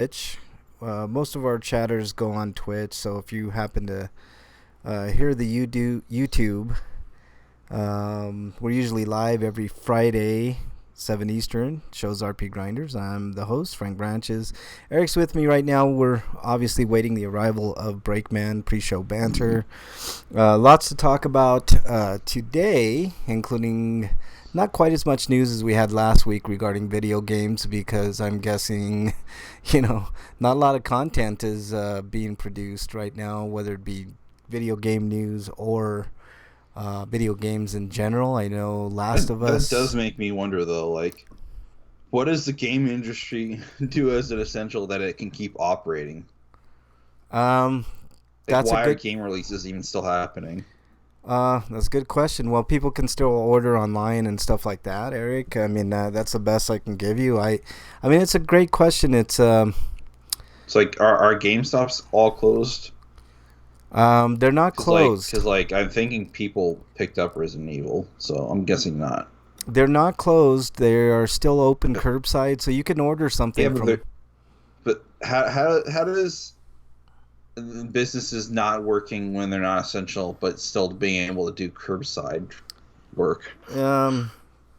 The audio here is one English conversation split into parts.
Twitch. Most of our chatters go on Twitch, so if you happen to hear the YouTube, we're usually live every Friday, 7 Eastern. Shows RPGrinders. I'm the host, Frank Branches. Eric's with me right now. We're obviously waiting the arrival of Breakman pre-show banter. Lots to talk about today, including not quite as much news as we had last week regarding video games, because I'm guessing, not a lot of content is being produced right now, whether it be video game news or video games in general. I know Last of Us. That does make me wonder, though, like, what does the game industry do as an essential that it can keep operating? Um, Like, that's a why are good. game releases even still happening? That's a good question. Well, people can still order online and stuff like that, Eric. I mean, that's the best I can give you. I mean, it's a great question. It's like, are GameStops all closed? They're not closed. Because like, I'm thinking people picked up Resident Evil, so I'm guessing not. They're not closed. They are still open curbside, so you can order Yeah, something but from. how does businesses not working when they're not essential, but still being able to do curbside work?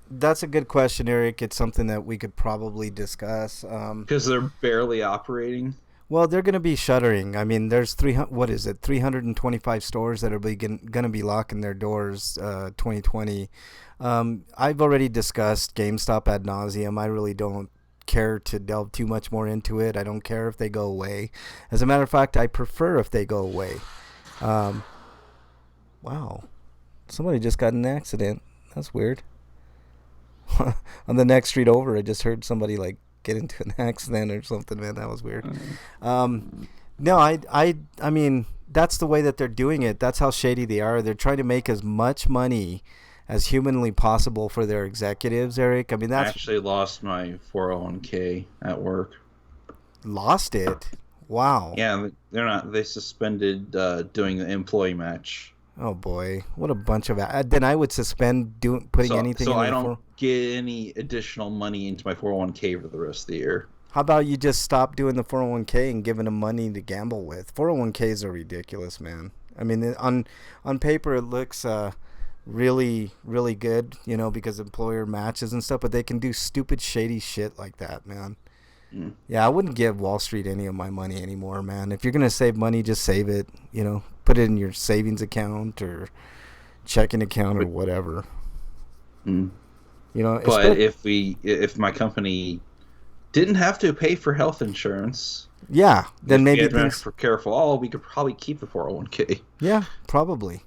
That's a good question, Eric. It's something that we could probably discuss. Because they're barely operating. Well, they're going to be shuttering. I mean, there's 325 stores that are going to be locking their doors 2020. I've already discussed GameStop ad nauseum. I really don't care to delve too much more into it. I don't care if they go away. As a matter of fact, I prefer if they go away. Wow. Somebody just got in an accident. That's weird. On the next street over, I just heard somebody like get into an accident or something. Man, that was weird. No, I mean, that's the way that they're doing it. That's how shady they are. They're trying to make as much money as humanly possible for their executives, Eric. I mean, I that's actually lost my 401k at work. lost it. Wow. Yeah, they're not. They suspended doing the employee match. Oh boy, what a bunch of then I would suspend putting anything So in I there don't get any additional money into my 401k for the rest of the year. How about you just stop doing the 401k and giving them money to gamble with? 401ks are ridiculous, man. I mean, on paper it looks really really good, because employer matches and stuff, but they can do stupid shady shit like that, man. Yeah, I wouldn't give Wall Street any of my money anymore, man. If you're going to save money, just save it, put it in your savings account or checking account or whatever. Mm. It's But if my company didn't have to pay for health insurance, yeah, then if we maybe had been things. careful, we could probably keep the 401k. Yeah, probably.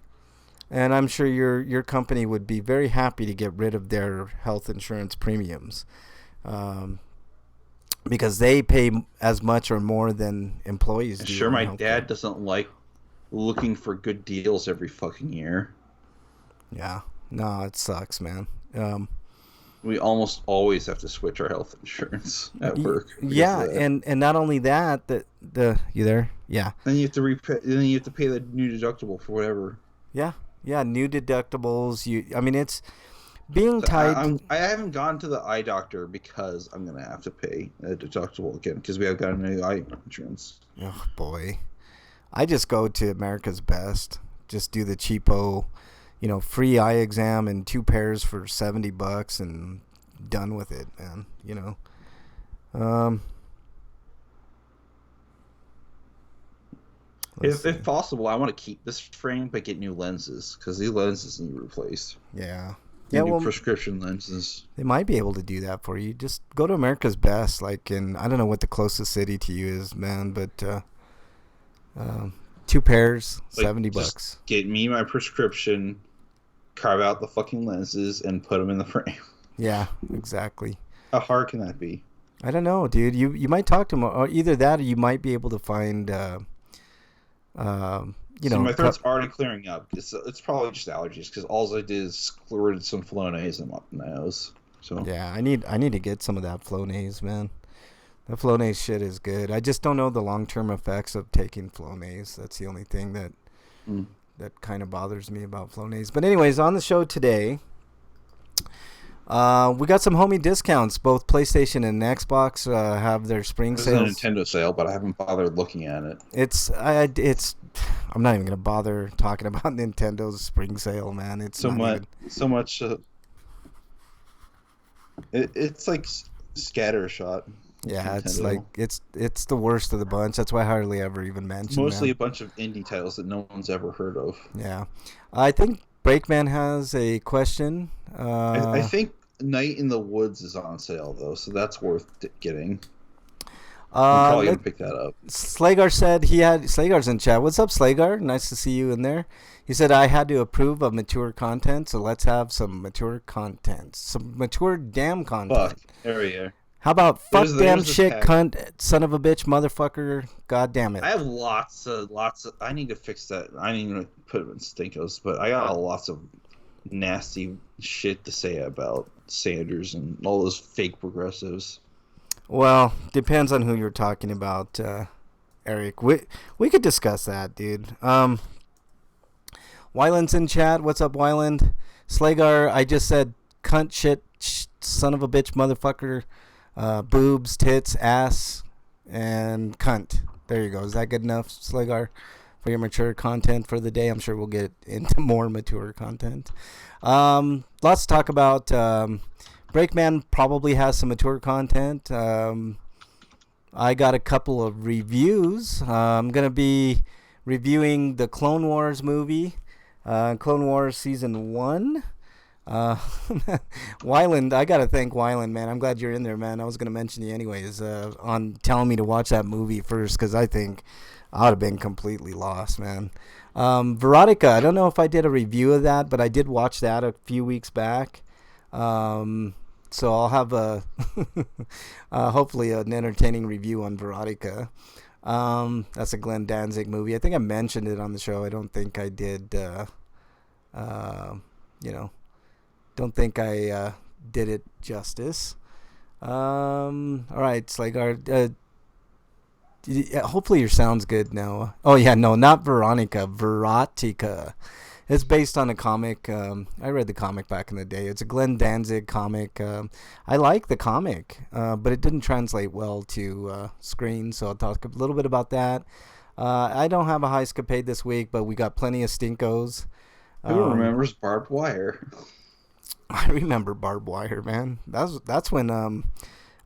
And I'm sure your company would be very happy to get rid of their health insurance premiums, because they pay as much or more than employees do. Sure, on my healthcare. dad doesn't like looking for good deals every fucking year. Yeah, no, it sucks, man. We almost always have to switch our health insurance at work. Yeah, and not only that, you there? Yeah. Then you have to then you have to pay the new deductible for whatever. Yeah, new deductibles. I mean, it's being tied. I haven't gone to the eye doctor because I'm gonna have to pay a deductible again because we have got a new eye insurance. Oh boy, I just go to America's Best. Just do the cheapo, free eye exam and 2 pairs for $70 and done with it, man. If possible, I want to keep this frame but get new lenses because these lenses need replaced. Yeah. Yeah, Well, prescription lenses. they might be able to do that for you. Just go to America's Best, like I don't know what the closest city to you is, man, but 2 pairs, Like, $70. just get me my prescription, carve out the fucking lenses, and put them in the frame. Yeah, exactly. How hard can that be? I don't know, dude. You might talk to them, or either that, or you might be able to find, See, my throat's already clearing up. It's probably just allergies because all I did is squirted some Flonase in my nose. So yeah, I need to get some of that Flonase, man. The Flonase shit is good. I just don't know the long-term effects of taking Flonase. That's the only thing that kind of bothers me about Flonase. But anyways, on the show today, We got some homie discounts. Both PlayStation and Xbox have their spring There's a sales. Nintendo sale, but I haven't bothered looking at it. It's. I'm not even gonna bother talking about Nintendo's spring sale, man. It's So not much, even. so much. It's like scattershot. Yeah, it's like Nintendo. it's the worst of the bunch. That's why I hardly ever even It's mention mostly a them. bunch of indie titles that no one's ever heard of. Yeah, I think Breakman has a question. I think Night in the Woods is on sale though, so that's worth getting. I'm probably Let gonna pick that up. Slagar said he had Slagar's in chat. What's up, Slagar? Nice to see you in there. He said I had to approve of mature content, so let's have some mature content, some mature damn Fuck. content. There we are. How about fuck damn There's this shit pack. cunt son of a bitch motherfucker? God damn it. I have lots of. I need to fix that. I need to put it in Stinkos, but I got lots of nasty shit to say about Sanders and all those fake progressives. Well, depends on who you're talking about, Eric. We could discuss that, dude. Wyland's in chat. What's up, Wyland? Slagar, I just said cunt shit, son of a bitch, motherfucker, boobs, tits, ass, and cunt. There you go. Is that good enough, Slagar, for your mature content for the day? I'm sure we'll get into more mature content. Lots to talk about. Breakman probably has some mature content. I got a couple of reviews. I'm going to be reviewing the Clone Wars movie, Clone Wars Season 1. Wyland, I got to thank Wyland, man. I'm glad you're in there, man. I was going to mention you anyways on telling me to watch that movie first because I think I would have been completely lost, man. Veronica, I don't know if I did a review of that, but I did watch that a few weeks back. So I'll have a hopefully an entertaining review on Veronica. That's a Glenn Danzig movie. I think I mentioned it on the show. I don't think I did. You know, don't think I did it justice. All right, it's like our. Hopefully your sound's good now. Oh yeah, no, not Veronica. Verotica. It's based on a comic. I read the comic back in the day. It's a Glenn Danzig comic. I like the comic, but it didn't translate well to screen, so I'll talk a little bit about that. I don't have a high escapade this week, but we got plenty of stinkos. Who remembers barbed wire? I remember barbed wire, man. That's when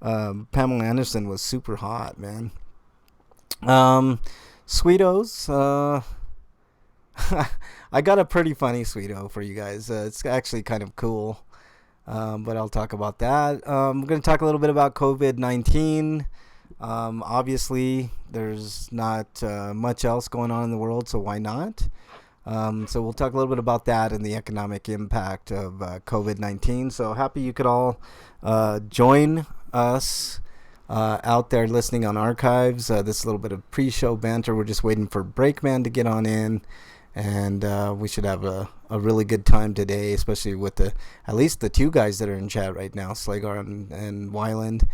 Pamela Anderson was super hot, man. Sweetos. I got a pretty funny Sweeto for you guys. It's actually kind of cool, but I'll talk about that. We're going to talk a little bit about COVID-19. Obviously, there's not much else going on in the world, so why not? So we'll talk a little bit about that and the economic impact of COVID-19. So happy you could all join us out there listening on archives. This is a little bit of pre-show banter. We're just waiting for Breakman to get on in. And we should have a really good time today, especially with at least the two guys that are in chat right now, Slagar and Wyland.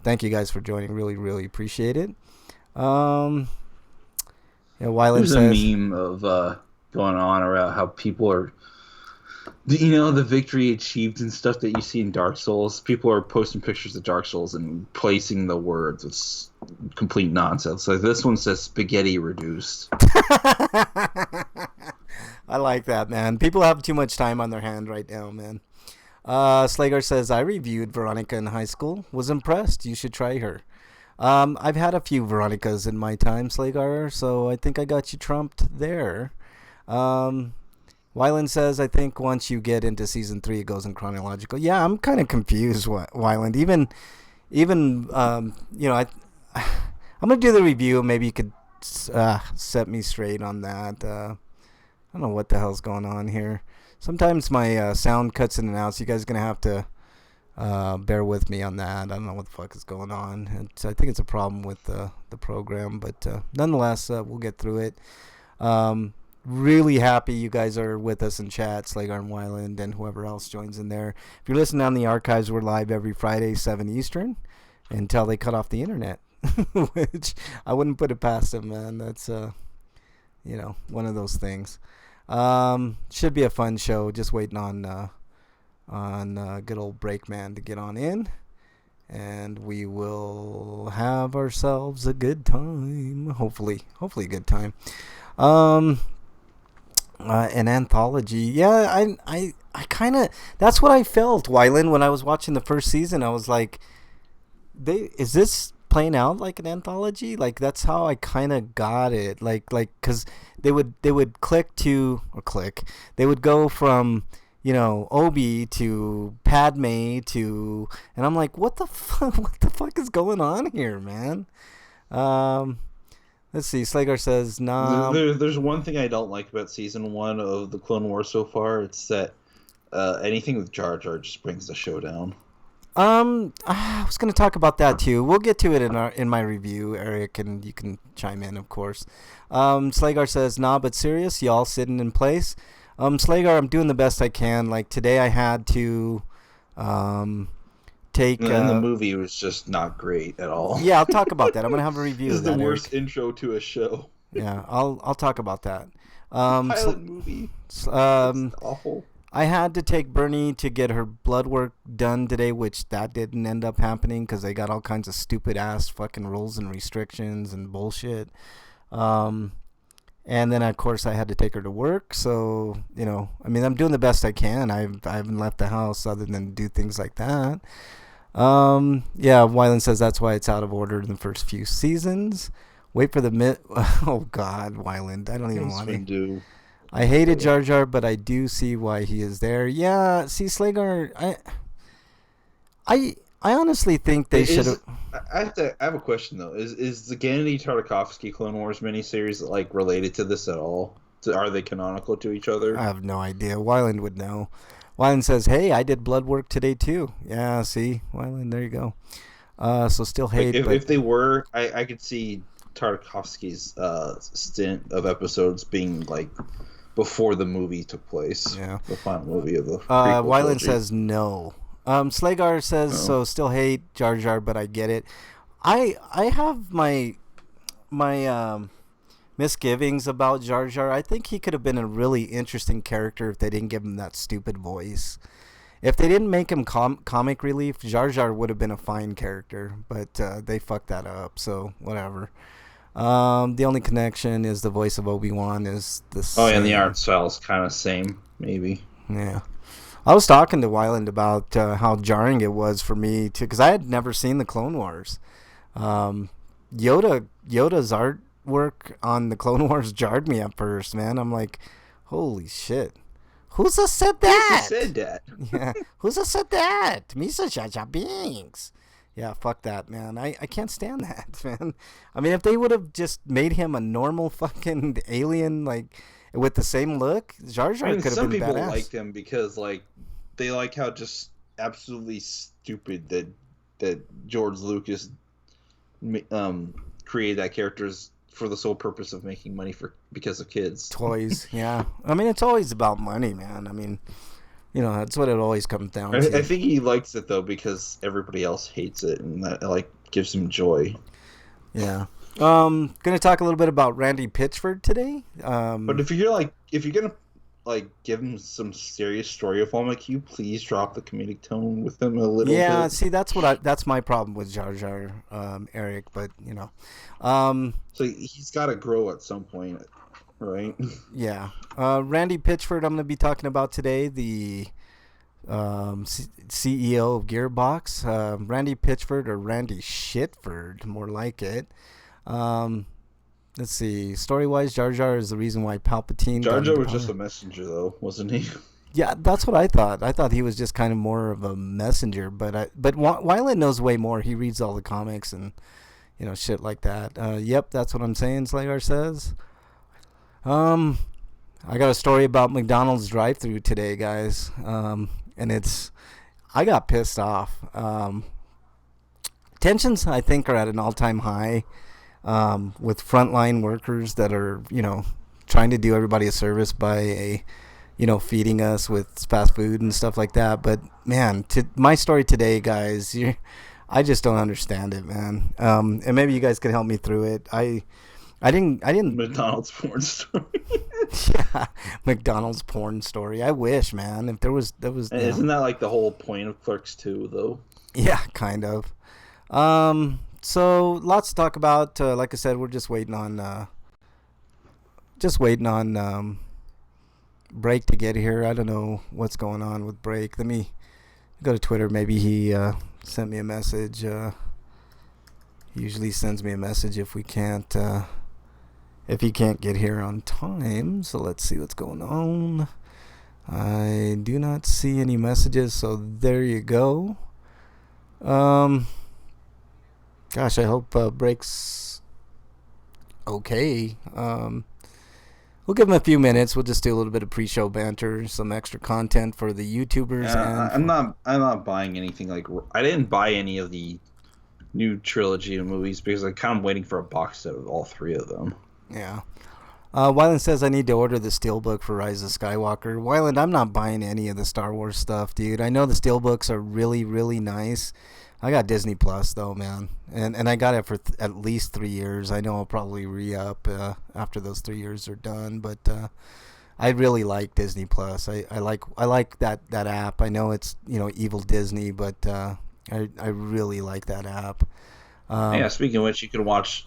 Thank you guys for joining. Really, really appreciate it. Wyland There's says, a meme of going on around how people are, the victory achieved and stuff that you see in Dark Souls. People are posting pictures of Dark Souls and placing the words. It's complete nonsense. Like this one says spaghetti reduced. I like that, man. People have too much time on their hand right now, man. Slager says, I reviewed Veronica in high school. Was impressed. You should try her. I've had a few Veronicas in my time, Slagar, so I think I got you trumped there. Wyland says, I think once you get into season 3, it goes in chronological. Yeah, I'm kind of confused, Wyland. Even I'm going to do the review. Maybe you could set me straight on that. I don't know what the hell's going on here. Sometimes my sound cuts in and out, so you guys are going to have to bear with me on that. I don't know what the fuck is going on. I think it's a problem with the program, but nonetheless, we'll get through it. Really happy you guys are with us in chat, Slagar and Wyland, and whoever else joins in there. If you're listening on the archives, we're live every Friday, 7 Eastern, until they cut off the internet, which I wouldn't put it past them, man. That's, one of those things. Should be a fun show. Just waiting on on good old Breakman to get on in, and we will have ourselves a good time. Hopefully a good time. Um, an anthology. Yeah, I kind of. That's what I felt, Wyland, when I was watching the first season. I was like, is this playing out like an anthology? Like that's how I kind of got it. Because they would click. They would go from Obi to Padme to, and I'm like, what the fuck? What the fuck is going on here, man? Um, let's see. Slagar says, nah. There's one thing I don't like about season 1 of the Clone Wars so far. It's that anything with Jar Jar just brings the show down. I was gonna talk about that too. We'll get to it in my review, Eric, and you can chime in, of course. Slagar says, nah, but serious, y'all sitting in place. Slagar, I'm doing the best I can. Like today, I had to, take. And the movie was just not great at all. Yeah, I'll talk about that. I'm gonna have a review. This of is that, the worst Eric. intro to a show. Yeah, I'll talk about that. Pilot movie. It's awful. I had to take Bernie to get her blood work done today, which that didn't end up happening because they got all kinds of stupid ass fucking rules and restrictions and bullshit. And then of course I had to take her to work. So I mean, I'm doing the best I can. I haven't left the house other than do things like that. Yeah, Wyland says that's why it's out of order in the first few seasons. Wait for the Oh God, Wyland, I don't even want to do. I hated Jar Jar, but I do see why he is there. Yeah, see, Slagar, I honestly think they should have. I have a question though. Is the Gennady Tartakovsky Clone Wars miniseries like related to this at all? Are they canonical to each other? I have no idea. Wyland would know. Wyland says, "Hey, I did blood work today too." Yeah, see, Wyland, there you go. So still hate. If they were, I could see Tartakovsky's stint of episodes being like before the movie took place. Yeah. The final movie of the Wyland says no. Slagar says, no. So still hate Jar Jar, but I get it. I have my misgivings about Jar Jar. I think he could have been a really interesting character if they didn't give him that stupid voice. If they didn't make him comic relief, Jar Jar would have been a fine character, but they fucked that up, so whatever. The only connection is the voice of Obi-Wan is the same. Oh, yeah, and the art style's kind of same, maybe. Yeah. I was talking to Wyland about how jarring it was for me, because I had never seen the Clone Wars. Yoda's artwork on the Clone Wars jarred me at first, man. I'm like, holy shit. Who's said that? Who said that? Yeah. Who's said that? Misa Jar Jar Binks. Yeah, fuck that, man. I can't stand that, man. I mean, if they would have just made him a normal fucking alien, like, with the same look, Jar Jar could have been badass. Some people liked him because, like, they like how just absolutely stupid that George Lucas created that characters for the sole purpose of making money because of kids. Toys, yeah. I mean, it's always about money, man. I mean, that's what it always comes down to. I think he likes it, though, because everybody else hates it, and that, like, gives him joy. Yeah. Gonna talk a little bit about Randy Pitchford today. But if you're gonna give him some serious story of him, can you please drop the comedic tone with him a little bit? Yeah, see, that's my problem with Jar Jar, Eric, but so he's got to grow at some point, right? Yeah. Randy Pitchford I'm going to be talking about today, the CEO of Gearbox. Randy Pitchford, or Randy Shitford, more like it. Let's see. Story-wise, Jar Jar is the reason why Palpatine... Jar Jar was just a messenger, though, wasn't he? Yeah, that's what I thought. I thought he was just kind of more of a messenger, but Wyland knows way more. He reads all the comics and shit like that. Yep, that's what I'm saying, Slayer says. I got a story about McDonald's drive-thru today, guys. And I got pissed off. Tensions, I think, are at an all-time high. With frontline workers that are, trying to do everybody a service by, feeding us with fast food and stuff like that. But man, my story today, guys, I just don't understand it, man. And maybe you guys can help me through it. I didn't. McDonald's porn story. Yeah, McDonald's porn story. I wish, man. If there was, And isn't that like the whole point of Clerks 2, though? yeah, kind of. So lots to talk about. Like I said, we're just waiting on Break to get here. I don't know what's going on with Break. Let me go to Twitter. Maybe he sent me a message. He usually sends me a message if he can't get here on time. So let's see what's going on. I do not see any messages, so there you go. Gosh, I hope Break's okay. We'll give him a few minutes. We'll just do a little bit of pre-show banter, some extra content for the YouTubers. I'm not buying anything like. I didn't buy any of the new trilogy of movies because I'm kind of waiting for a box set of all three of them. Yeah. Wyland says I need to order the Steelbook for Rise of Skywalker. Wyland, I'm not buying any of the Star Wars stuff, dude. I know the Steelbooks are really, really nice. I got Disney Plus though, man, and I got it for at least 3 years. I know I'll probably re-up after those 3 years are done, but I really like Disney Plus. I like that app. I know it's evil Disney, but I really like that app. Yeah, speaking of which, you can watch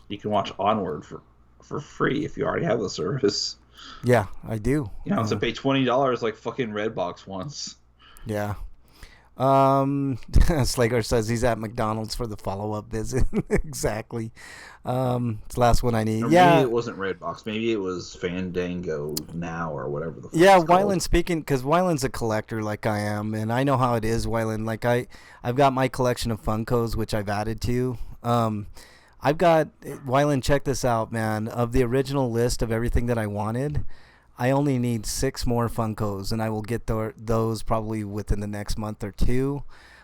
Onward for free if you already have the service. Yeah, I do. You don't have to pay $20 like fucking Redbox once. Yeah. Slager says he's at McDonald's for the follow-up visit. Exactly. It's the last one I need. Or yeah. Maybe it wasn't Redbox. Maybe it was Fandango Now or whatever the fuck Yeah, it's called. Wyland speaking, because Wyland's a collector like I am, and I know how it is, Wyland. Like I've got my collection of Funkos, which I've added to. I've got, Wyland, check this out, man. Of the original list of everything that I wanted, I only need 6 more Funkos, and I will get those probably within the next month or two.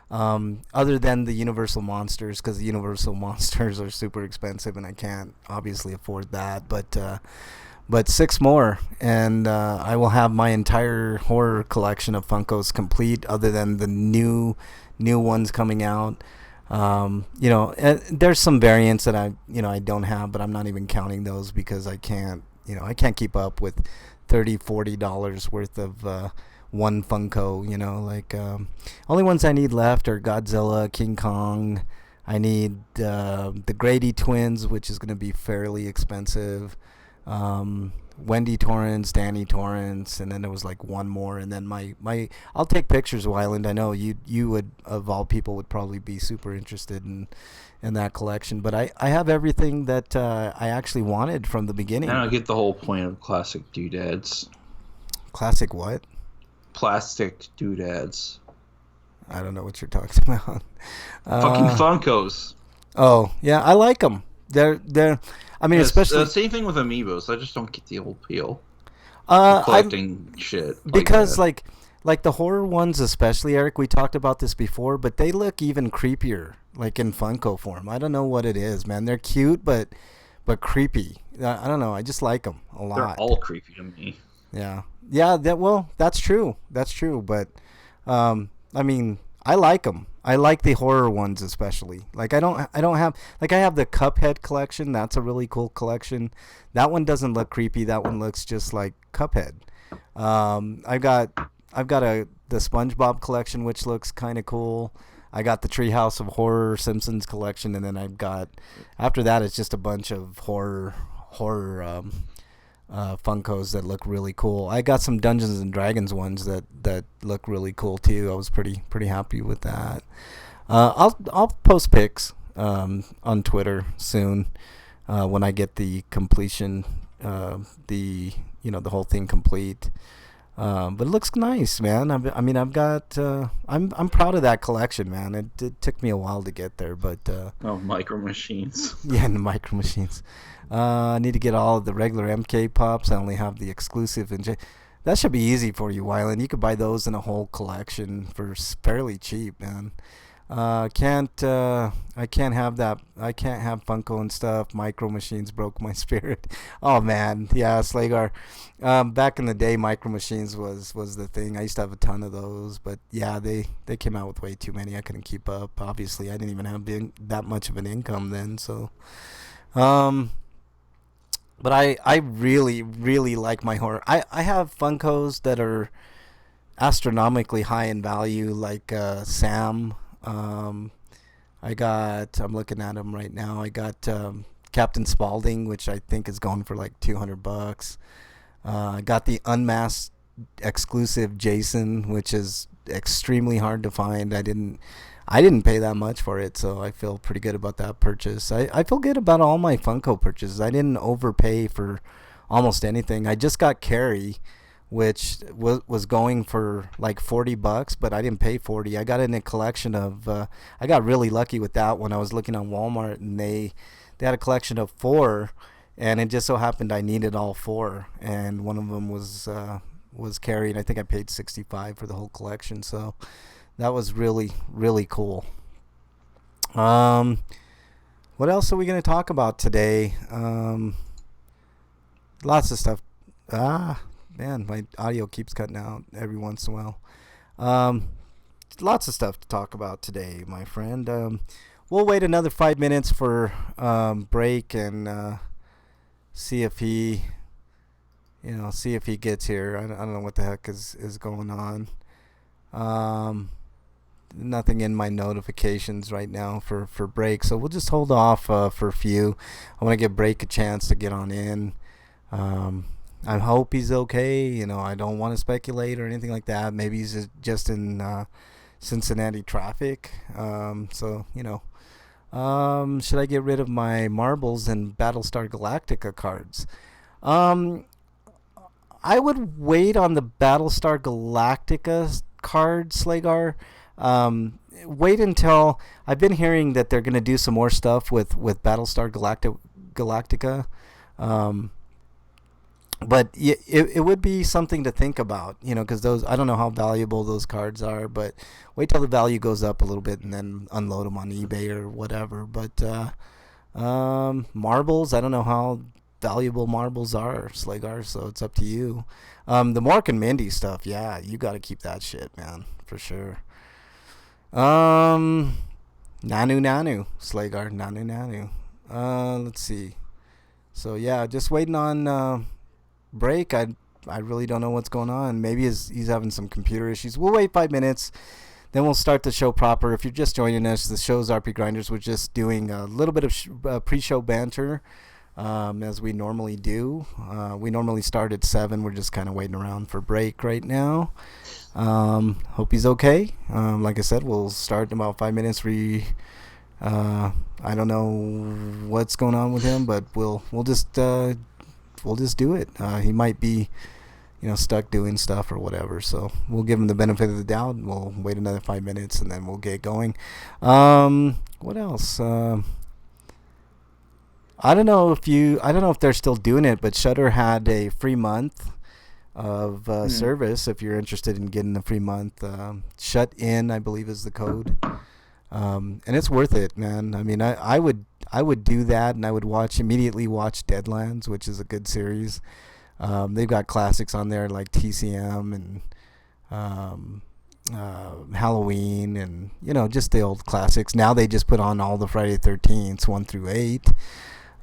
Other than the Universal Monsters, because the Universal Monsters are super expensive, and I can't obviously afford that. But 6 more, and I will have my entire horror collection of Funkos complete, other than the new ones coming out. There's some variants that I don't have, but I'm not even counting those because I can't keep up with $30-$40 worth of one Funko. Only ones I need left are Godzilla, King Kong. I need the Grady twins, which is going to be fairly expensive. Wendy Torrance, Danny Torrance, and then there was like one more, and then my I'll take pictures, Wyland. I know you would, of all people, would probably be super interested in that collection, but I have everything that I actually wanted from the beginning. I don't get the whole point of classic doodads. Classic what? Plastic doodads. I don't know what you're talking about. Fucking Funkos. Oh yeah, I like them. They're. I mean, especially same thing with Amiibos. I just don't get the whole appeal. Collecting shit because like the horror ones, especially, Eric. We talked about this before, but they look even creepier, like in Funko form. I don't know what it is, man. They're cute, but creepy. I don't know. I just like them a lot. They're all creepy to me. Yeah. That's true. That's true. But I mean, I like them. I like the horror ones especially. Like I don't have, like, I have the Cuphead collection. That's a really cool collection. That one doesn't look creepy. That one looks just like Cuphead. I've got the SpongeBob collection, which looks kind of cool. I got the Treehouse of Horror Simpsons collection, and then I've got, after that, it's just a bunch of horror Funkos that look really cool. I got some Dungeons and Dragons ones that look really cool too. I was pretty happy with that. I'll post pics on Twitter soon when I get the completion, the whole thing complete. But it looks nice, man. I've got. I'm proud of that collection, man. It took me a while to get there, but. Micro Machines. Yeah, and the Micro Machines. I need to get all of the regular MK pops. I only have the exclusive, and that should be easy for you, Wyland. You could buy those in a whole collection for fairly cheap, man. I can't have that. I can't have Funko and stuff. Micro Machines broke my spirit. Oh man, yeah, Slagar. Back in the day, Micro Machines was the thing. I used to have a ton of those, but yeah, they came out with way too many. I couldn't keep up. Obviously, I didn't even have that much of an income then. So, But I really, really like my horror. I have Funkos that are astronomically high in value, like Sam. Um, I'm looking at them right now. I got Captain Spaulding, which I think is going for like $200. I got the unmasked exclusive Jason, which is extremely hard to find. I didn't pay that much for it, so I feel pretty good about that purchase. I feel good about all my Funko purchases. I didn't overpay for almost anything. I just got Carrie, which was going for like $40, but I didn't pay 40. I got it in a collection of. I got really lucky with that one. I was looking on Walmart, and they had a collection of four, and it just so happened I needed all four, and one of them was Carrie, and I think I paid 65 for the whole collection. So that was really, really cool. Um, what else are we going to talk about today? Lots of stuff. Ah, man, my audio keeps cutting out every once in a while. Um, Lots of stuff to talk about today, my friend. We'll wait another 5 minutes for break and see if he, see if he gets here. I don't know what the heck is going on. Um, Nothing in my notifications right now for break, so we'll just hold off for a few. I want to give break a chance to get on in. Um, I hope he's okay. I don't want to speculate or anything like that. Maybe he's just in Cincinnati traffic. Should I get rid of my marbles and Battlestar Galactica cards? Um, I would wait on the Battlestar Galactica card, Slagar. Wait until I've been hearing that they're going to do some more stuff with Galactica. Um, but it would be something to think about, because those, I don't know how valuable those cards are, but wait till the value goes up a little bit and then unload them on eBay or whatever. But marbles, I don't know how valuable marbles are, Slagar, so it's up to you. The Mark and Mindy stuff, yeah, you got to keep that shit, man, for sure. Um, Nanu, Slagar, Nanu. Let's see. So yeah, just waiting on break. I really don't know what's going on. Maybe he's having some computer issues. We'll wait 5 minutes, then we'll start the show proper. If you're just joining us, the show's RPGrinders. We're just doing a little bit of pre-show banter, as we normally do. We normally start at 7. We're just kind of waiting around for break right now. Hope he's okay. Like I said, we'll start in about 5 minutes. I don't know what's going on with him, but we'll just do it. He might be, stuck doing stuff or whatever. So we'll give him the benefit of the doubt. We'll wait another 5 minutes and then we'll get going. What else? I don't know if they're still doing it, but Shudder had a free month of service. If you're interested in getting a free month, Shut In, I believe, is the code. And it's worth it, man. I mean, I would do that, and I would immediately watch Deadlands, which is a good series. They've got classics on there like TCM and Halloween, and just the old classics. Now they just put on all the Friday 13th 1 through 8.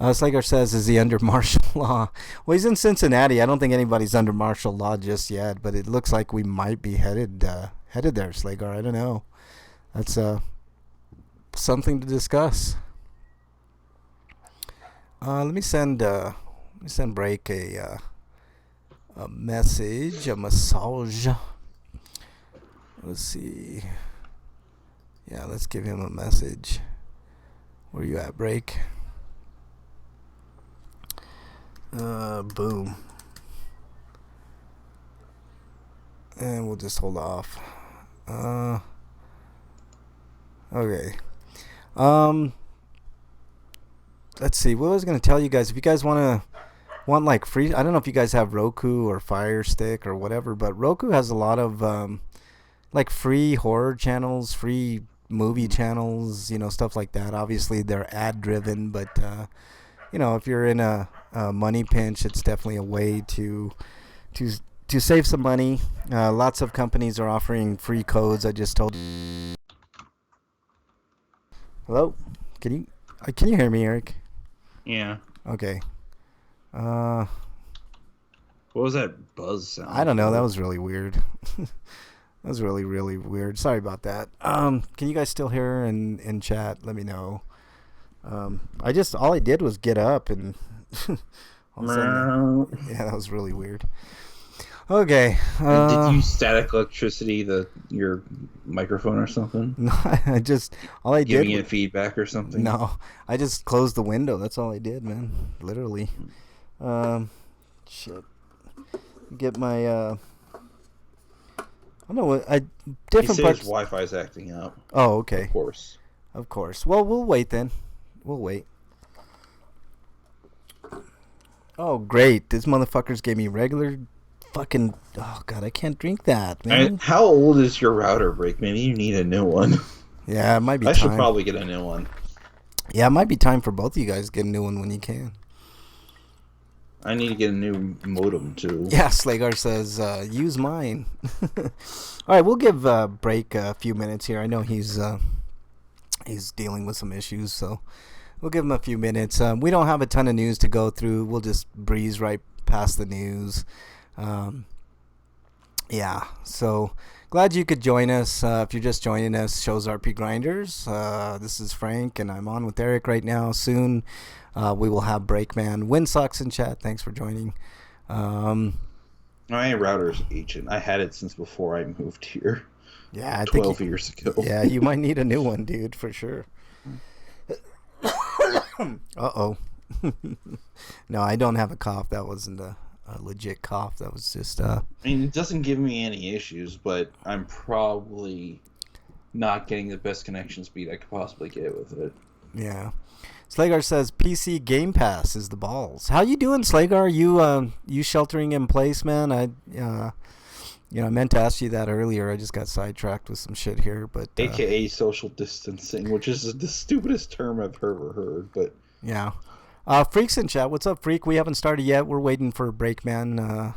Slager says, is he under martial law? Well, he's in Cincinnati. I don't think anybody's under martial law just yet, but it looks like we might be headed there, Slager. I don't know. That's something to discuss. Let me send Break a message, a massage. Let's see. Yeah, let's give him a message. Where you at, Break? Boom. And we'll just hold off. Okay. Let's see. What I was gonna tell you guys, if you guys want like free, I don't know if you guys have Roku or Fire Stick or whatever, but Roku has a lot of like free horror channels, free movie channels, stuff like that. Obviously they're ad driven, but if you're in a money pinch, it's definitely a way to save some money. Lots of companies are offering free codes. I just told. Hello, can you hear me, Eric? Yeah. Okay. Uh, What was that buzz I sound don't know. That for? was really weird. That was really, really weird. Sorry about that. Can you guys still hear in chat? Let me know. All I did was get up and all of a sudden, Meow. yeah, that was really weird. Okay. And did you static electricity your microphone or something? No, all I did, Giving it feedback or something? no, I just closed the window. That's all I did, man. Literally. Um, shit. Get my, I don't know what, He different says parts. Wi-Fi's acting up. Oh, Of okay. course. Of course. Well, we'll wait then. We'll wait. Oh, great. These motherfuckers gave me regular fucking. Oh, God, I can't drink that, man. How old is your router, Break? Maybe you need a new one. Yeah, it might be I should time. probably get a new one. Yeah, it might be time for both of you guys to get a new one when you can. I need to get a new modem too. Yeah, Slagar says, use mine. All right, we'll give Break a few minutes here. I know he's dealing with some issues, so we'll give him a few minutes. We don't have a ton of news to go through. We'll just breeze right past the news. Yeah, so glad you could join us. If you're just joining us, shows RPGrinders. This is Frank, and I'm on with Eric right now. Soon we will have Breakman Windsocks in chat. Thanks for joining. My router's ancient. I had it since before I moved here. Yeah, I 12 think years ago. yeah, you might need a new one, dude, for sure. Uh-oh. No, I don't have a cough. That wasn't a legit cough. That was just I mean, it doesn't give me any issues, but I'm probably not getting the best connection speed I could possibly get with it. yeah. Slagar says PC Game Pass is the balls. How you doing, Slagar? You sheltering in place, man? I meant to ask you that earlier. I just got sidetracked with some shit here, but AKA social distancing, which is the stupidest term I've ever heard, but yeah. Freak's in chat. What's up, Freak? We haven't started yet. We're waiting for Breakman,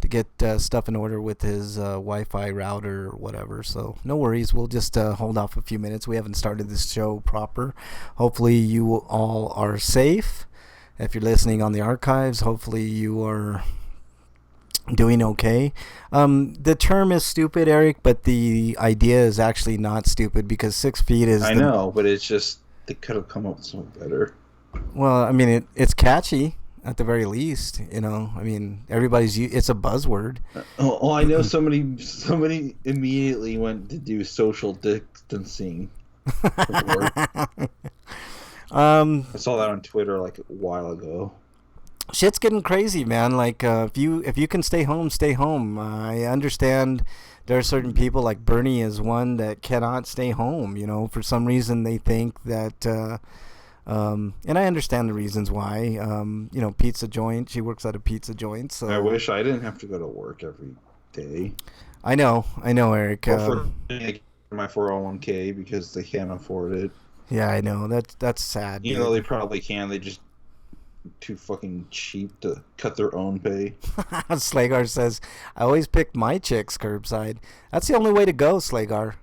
to get stuff in order with his Wi-Fi router or whatever. So no worries. We'll just hold off a few minutes. We haven't started this show proper. Hopefully you all are safe. If you're listening on the archives, hopefully you are doing okay. The term is stupid, Eric, but the idea is actually not stupid because 6 feet is. I know, but it's just they could have come up with something better. Well, I mean, it's catchy at the very least. I mean, it's a buzzword. Oh, I know somebody immediately went to do social distancing. I saw that on Twitter like a while ago. Shit's getting crazy, man. Like, if you can stay home, stay home. I understand there are certain people, like Bernie is one, that cannot stay home. For some reason they think that, and I understand the reasons why. Pizza joint. She works at a pizza joint, so I wish I didn't have to go to work every day. I know, Eric. Or for my 401k because they can't afford it. Yeah, I know. That's sad. Even though they probably can, they just too fucking cheap to cut their own pay. Slagar says, I always pick my chicks curbside. That's the only way to go, Slagar.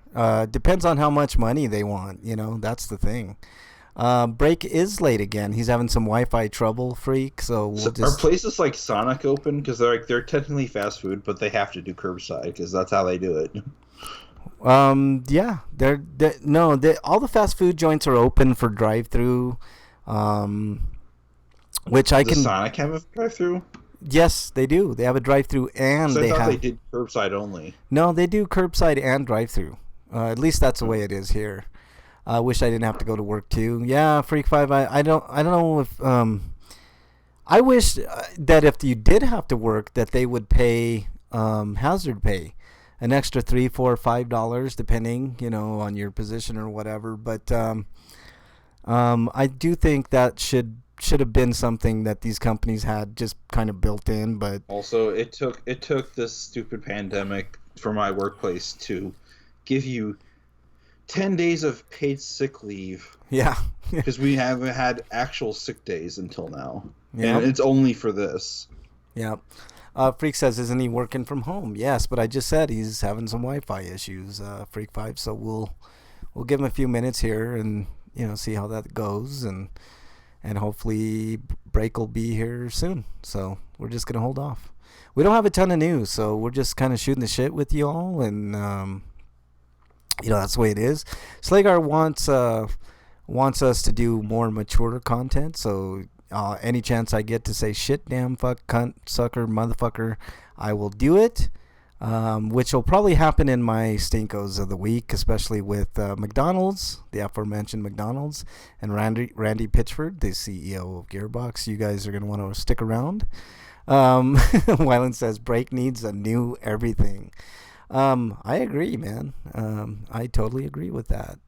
Depends on how much money they want. That's the thing. Break is late again. He's having some Wi-Fi trouble, Freak. So are places like Sonic open? Because they're technically fast food, but they have to do curbside because that's how they do it. Yeah. All the fast food joints are open for drive-through. Which I can. Does Sonic have a drive-through? Yes, they do. They have a drive-through and I thought they did curbside only. No, they do curbside and drive-through. At least that's the way it is here. I wish I didn't have to go to work too. Yeah, Freak 5. I don't know if I wish that if you did have to work, that they would pay hazard pay, an extra $3, $4, $5 depending, on your position or whatever. But I do think that should have been something that these companies had just kind of built in. But also, it took this stupid pandemic for my workplace to give you 10 days of paid sick leave. Yeah. Because we haven't had actual sick days until now. Yeah. And it's only for this. Yeah. Freak says, isn't he working from home? Yes, but I just said he's having some Wi-Fi issues, Freak 5. So we'll give him a few minutes here and, see how that goes. And hopefully break will be here soon. So we're just going to hold off. We don't have a ton of news, so we're just kind of shooting the shit with you all, and that's the way it is. Slagar wants us to do more mature content, so any chance I get to say shit, damn, fuck, cunt, sucker, motherfucker, I will do it, which will probably happen in my stinkos of the week, especially with McDonald's, the aforementioned McDonald's, and Randy Pitchford, the CEO of Gearbox. You guys are going to want to stick around. Wyland says break needs a new everything. I agree, man. I totally agree with that.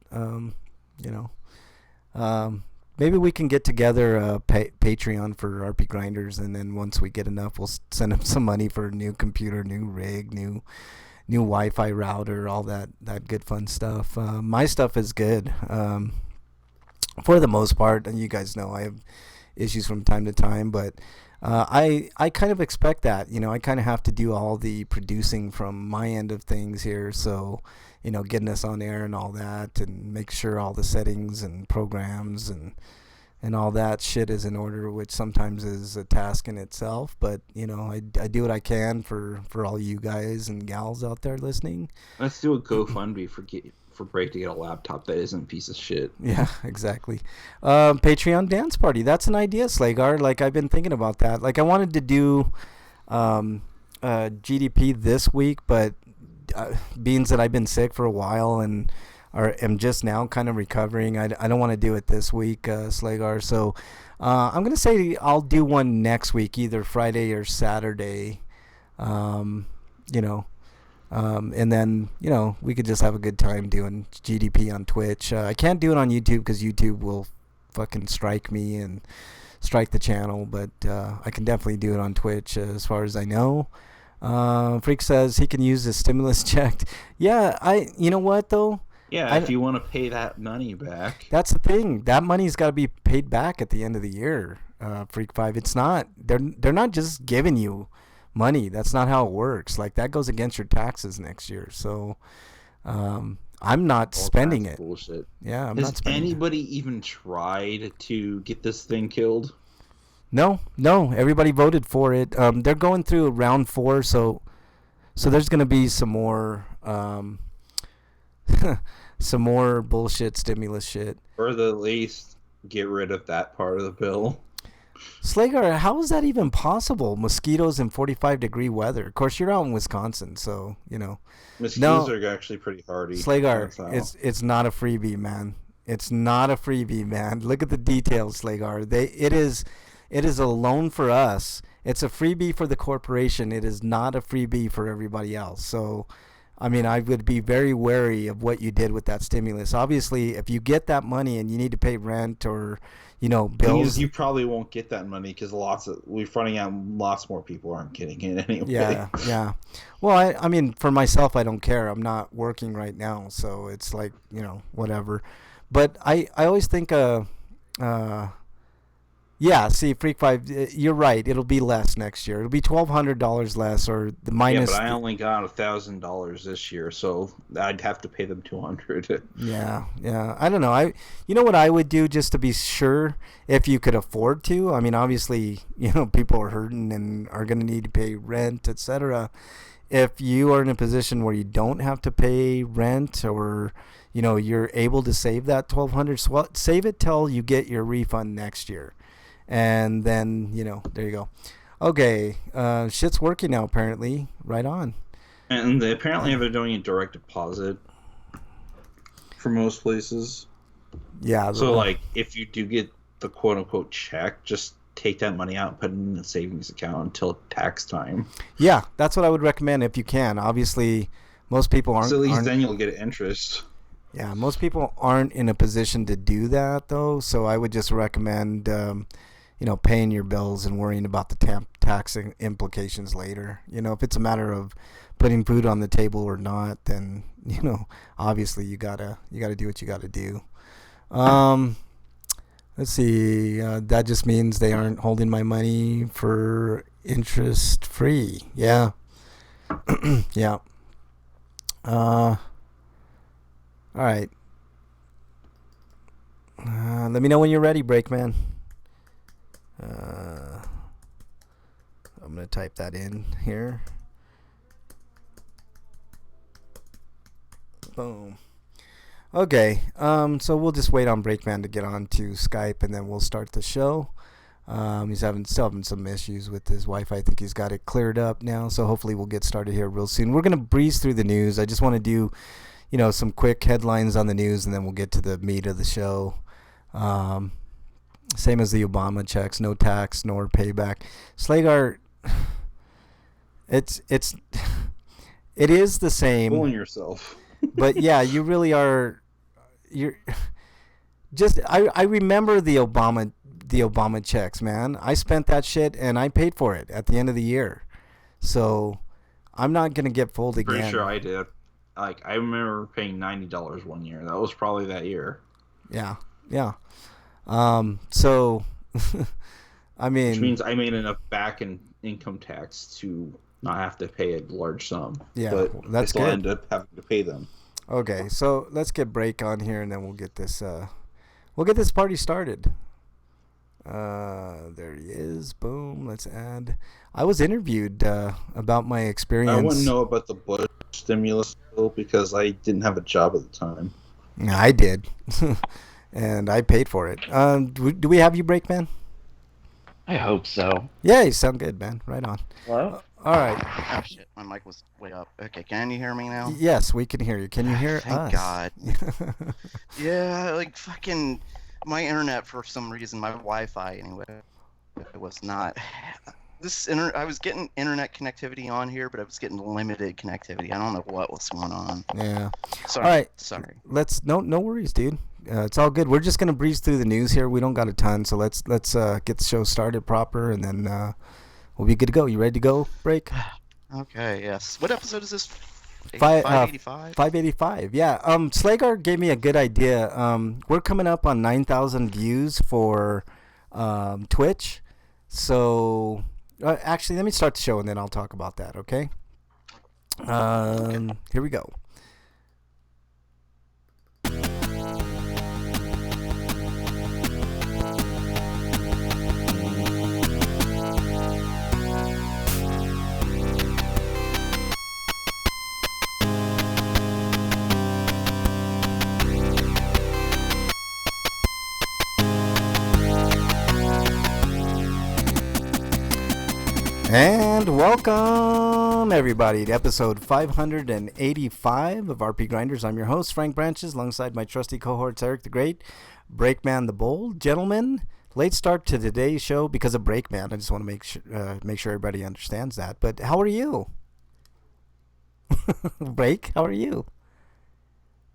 Maybe we can get together Patreon for RPGrinders, and then once we get enough, we'll send them some money for a new computer, new rig, new Wi-Fi router, all that good fun stuff. My stuff is good, for the most part, and you guys know I have issues from time to time, but I kind of expect that. I kind of have to do all the producing from my end of things here, so getting us on air and all that, and make sure all the settings and programs and all that shit is in order, which sometimes is a task in itself. But I do what I can for all you guys and gals out there listening. Let's do a GoFundMe for Break to get a laptop that isn't a piece of shit. Yeah, exactly. Patreon dance party. That's an idea, Slagar. Like, I've been thinking about that. Like, I wanted to do GDP this week, but being that I've been sick for a while and am just now kind of recovering, I don't want to do it this week, Slagar. So I'm going to say I'll do one next week, either Friday or Saturday. And then, we could just have a good time doing GDP on Twitch. I can't do it on YouTube because YouTube will fucking strike me and strike the channel, but I can definitely do it on Twitch as far as I know. Freak says he can use the stimulus check. Yeah, you know what, though? Yeah, if you want to pay that money back. That's the thing. That money's got to be paid back at the end of the year, Freak 5. It's not, they're not just giving you money. That's not how it works. Like, that goes against your taxes next year. So I'm not spending it. Bullshit. Yeah, I'm not spending it. Has anybody even tried to get this thing killed? No. Everybody voted for it. They're going through round 4, so there's going to be some more some more bullshit stimulus shit. Or at least get rid of that part of the bill. Slagar, how is that even possible? Mosquitoes in 45-degree weather. Of course, you're out in Wisconsin, so Mosquitoes are actually pretty hardy. Slagar, it's not a freebie, man. It's not a freebie, man. Look at the details, Slagar. It is a loan for us. It's a freebie for the corporation. It is not a freebie for everybody else. So, I would be very wary of what you did with that stimulus. Obviously, if you get that money and you need to pay rent or, bills. You probably won't get that money because we're finding out lots more people aren't getting it anyway. Yeah. Well, for myself, I don't care. I'm not working right now, so it's like, whatever. But I always think, yeah, see, Freak 5, you're right. It'll be less next year. It'll be $1,200 less, or the minus. Yeah, but I only got $1,000 this year, so I'd have to pay them $200. Yeah. I don't know. You know what I would do just to be sure, if you could afford to. Obviously, people are hurting and are going to need to pay rent, etc. If you are in a position where you don't have to pay rent, or you're able to save that $1,200, save it till you get your refund next year. And then, there you go. Okay, shit's working now, apparently. Right on. And they apparently they're doing a direct deposit for most places. Yeah. So, if you do get the quote-unquote check, just take that money out and put it in a savings account until tax time. Yeah, that's what I would recommend if you can. Obviously, most people aren't. So at least then you'll get interest. Yeah, most people aren't in a position to do that, though. So I would just recommend paying your bills and worrying about the tax implications later. If it's a matter of putting food on the table or not, then obviously you gotta do what you gotta do. Let's see. That just means they aren't holding my money for interest free. Yeah. Yeah. All right. Let me know when you're ready, Breakman. going to type that in here. Boom. Okay, so we'll just wait on Breakman to get on to Skype, and then we'll start the show. He's still having some issues with his Wi-Fi. I think he's got it cleared up now, so hopefully we'll get started here real soon. We're going to breeze through the news. I just want to do, some quick headlines on the news, and then we'll get to the meat of the show. Same as the Obama checks, no tax nor payback. Slagar, it is the same. Fooling yourself. But yeah, you really are. I remember the Obama checks, man. I spent that shit and I paid for it at the end of the year. So I'm not gonna get fooled again. Pretty sure I did. I remember paying $90 one year. That was probably that year. Yeah. So I mean, which means I made enough back in income tax to not have to pay a large sum. Yeah, but that's I still good. end up having to pay them. Okay, so let's get Break on here, and then we'll get this party started. There he is. Boom. Let's add. I was interviewed about my experience. I wouldn't know about the Bush stimulus bill because I didn't have a job at the time. Yeah, I did, and I paid for it. Do we have you, Breakman? I hope so. Yeah, you sound good, man. Right on. Hello? All right. Oh, shit. My mic was way up. Okay, can you hear me now? Yes, we can hear you. Can you hear Thank us? God. Yeah, like fucking my internet for some reason, my Wi-Fi anyway, it was not. I was getting internet connectivity on here, but I was getting limited connectivity. I don't know what was going on. Yeah. Sorry. All right. Sorry. No worries, dude. It's all good. We're just gonna breeze through the news here. We don't got a ton, so let's get the show started proper, and then we'll be good to go. You ready to go, Break? Okay. Yes. What episode is this? 585. 585. Yeah. Slagar gave me a good idea. We're coming up on 9,000 views for Twitch. So actually, let me start the show and then I'll talk about that. Okay. Here we go. And welcome, everybody, to episode 585 of RPGrinders. I'm your host, Frank Branches, alongside my trusty cohorts, Eric the Great, Breakman the Bold. Gentlemen, late start to today's show because of Breakman. I just want to make sure everybody understands that. But how are you? Break, how are you?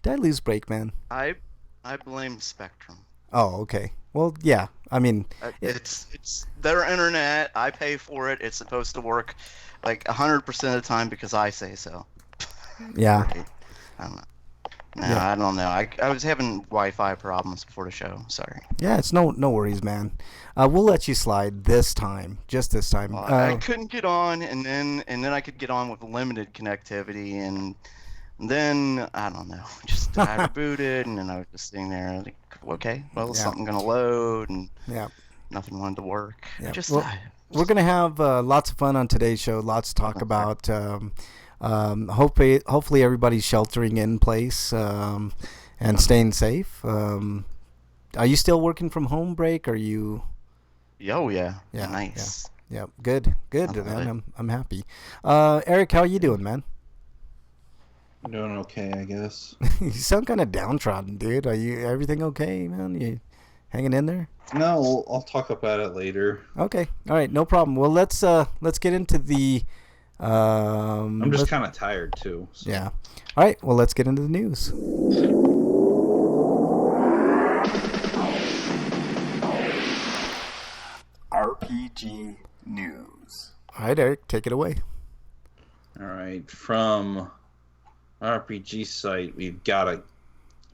Did I lose Breakman? I blame Spectrum. Oh, okay. Well, yeah. I mean, it's their internet. I pay for it. It's supposed to work like 100% of the time because I say so. Yeah. Right? I don't know. No, yeah. I don't know. I was having Wi-Fi problems before the show. Sorry. Yeah, it's no worries, man. We'll let you slide this time. Just this time. Well, I couldn't get on, and then I could get on with limited connectivity, and then I don't know. Just I rebooted, and then I was just sitting there like, okay, well, something gonna load, and nothing wanted to work. Yeah. We're gonna have lots of fun on today's show. Lots to talk about. Hopefully everybody's sheltering in place and staying safe. Are you still working from home, Break? Are you? Oh yeah. Yeah. Nice. Yeah. Good, man. I'm happy. Eric, how are you doing, man? I'm doing okay, I guess. You sound kind of downtrodden, dude. Are you? Everything okay, man? You hanging in there? No, I'll talk about it later. Okay. All right. No problem. Well, let's get into the. I'm just kind of tired too. So. Yeah. All right. Well, let's get into the news. RPG news. All right, Eric, take it away. All right. From RPG site, we've got a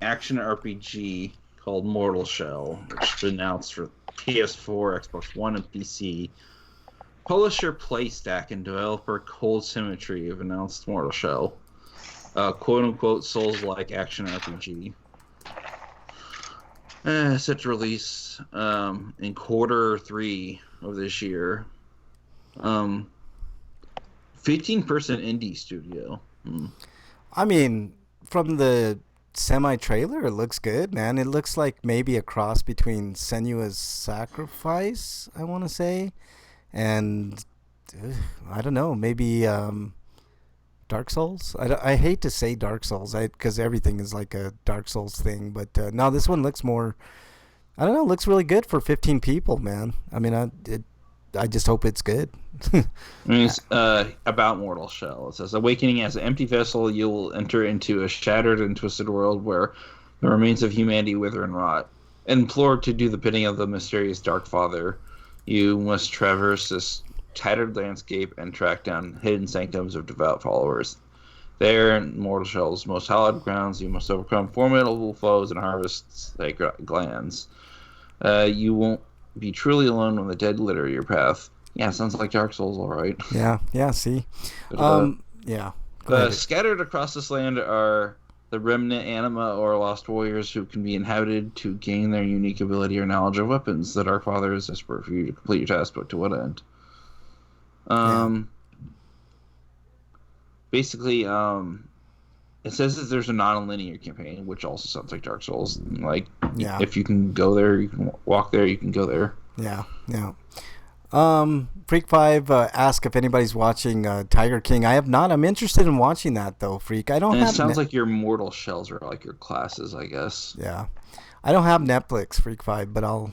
action RPG called Mortal Shell, which was announced for PS4, Xbox One, and PC. Publisher Playstack and developer Cold Symmetry have announced Mortal Shell, quote-unquote Souls-like action RPG. Set to release in quarter 3 of this year. 15% indie studio. I mean, from the semi-trailer, it looks good, man. It looks like maybe a cross between Senua's Sacrifice, I want to say, and I don't know, maybe Dark Souls. I hate to say Dark Souls, because everything is like a Dark Souls thing, but no, this one looks more. I don't know. Looks really good for 15 people, man. I mean, I just hope it's good. I mean, it's about Mortal Shell. It says, awakening as an empty vessel, you will enter into a shattered and twisted world where the remains of humanity wither and rot. Implored to do the bidding of the mysterious Dark Father, you must traverse this tattered landscape and track down hidden sanctums of devout followers. There, in Mortal Shell's most hallowed grounds, you must overcome formidable foes and harvest sacred glands. You won't be truly alone when the dead litter your path. Yeah, sounds like Dark Souls, all right. Yeah, see? Yeah. Scattered across this land are the remnant anima or lost warriors who can be inhabited to gain their unique ability or knowledge of weapons. The Dark Father is desperate for you to complete your task, but to what end? Basically, it says that there's a non-linear campaign, which also sounds like Dark Souls. Like, if you can go there, you can walk there, you can go there. Yeah. Freak5 asked if anybody's watching Tiger King. I have not. I'm interested in watching that, though, Freak. I don't and have... it sounds like your Mortal Shells are like your classes, I guess. Yeah. I don't have Netflix, Freak5, but I'll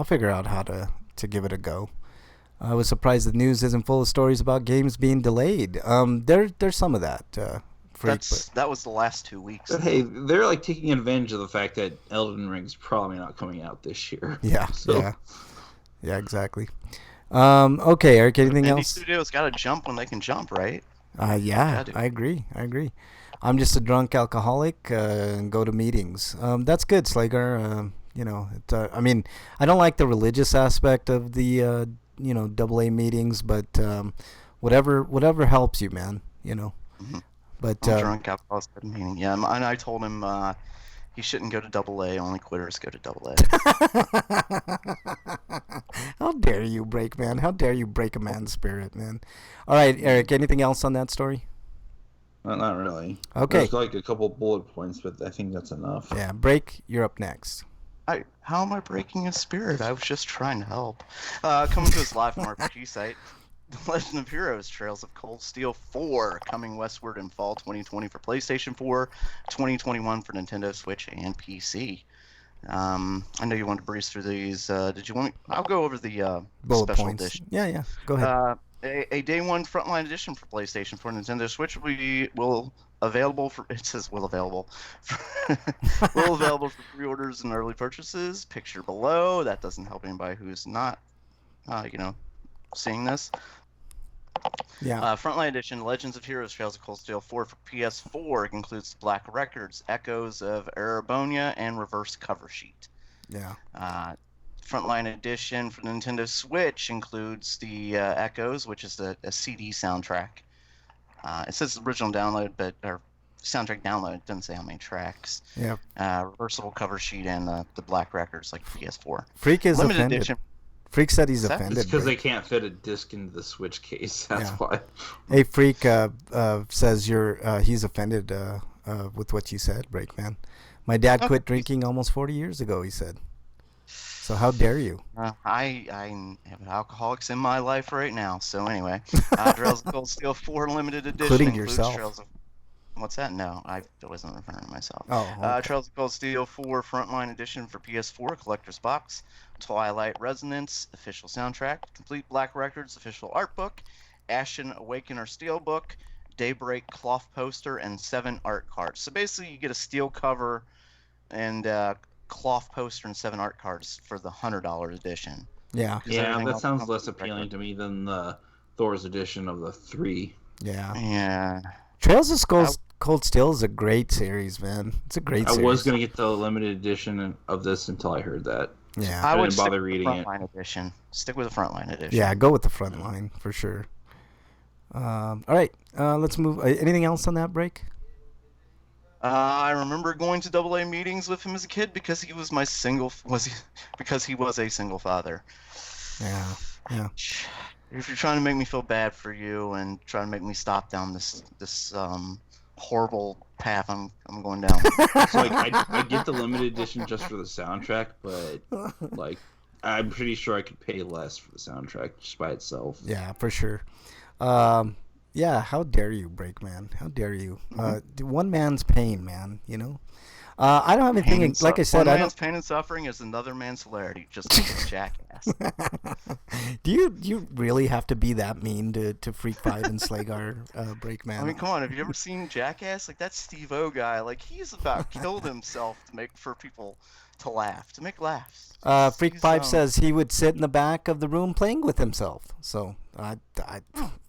figure out how to give it a go. I was surprised the news isn't full of stories about games being delayed. There's some of that. That was the last 2 weeks. But hey, they're like taking advantage of the fact that Elden Ring's probably not coming out this year. Yeah, yeah, exactly. Okay, Eric, anything else? Studios got to jump when they can jump, right? Yeah, I agree. I'm just a drunk alcoholic and go to meetings. That's good, Slager. I mean, I don't like the religious aspect of the AA meetings, but whatever helps you, man. Mm-hmm. But drunk alcoholic meeting. Yeah, and I told him he shouldn't go to AA. Only quitters go to AA. How dare you, man? How dare you break a man's spirit, man? All right, Eric. Anything else on that story? Not really. Okay. There's like a couple bullet points, but I think that's enough. Yeah, Break, you're up next. How am I breaking his spirit? I was just trying to help. Coming to us live from RPG site, The Legend of Heroes: Trails of Cold Steel 4, coming westward in fall 2020 for PlayStation 4, 2021 for Nintendo Switch and PC. I know you want to breeze through these. Did you want me? I'll go over the bullet special points. edition. Yeah, go ahead. A day one frontline edition for PlayStation 4 and Nintendo Switch will available for available for pre-orders and early purchases. Picture below. That doesn't help anybody who's not seeing this. Yeah. Frontline edition Legends of Heroes Trails of Cold Steel 4 for PS4 includes Black Records, Echoes of Erebonia, and reverse cover sheet. Yeah. Frontline edition for Nintendo Switch includes the Echoes, which is a CD soundtrack. It says original download, or soundtrack download. It doesn't say how many tracks. Yeah. Reversible cover sheet and the Black Records, like PS4. Freak is Limited offended. edition. Freak said he's offended. It's because they can't fit a disc into the Switch case. That's why. Hey, Freak says he's offended with what you said, Breakman. My dad quit drinking almost 40 years ago, he said. So how dare you? I have alcoholics in my life right now. So anyway, Trails of Cold Steel 4 limited edition including includes yourself. Trails of... What's that? No, I wasn't referring to myself. Oh, okay. Trails of Cold Steel 4 Frontline Edition for PS4 Collector's Box, Twilight Resonance Official Soundtrack, Complete Black Records Official Art Book, Ashen Awakener Steelbook, Daybreak Cloth Poster, and 7 art cards. So basically, you get a steel cover and cloth poster and 7 art cards for the $100 edition. Yeah. Yeah, that sounds less appealing to me than the Thor's edition of the 3. Yeah. Yeah. Trails of Cold Steel is a great series, man. It's a great series. I was going to get the limited edition of this until I heard that. Yeah. I would didn't bother reading it. Frontline edition. Stick with the Frontline edition. Yeah, go with the Frontline for sure. All right, let's move. Anything else on that break? I remember going to AA meetings with him as a kid because he was because he was a single father. Yeah. If you're trying to make me feel bad for you and trying to make me stop down this horrible path I'm going down. So like I get the limited edition just for the soundtrack, but like I'm pretty sure I could pay less for the soundtrack just by itself. Yeah, for sure. Yeah, how dare you, Breakman? How dare you? One man's pain, man. You know. I don't have anything. Like I said, one man's pain and suffering is another man's hilarity. Just like a jackass. Do you really have to be that mean to Freak Five and Slagar, Breakman? I mean, come on. Have you ever seen Jackass? Like that Steve-O guy. Like he's about killed himself to make for people to laugh, to make laughs. Freak Five says he would sit in the back of the room playing with himself. So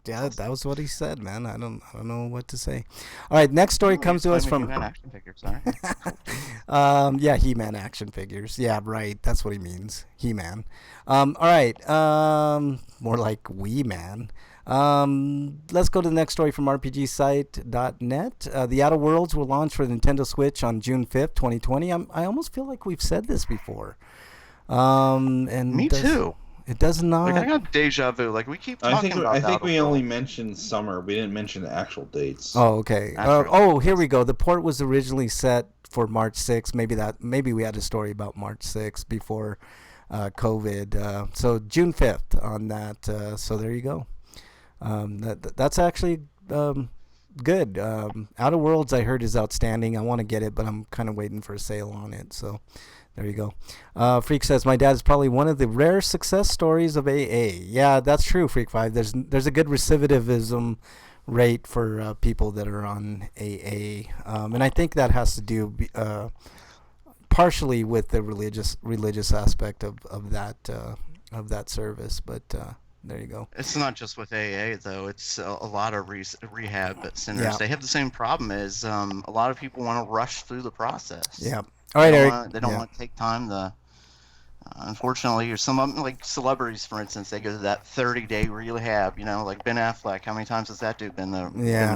yeah, that was what he said, man. I don't know what to say. All right, next story comes to us from He-Man action figures. Right? yeah, He-Man action figures. Yeah, right. That's what he means. He-Man. All right. More like Wee Man. Let's go to the next story from RPGsite.net. The Outer Worlds will launch for the Nintendo Switch on June 5th, 2020. I almost feel like we've said this before. And Me too. It does not. Like I got deja vu. Like we keep talking about. I think we only mentioned summer. We didn't mention the actual dates. Oh, okay. Here we go. The port was originally set for March 6th. Maybe we had a story about March 6th before COVID. So June 5th on that. So there you go. That's actually good. Outer Worlds I heard is outstanding. I want to get it, but I'm kind of waiting for a sale on it. So there you go. Freak says my dad is probably one of the rare success stories of AA. Yeah, that's true. Freak 5. There's a good recidivism rate for people that are on AA, and I think that has to do partially with the religious aspect of that service. But there you go. It's not just with AA though. It's a lot of rehab centers. Yeah. They have the same problem as a lot of people want to rush through the process. Yeah. All right, Eric. They don't want to take time to. Unfortunately, or some like celebrities, for instance, they go to that 30-day rehab. You know, like Ben Affleck. How many times has that dude been to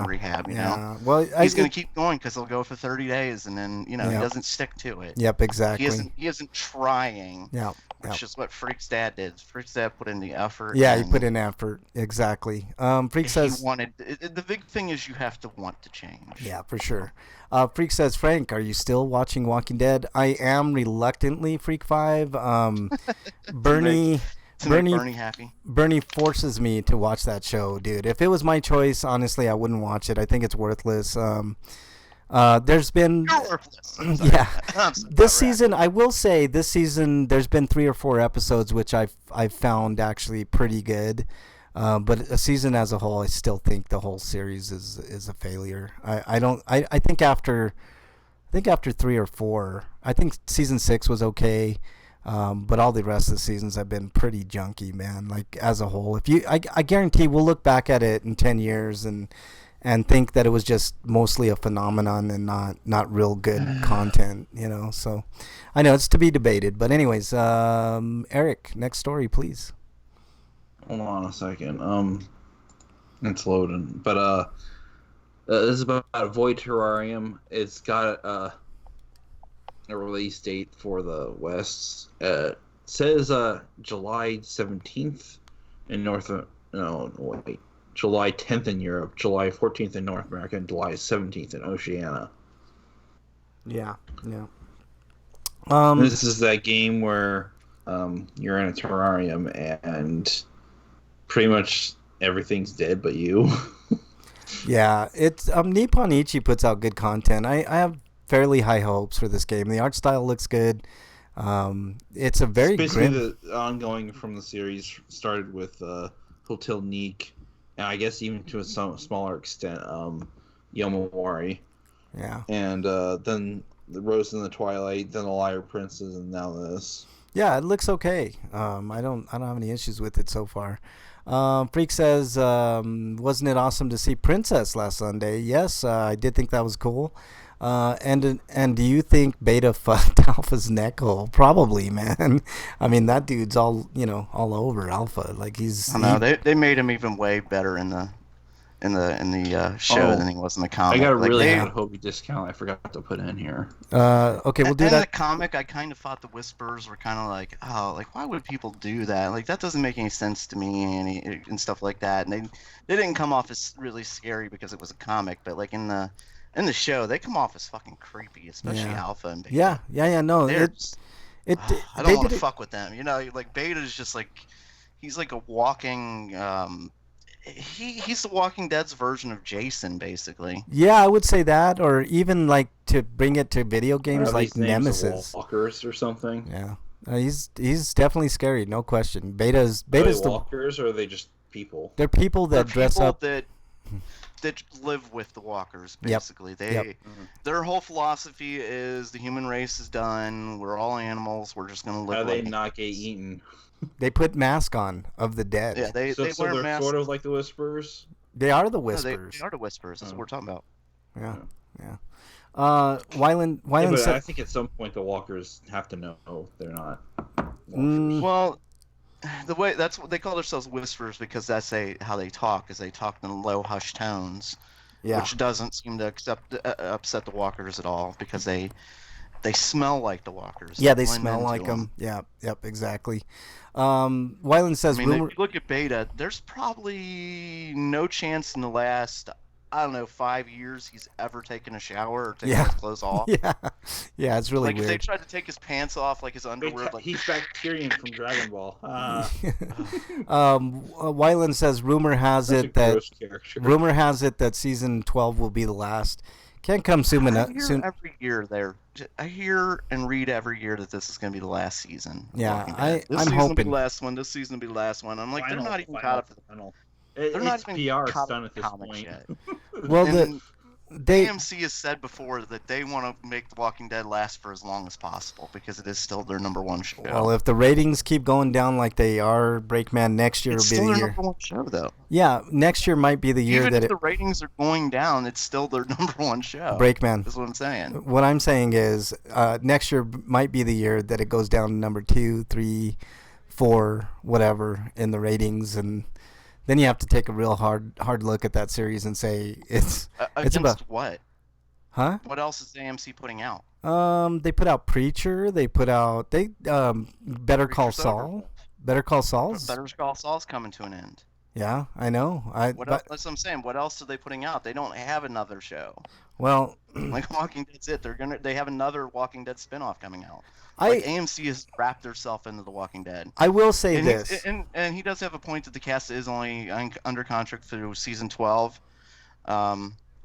rehab? You know, well, he's going to keep going because he'll go for 30 days, and then he doesn't stick to it. Yep, exactly. He isn't trying. Yeah. Which is what Freak's dad did. Freak's dad put in the effort. Yeah, he put in effort. Exactly. Freak says he wanted. The big thing is you have to want to change. Yeah, for sure. Freak says, Frank, are you still watching Walking Dead? I am reluctantly, Freak 5. Bernie happy. Bernie forces me to watch that show, dude. If it was my choice, honestly, I wouldn't watch it. I think it's worthless. There's been this season. I will say this season there's been 3 or 4 episodes which I've found actually pretty good. But a season as a whole, I still think the whole series is a failure. I think after 3 or 4, I think season 6 was okay. But all the rest of the seasons have been pretty junky, man. Like as a whole, I guarantee we'll look back at it in 10 years and think that it was just mostly a phenomenon and not real good content, you know. So I know it's to be debated, but anyways, Eric, next story, please. Hold on a second. It's loading. But this is about Void Terrarium. It's got a release date for the West. It says July 17th in July 10th in Europe, July 14th in North America, and July 17th in Oceania. Yeah. This is that game where you're in a terrarium and pretty much everything's dead but you. Yeah, it's Nippon Ichi puts out good content. I have fairly high hopes for this game. The art style looks good. It's a very basically grim... the ongoing from the series started with Hotel Neek, and I guess even to a smaller extent, Yomawari. Yeah. And then the Rose in the Twilight, then the Liar Princess, and now this. Yeah, it looks okay. I don't have any issues with it so far. Freak says, wasn't it awesome to see Princess last Sunday? Yes, I did think that was cool. And do you think Beta fucked Alpha's neck hole? Probably, man. I mean, that dude's all over Alpha. Like I know they made him even way better in in the show than he was in the comic. I got a Like, really they, good Hobie discount I forgot to put in here. Okay, we'll do in that. the comic, I kind of thought the Whisperers were kind of like, oh, like why would people do that? Like that doesn't make any sense to me, and stuff like that. And they didn't come off as really scary because it was a comic, but like in the show, they come off as fucking creepy, especially Yeah. Alpha and Beta. Yeah. No, They're it just- it I they don't want did to it. fuck with them. You know, like Beta's just like he's like a walking he's the Walking Dead's version of Jason, basically. Yeah, I would say that, or even like to bring it to video games Are like these names Nemesis. walkers or something? Yeah, he's definitely scary, no question. Are they Beta's the walkers or are they just people? they're people that They're dress people up. that live with the walkers, Yep. basically. They Yep. their whole philosophy is the human race is done. We're all animals. We're just gonna How live do they like not get eaten? They put mask on of the dead. yeah. They So wear they're masks. sort of like the Whisperers? They are the No, Whispers. they are the Whispers. That's what we're talking about. Yeah, Yeah. yeah. Wyland Yeah, but said, I think at some point the walkers have to know they're not walkers. Mm. Well, the way that's what they call themselves Whispers because that's how they talk. Is they talk in low hushed tones, yeah, which doesn't seem to upset the walkers at all because they smell like the walkers. yeah, they blend smell into like them. Yeah, yep, exactly. Wyland says, I mean, rumor. if you look at Beta, there's probably no chance in the last, I don't know, 5 years he's ever taken a shower or taken Yeah. his clothes off. Yeah, it's really Like if they weird. tried to take his pants off, like his underwear, like He's Bacterian from Dragon Ball. Wyland says, rumor has Such a it that gross character. season 12 will be the last. Can't come soon I enough. hear Soon. every year I hear and read every year that this is going to be the last season. of Yeah, Walking Dead. This I'm season will be hoping. the last one. This season will be the last one. I'm like, they're not even caught up. Final. They're not It's even PR caught done up at to this comics point. yet. Well, And they AMC has said before that they want to make The Walking Dead last for as long as possible because it is still their number one show. well, if the ratings keep going down like they are, Breakman next year it's will be still the their year. number one show, though. Yeah, next year might be the year Even that if the ratings are going down, it's still their number one show. Breakman. Is what I'm saying. What I'm saying is, next year might be the year that it goes down to number 2, 3, 4, whatever in the ratings, and then you have to take a real hard look at that series and say it's Against about what? huh? What else is AMC putting out? They put out Preacher. They put out Better Call Preacher's over. Saul. Better Call Saul's. Better Call Saul's coming to an end. Yeah, I know. What else? That's what I'm saying. What else are they putting out? They don't have another show. Well, Like Walking Dead's it. They have another Walking Dead spinoff coming out. I Like AMC has wrapped themselves into The Walking Dead. I will say And this. and he does have a point that the cast is only under contract through season 12.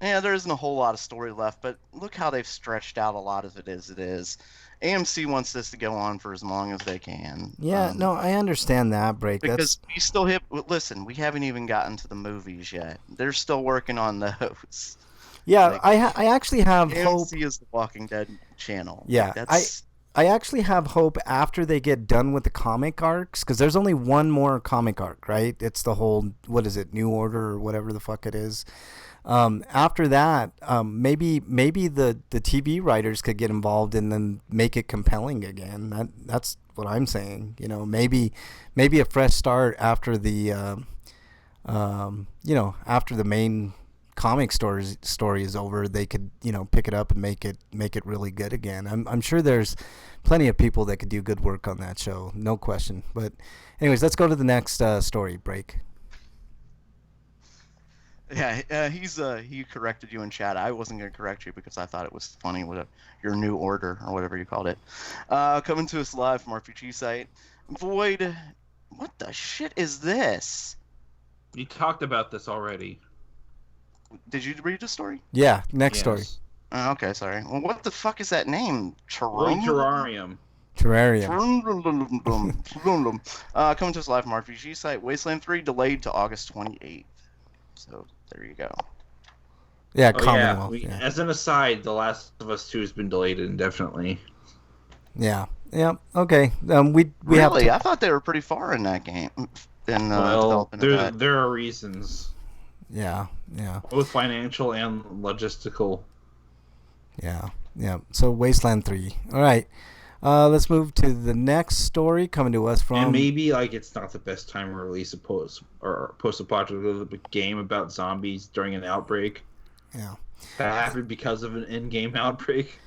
Yeah, there isn't a whole lot of story left, but look how they've stretched out a lot of it as it is. AMC wants this to go on for as long as they can. Yeah, no, I understand that, Break. Because we still listen, we haven't even gotten to the movies yet. They're still working on those. Yeah, like, I actually have hope. AMC is the Walking Dead channel. Yeah, That's I actually have hope after they get done with the comic arcs, because there's only one more comic arc, right? It's the whole, what is it, New Order or whatever the fuck it is. After that, maybe the TV writers could get involved and then make it compelling again. That's what I'm saying. You know, maybe a fresh start after the after the main comic story is over, they could pick it up and make it really good again. I'm sure there's plenty of people that could do good work on that show, no question. But anyways, let's go to the next story. Break. Yeah, he corrected you in chat. I wasn't gonna correct you because I thought it was funny with your new order or whatever you called it. Coming to us live from RPG site. Void, what the shit is this? You talked about this already. Did you read the story? Yeah, next Yes. story. Okay, sorry. Well, what the fuck is that name? Void Terrarium. Terraria. Coming to us live from RPG site. Wasteland 3 delayed to August 28th. So there you go. Yeah, Oh, yeah. Commonwealth. Yeah. As an aside, The Last of Us 2 has been delayed indefinitely. Yeah. Okay. We Really? have to, I thought they were pretty far in that game. In Well, development of that. there are reasons, Yeah. both financial and logistical. Yeah. So Wasteland 3. All right. Let's move to the next story coming to us from. And maybe like it's not the best time to release a post-apocalyptic game about zombies during an outbreak. Yeah. That happened because of an in-game outbreak.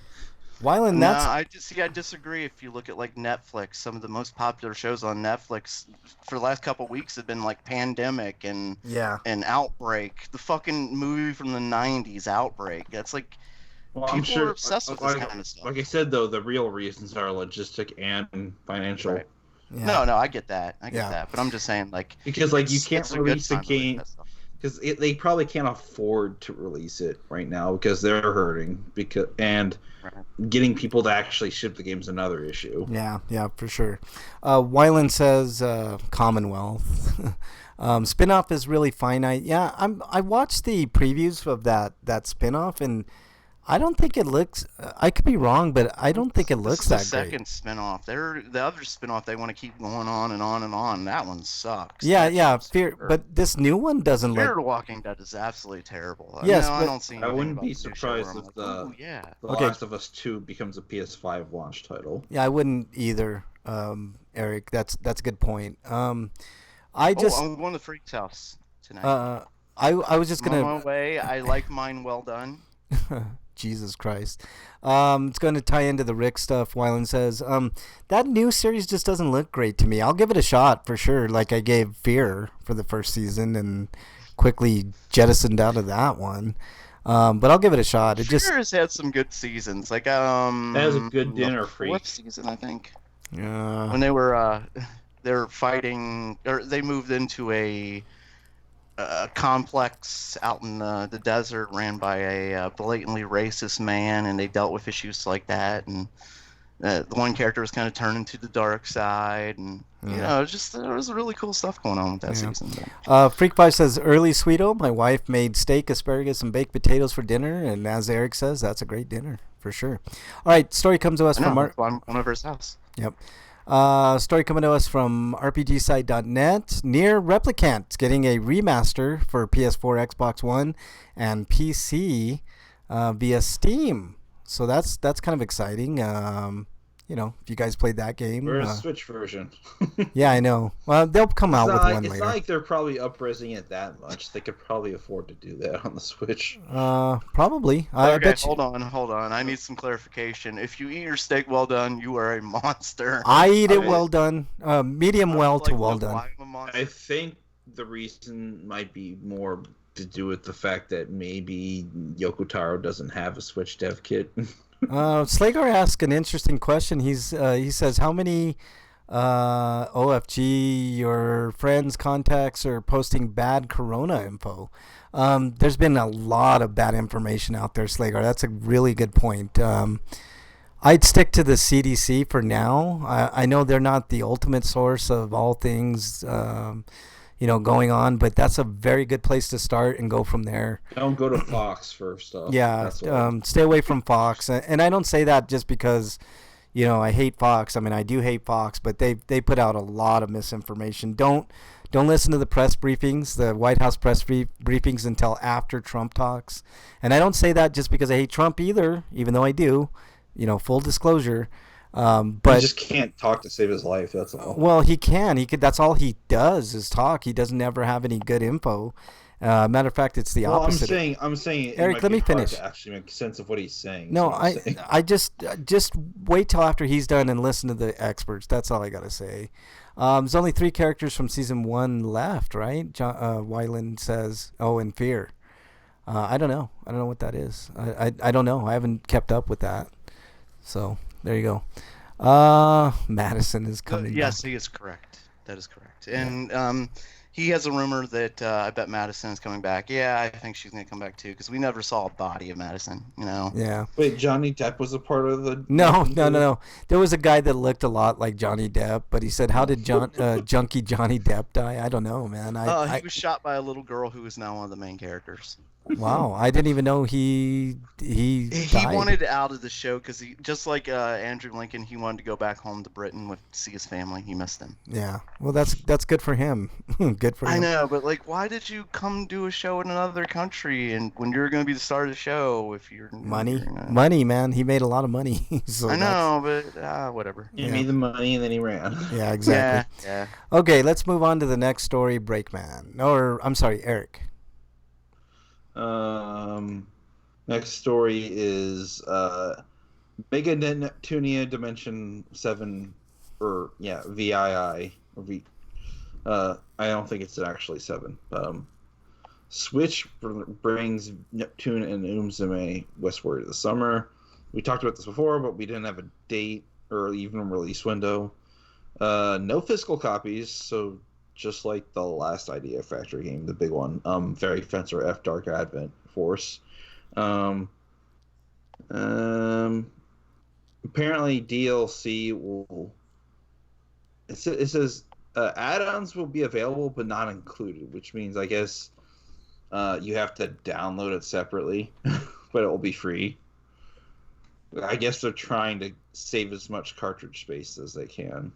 Wyland, that's. I disagree. If you look at like Netflix, some of the most popular shows on Netflix for the last couple of weeks have been like Pandemic and Outbreak. The fucking movie from the '90s, Outbreak. That's like. Well, people I'm sure, are obsessed with this kind of stuff. Like I said, though, the real reasons are logistic and financial. Right. Yeah. No, I get that. But I'm just saying, like, because like you can't release a game because they probably can't afford to release it right now because they're hurting and getting people to actually ship the game is another issue. Yeah, for sure. Wyland says Commonwealth. Spinoff is really finite. Yeah, I watched the previews of that spinoff and. I don't think it looks. I could be wrong, but I don't think it looks that great. Second spinoff. The other spinoff they want to keep going on and on and on. That one sucks. Yeah. Fear, but this new one doesn't look. Fear the Walking Dead is absolutely terrible. Yes, I don't see. I wouldn't be surprised if the Last of Us 2 becomes a PS5 launch title. Yeah, I wouldn't either, Eric. That's a good point. I'm going to Freak's house tonight. I was just gonna. On my way. I like mine well done. Jesus Christ. It's going to tie into the Rick stuff. Wyland says, that new series just doesn't look great to me. I'll give it a shot for sure. Like I gave Fear for the first season and quickly jettisoned out of that one. But I'll give it a shot. Fear has had some good seasons. Like, it has a good dinner freak. Fourth season, I think. Yeah. When they were, they're fighting, or they moved into a complex out in the desert ran by a blatantly racist man, and they dealt with issues like that. And the one character was kind of turned into the dark side, and there was really cool stuff going on with that season. Freak5 says early Sweeto. My wife made steak, asparagus, and baked potatoes for dinner, and as Eric says, that's a great dinner for sure. All right, story comes to us from Mark. I'm one of his house. Yep. Story coming to us from RPGsite.net. Nier Replicant's getting a remaster for PS4, Xbox One, and PC via Steam. So that's kind of exciting. If you guys played that game. Or a Switch version. Yeah, I know. Well, they'll come out with one later. It's not like they're probably up-resing it that much. They could probably afford to do that on the Switch. Probably. Okay, hold on. I need some clarification. If you eat your steak well done, you are a monster. I eat it well done. Medium well to well done. I think the reason might be more to do with the fact that maybe Yoko Taro doesn't have a Switch dev kit. Slagar asked an interesting question. He says, how many OFG your friends, contacts are posting bad Corona info? There's been a lot of bad information out there, Slagar. That's a really good point. I'd stick to the CDC for now. I know they're not the ultimate source of all things going on, but that's a very good place to start and go from there. Don't go to Fox for stuff. Yeah, stay away from Fox. And I don't say that just because, I hate Fox. I mean, I do hate Fox, but they put out a lot of misinformation. Don't listen to the press briefings, the White House press briefings until after Trump talks. And I don't say that just because I hate Trump either, even though I do, full disclosure. But he just can't talk to save his life. That's all. Well, he can. That's all he does is talk. He doesn't ever have any good info. Matter of fact, it's the opposite. I'm saying. Eric, let me finish. To actually make sense of what he's saying. No, I just wait till after he's done and listen to the experts. That's all I gotta say. There's only 3 characters from season 1 left, right? Wyland says, in Fear. I don't know. I don't know what that is. I don't know. I haven't kept up with that. So. There you go. Madison is coming. Yes, back. He is correct. That is correct. And he has a rumor that I bet Madison is coming back. Yeah, I think she's going to come back too because we never saw a body of Madison. Yeah. Wait, Johnny Depp was a part of the. No. There was a guy that looked a lot like Johnny Depp, but he said, "How did Junkie Johnny Depp die?" I don't know, man. He was shot by a little girl who is now one of the main characters. Wow, I didn't even know he He died. wanted out of the show because he, just like Andrew Lincoln, he wanted to go back home to Britain with see his family. He missed them. Yeah. Well, that's good for him. Good for I him. know, but like, why did you come do a show in another country and when you're going to be the star of the show if you're Money, not... money, man. He made a lot of money. So I that's know, but whatever. He yeah, made the money and then he ran. yeah, exactly. Yeah. Okay, let's move on to the next story, Breakman. Or I'm sorry, Eric. Next story is Mega Neptunia Dimension 7, or yeah, VII or V. I don't think it's actually 7. Switch brings Neptune and Umzume westward this summer. We talked about this before, but we didn't have a date or even a release window. No physical copies, so just like the last Idea Factory game, the big one, Fairy Fencer F Dark Advent Force. Apparently DLC will... It says add-ons will be available but not included, which means I guess you have to download it separately, but it will be free. I guess they're trying to save as much cartridge space as they can,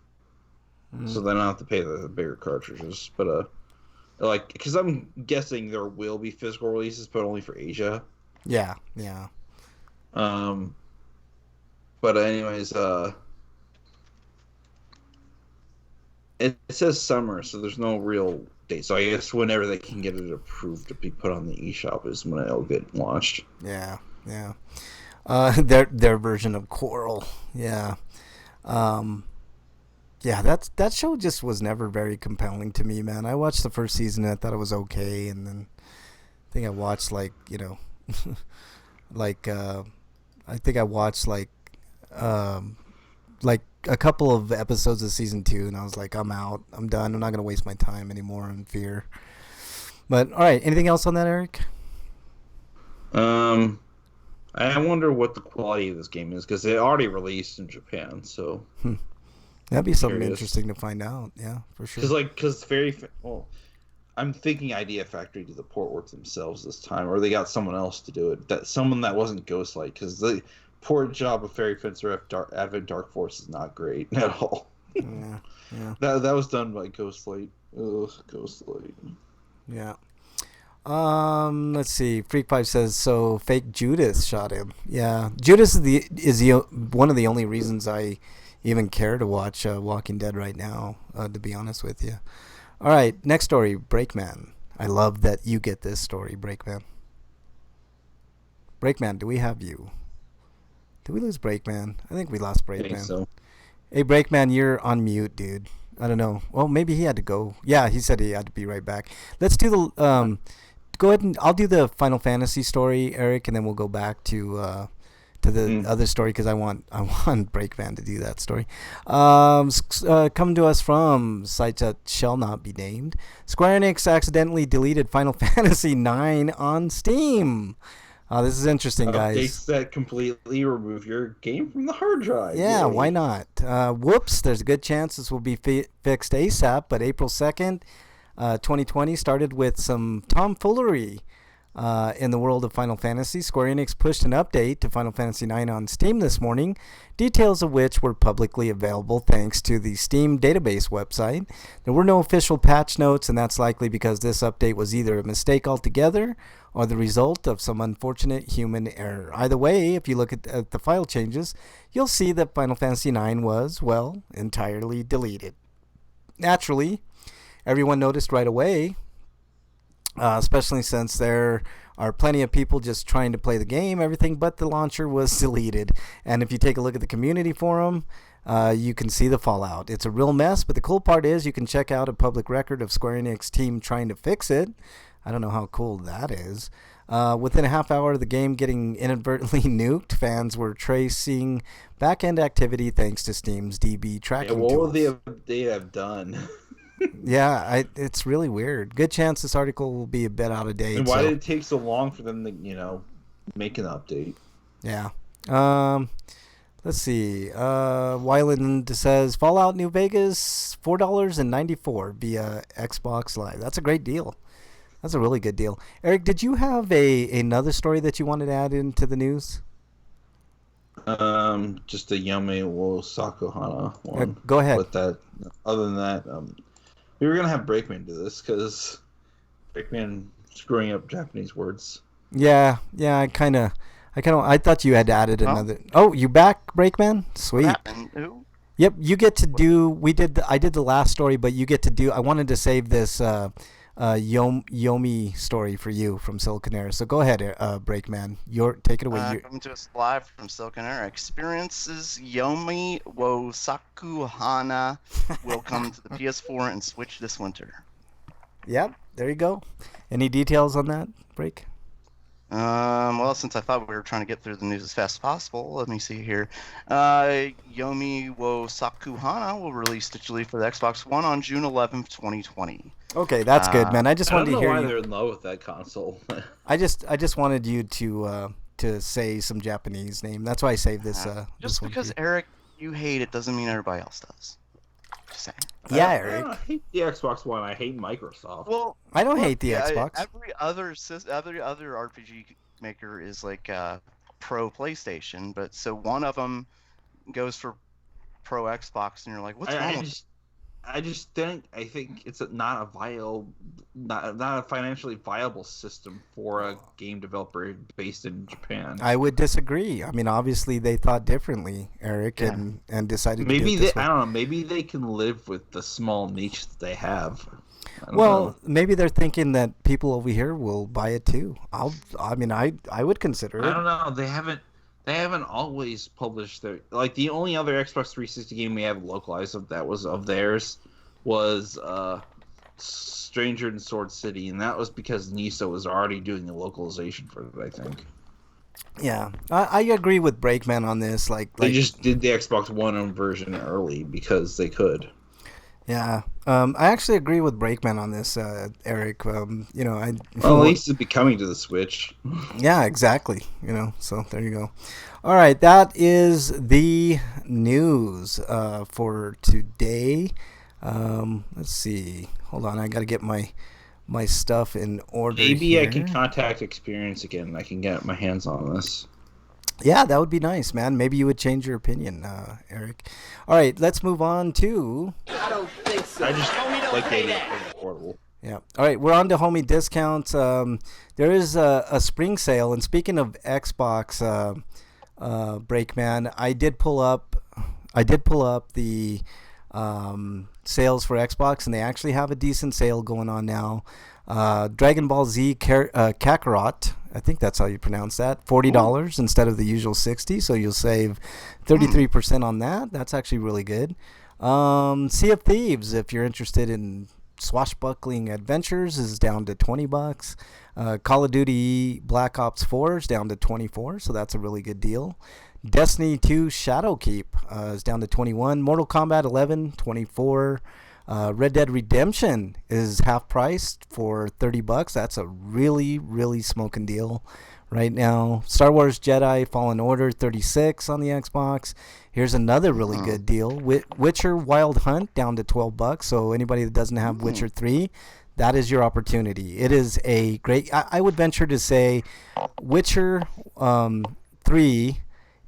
so they don't have to pay the bigger cartridges. But like, because I'm guessing there will be physical releases, but only for Asia. Yeah. But anyways, it says summer, so there's no real date. So I guess whenever they can get it approved to be put on the eShop is when it'll get launched. Yeah. Their version of Coral. Yeah. Yeah, that show just was never very compelling to me, man. I watched the first season and I thought it was okay, and then I think I watched like I think I watched like a couple of episodes of season 2, and I was like, I'm out. I'm done. I'm not gonna waste my time anymore on Fear. But all right, anything else on that, Eric? I wonder what the quality of this game is because it already released in Japan, so That'd be something interesting to find out. Yeah, for sure. Because I'm thinking Idea Factory did the port work themselves this time, or they got someone else to do it. Someone that wasn't Ghostlight, because the port job of Fairy Fencer Advent Dark Force is not great at all. Yeah. That was done by Ghostlight. Ugh, Ghostlight. Yeah. Let's see. Freak Pipe says so. Fake Judas shot him. Yeah, Judas is one of the only reasons I even care to watch Walking Dead right now. To be honest with you. All right, next story, Breakman. I love that you get this story, Breakman. Breakman, do we have you? Did we lose Breakman? I think we lost Breakman. I think so. Hey, Breakman, you're on mute, dude. I don't know. Well, maybe he had to go. Yeah, he said he had to be right back. Let's do the go ahead and I'll do the Final Fantasy story, Eric, and then we'll go back to the other story because I want Breakman to do that story. Coming to us from sites that shall not be named. Square Enix accidentally deleted Final Fantasy IX on Steam. This is interesting, guys. Updates that completely remove your game from the hard drive. Yeah, Yay. why not? Whoops, there's a good chance this will be fixed ASAP, but April 2nd, 2020 started with some tomfoolery in the world of Final Fantasy. Square Enix pushed an update to Final Fantasy IX on Steam this morning, details of which were publicly available thanks to the Steam database website. There were no official patch notes, and that's likely because this update was either a mistake altogether or the result of some unfortunate human error. Either way, if you look at the file changes, you'll see that Final Fantasy IX was, well, entirely deleted. Naturally, everyone noticed right away, especially since there are plenty of people just trying to play the game, everything but the launcher was deleted. And if you take a look at the community forum, you can see the fallout. It's a real mess, but the cool part is you can check out a public record of Square Enix team trying to fix it. I don't know how cool that is. Within a half hour of the game getting inadvertently nuked, fans were tracing back-end activity thanks to Steam's DB tracking tools. What would they have done? Yeah, it's really weird. Good chance this article will be a bit out of date. And why did it take so long for them to, make an update? Yeah. Let's see. Wyland says Fallout New Vegas $4.94 via Xbox Live. That's a great deal. That's a really good deal. Eric, did you have another story that you wanted to add into the news? Just the Yame wo Sakuhana one. Go ahead. With that, other than that, we were gonna have Breakman do this because Breakman screwing up Japanese words. Yeah. I thought you had added another. Oh, you back, Breakman? Sweet. What happened? Who? Yep, you get to do. I did the last story, but you get to do. I wanted to save this Yomi story for you from Silicon Air. So go ahead, Breakman. Take it away. Coming to us live from Silicon Air. Experiences Yomi wo Sakuhana will come to the PS4 and Switch this winter. Yep, there you go. Any details on that, Break? Well, since I thought we were trying to get through the news as fast as possible, let me see here. Yomi wo Sakuhana will release digitally for the Xbox One on June 11th, 2020. Okay, that's good, man. I just wanted to hear why you. they're in love with that console. I just wanted you to say some Japanese name. That's why I saved this. Just because Eric, you hate it doesn't mean everybody else does. Just saying. Yeah, Eric. I hate the Xbox One. I hate Microsoft. Well, I don't hate the Xbox. Every other RPG maker is like pro PlayStation, but so one of them goes for pro Xbox, and you're like, what's wrong? I think it's not a financially viable system for a game developer based in Japan. I would disagree. I mean, obviously they thought differently, Eric, and decided to do it this way. I don't know. Maybe they can live with the small niche that they have. Maybe they're thinking that people over here will buy it too. I would consider it. I don't know. They haven't always published their the only other Xbox 360 game we have localized of theirs was Stranger in Sword City, and that was because NISO was already doing the localization for it, I think. Yeah, I agree with Breakman on this. They just did the Xbox One version early because they could. Yeah, I actually agree with Breakman on this, Eric. At least it'd be coming to the Switch. Yeah, exactly. So there you go. All right, that is the news for today. Let's see. Hold on, I got to get my stuff in order. Maybe here. I can contact Experience again. I can get my hands on this. Yeah, that would be nice, man. Maybe you would change your opinion, Eric. All right, let's move on to... I don't think so. I just like the portable. Yeah. All right, we're on to homie discounts. There is a spring sale, and speaking of Xbox, Breakman, I did pull up the sales for Xbox, and they actually have a decent sale going on now. Dragon Ball Z Kakarot, I think that's how you pronounce that, $40 instead of the usual $60, so you'll save 33% on that. That's actually really good. Sea of Thieves, if you're interested in swashbuckling adventures, is down to $20. Call of Duty Black Ops 4 is down to $24, so that's a really good deal. Destiny 2 Shadowkeep is down to $21. Mortal Kombat 11, $24. Red Dead Redemption is half priced for $30. That's a really, really smoking deal right now. Star Wars Jedi Fallen Order, $36 on the Xbox. Here's another really good deal. Witcher Wild Hunt down to $12. So anybody that doesn't have Witcher 3, that is your opportunity. It is a great... I would venture to say Witcher 3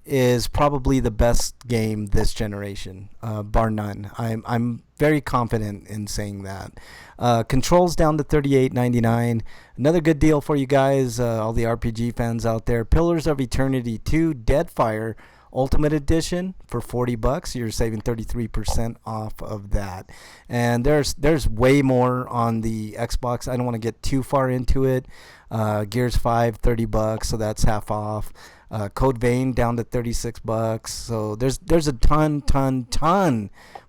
is probably the best game this generation, bar none. I'm very confident in saying that. Controls down to $38.99. Another good deal for you guys, all the RPG fans out there. Pillars of Eternity 2 Deadfire Ultimate Edition for $40. You're saving 33% off of that. And there's way more on the Xbox. I don't want to get too far into it. Gears 5, $30, so that's half off. Code Vein down to $36. So there's a ton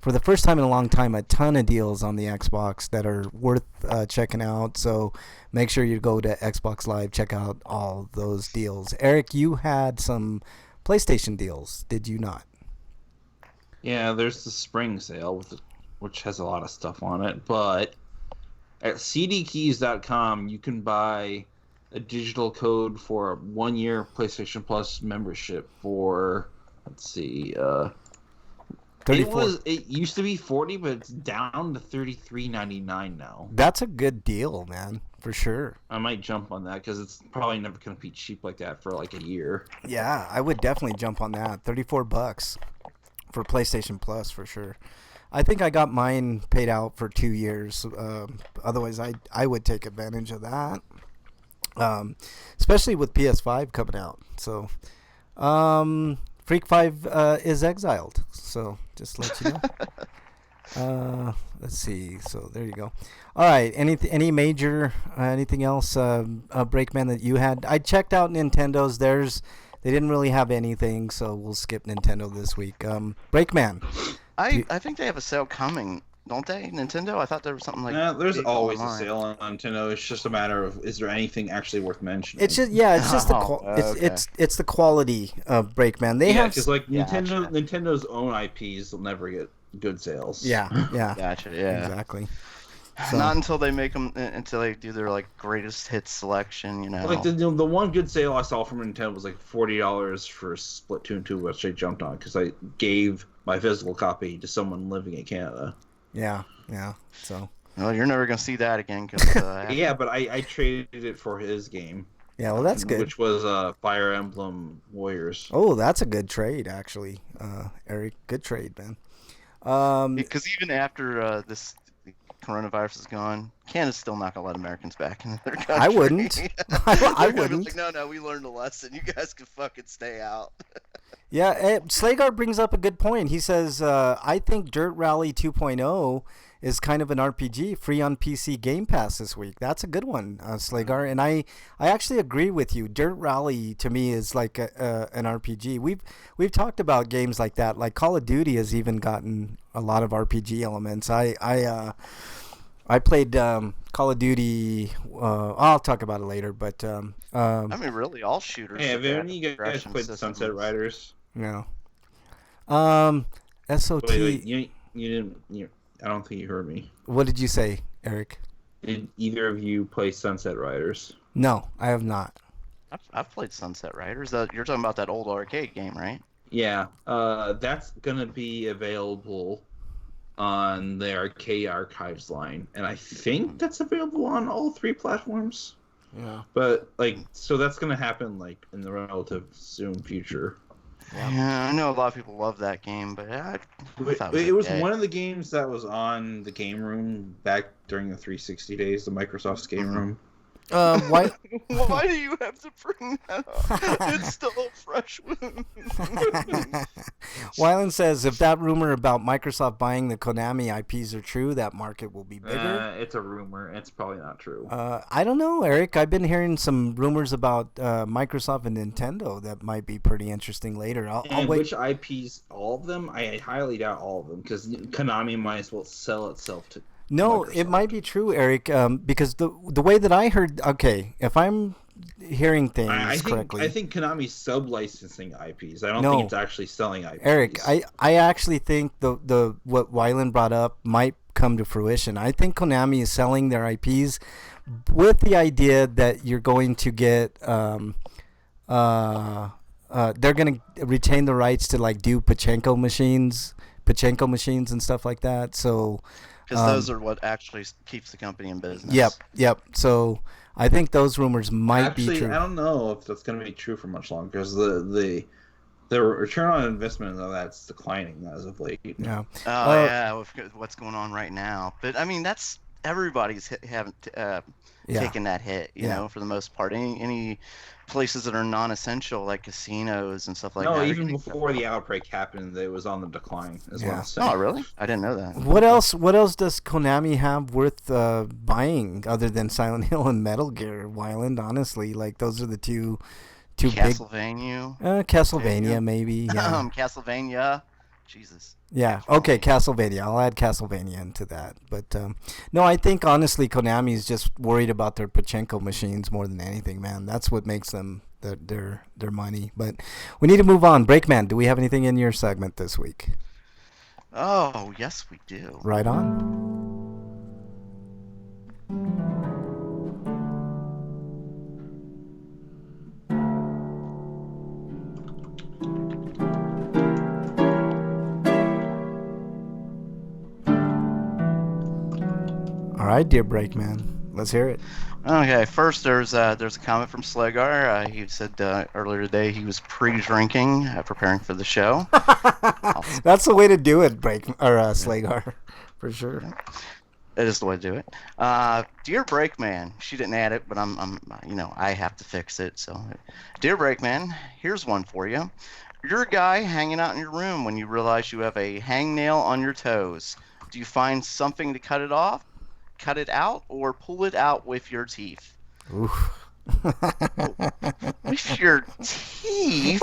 for the first time in a long time, a ton of deals on the Xbox that are worth checking out. So make sure you go to Xbox Live, check out all those deals. Eric, you had some PlayStation deals, did you not? Yeah, there's the spring sale which has a lot of stuff on it, but at cdkeys.com you can buy a digital code for a 1-year PlayStation Plus membership for, let's see, 34. It used to be $40, but it's down to $33.99 now. That's a good deal, man. for sure. I might jump on that because it's probably never going to be cheap like that for like a year. Yeah, I would definitely jump on that. $34 for PlayStation Plus for sure. I think I got mine paid out for 2 years. Otherwise, I would take advantage of that. Especially with PS5 coming out. So, Freak 5 is exiled. So, just to let you know. Let's see. So, there you go. All right. Any major, anything else, Breakman, that you had? I checked out Nintendo's. They didn't really have anything, so we'll skip Nintendo this week. Breakman. I think they have a sale coming, don't they? Nintendo? I thought there was something like. Yeah, there's big always online. a sale on Nintendo. It's just a matter of is there anything actually worth mentioning? It's just it's the quality of Breakman. They have because like Gotcha. Nintendo's own IPs will never get good sales. yeah Gotcha. Yeah. exactly. So, Not until they make them, until they do their like greatest hits selection, you know. Like the one good sale I saw from Nintendo was like $40 for Splatoon 2, which I jumped on because I gave my physical copy to someone living in Canada. yeah. So Well, you're never gonna see that again. Cause, yeah, but I traded it for his game. yeah, well that's good. Which was Fire Emblem Warriors. Oh, that's a good trade actually, Eric. Good trade, man. Because even after this coronavirus is gone, Canada's still not gonna let Americans back in their country. I wouldn't. I They're gonna be wouldn't. like, no, we learned a lesson. You guys can fucking stay out. Yeah, Slagar brings up a good point. He says, I think Dirt Rally 2.0 is kind of an RPG, free on PC Game Pass this week. That's a good one, Slagar. And I actually agree with you. Dirt Rally, to me, is like an RPG. We've talked about games like that. Like Call of Duty has even gotten a lot of RPG elements. I played Call of Duty. I'll talk about it later, but I mean, really, all shooters. Hey, have have any of you guys progression played systems. Sunset Riders? no. SOT. Wait, you didn't. I don't think you heard me. What did you say, Eric? Did either of you play Sunset Riders? No, I have not. I've played Sunset Riders. You're talking about that old arcade game, right? Yeah, that's gonna be available on the Arcade Archives line, and I think that's available on all 3 platforms. Yeah. But so that's gonna happen in the relative soon future. Yeah, I know a lot of people love that game, but I thought It was okay. one of the games that was on the game room back during the 360 days, the Microsoft's game room. Why? Why do you have to bring that up? It's still a fresh wound. Wyland says if that rumor about Microsoft buying the Konami IPs are true, that market will be bigger. It's a rumor. It's probably not true. I don't know, Eric. I've been hearing some rumors about Microsoft and Nintendo that might be pretty interesting later. I'll wait. Which IPs? All of them? I highly doubt all of them because Konami might as well sell itself to. No, Microsoft. it might be true, Eric, because the way that I heard, okay, if I'm hearing things correctly. I think Konami's sub-licensing IPs. I don't No. think it's actually selling IPs. Eric, I actually think the what Wyland brought up might come to fruition. I think Konami is selling their IPs with the idea that you're going to get they're going to retain the rights to do pachinko machines and stuff like that. So Because those are what actually keeps the company in business. Yep. So I think those rumors might be true. I don't know if that's going to be true for much longer because the return on investment of that's declining as of late. Yeah. Oh yeah, with what's going on right now. But I mean, that's everybody's taken that hit. You know, for the most part. Any places that are non-essential like casinos and stuff like that. No, even before the outbreak happened, it was on the decline. Is what I'm saying. Oh really? I didn't know that. What else does Konami have worth buying other than Silent Hill and Metal Gear, Wyland? Honestly, those are the two Castlevania. big. Castlevania, maybe. Yeah. Castlevania. Jesus. Yeah. Okay, Castlevania. I'll add Castlevania into that. But no, I think honestly, Konami is just worried about their pachinko machines more than anything, man. That's what makes them their money. But we need to move on. Breakman, do we have anything in your segment this week? Oh yes, we do. Right on. All right, dear Breakman, Let's hear it. Okay, first there's a comment from Slegar. He said earlier today he was pre-drinking, preparing for the show. That's the way to do it, Slagar, for sure. Yeah. It is the way to do it. Dear Breakman, she didn't add it, but I have to fix it. So, Dear Breakman, here's one for you. You're a guy hanging out in your room when you realize you have a hangnail on your toes. Do you find something to cut it out, or pull it out with your teeth? Oof. With your teeth?